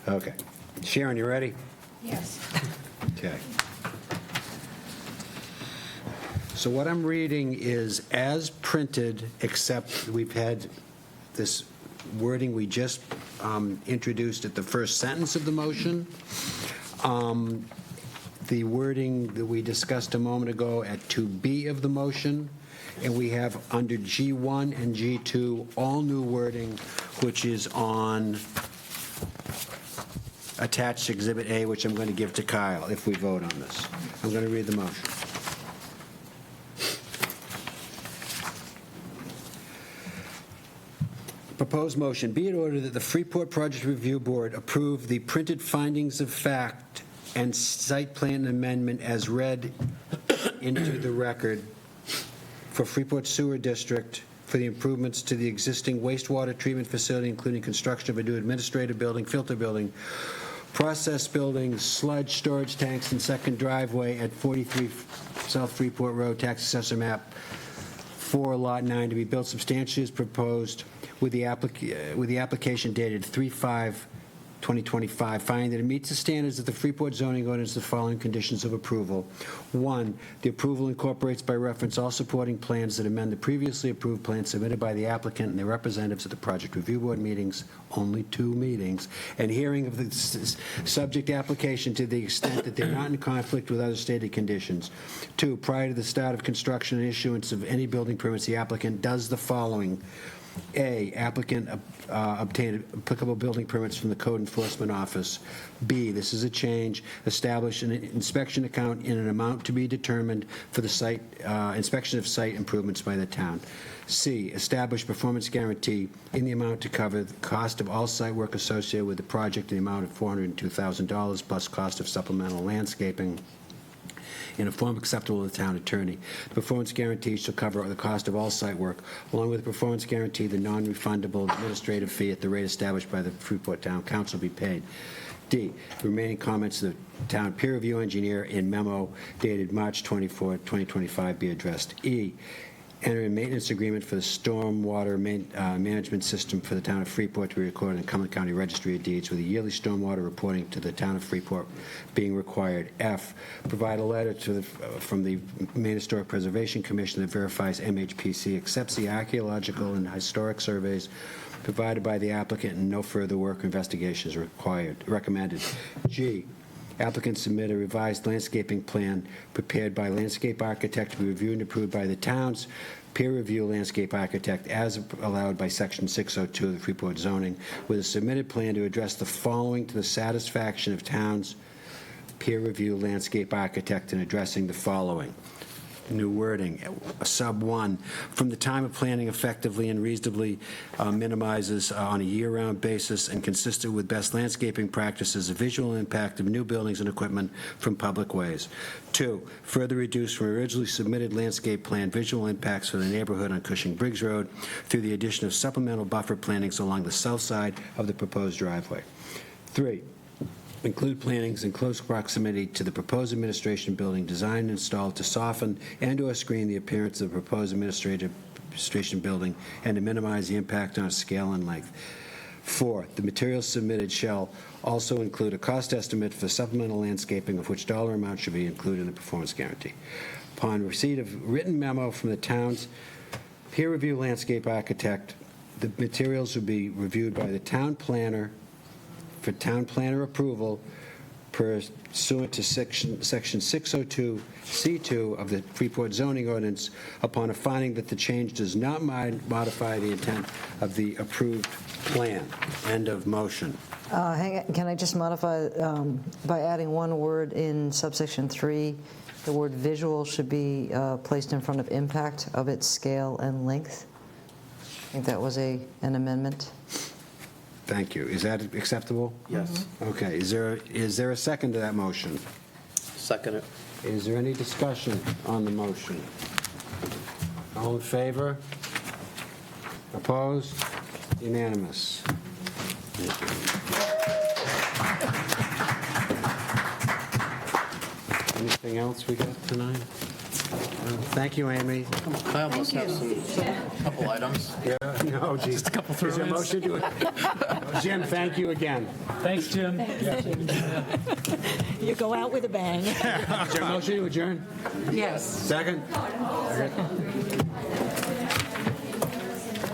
Okay. Sharon, you ready? Yes. Okay. So what I'm reading is as printed, except we've had this wording we just introduced at the first sentence of the motion. The wording that we discussed a moment ago at 2B of the motion, and we have under G1 and G2 all new wording, which is on attached Exhibit A, which I'm going to give to Kyle if we vote on this. I'm going to read the motion. Proposed motion, be it ordered that the Freeport Project Review Board approve the printed findings of fact and site plan amendment as read into the record for Freeport Sewer District for the improvements to the existing wastewater treatment facility, including construction of a new administrative building, filter building, process buildings, sludge storage tanks, and second driveway at 43 South Freeport Road, tax assessor map 4, lot 9, to be built substantially as proposed with the application dated 3/5/2025, finding that it meets the standards of the Freeport zoning ordinance, the following conditions of approval. 1, the approval incorporates by reference all supporting plans that amend the previously approved plans submitted by the applicant and their representatives at the Project Review Board meetings, only 2 meetings, and hearing of the subject application to the extent that they're not in conflict with other stated conditions. 2, prior to the start of construction and issuance of any building permits, the applicant does the following. A, applicant obtained applicable building permits from the Code Enforcement Office. B, this is a change, establish an inspection account in an amount to be determined for the site, inspection of site improvements by the town. C, establish performance guarantee in the amount to cover the cost of all site work associated with the project in the amount of $402,000 plus cost of supplemental landscaping in a form acceptable to the town attorney. The performance guarantee shall cover the cost of all site work, along with the performance guarantee, the non-refundable administrative fee at the rate established by the Freeport Town Council be paid. D, remaining comments of the town peer review engineer in memo dated March 24, 2025 be addressed. E, enter a maintenance agreement for the stormwater management system for the town of Freeport to be recorded in the Cumberland County Registry of Deeds with a yearly stormwater reporting to the town of Freeport being required. F, provide a letter from the Maine Historic Preservation Commission that verifies MHPC accepts the archaeological and historic surveys provided by the applicant and no further work or investigation is recommended. G, applicant submit a revised landscaping plan prepared by landscape architect to be reviewed and approved by the town's peer review landscape architect as allowed by Section 602 of the Freeport zoning, with a submitted plan to address the following to the satisfaction of town's peer review landscape architect in addressing the following. New wording, sub 1, from the time of planning effectively and reasonably minimizes on a year-round basis and consistent with best landscaping practices, a visual impact of new buildings and equipment from public ways. 2, further reduce from originally submitted landscape plan visual impacts for the neighborhood on Cushing Briggs Road through the addition of supplemental buffer plantings along the south side of the proposed driveway. 3, include plantings in close proximity to the proposed administration building designed and installed to soften and/or screen the appearance of the proposed administration building and to minimize the impact on scale and length. 4, the materials submitted shall also include a cost estimate for supplemental landscaping of which dollar amount should be included in the performance guarantee. Upon receipt of written memo from the town's peer review landscape architect, the materials will be reviewed by the town planner for town planner approval pursuant to Section 602C2 of the Freeport zoning ordinance upon a finding that the change does not modify the intent of the approved plan. End of motion. Hang on, can I just modify by adding one word in subsection 3? The word visual should be placed in front of impact of its scale and length. I think that was an amendment. Thank you. Is that acceptable? Yes. Okay. Is there a second to that motion? Second it. Is there any discussion on the motion? All in favor? Opposed? Unanimous. Anything else we got tonight? Thank you, Amy. Kyle must have some couple items. Yeah, no, geez. Just a couple throw-ins. Is there a motion to Jim, thank you again. Thanks, Jim. You go out with a bang. Is there a motion to adjourn? Yes. Second?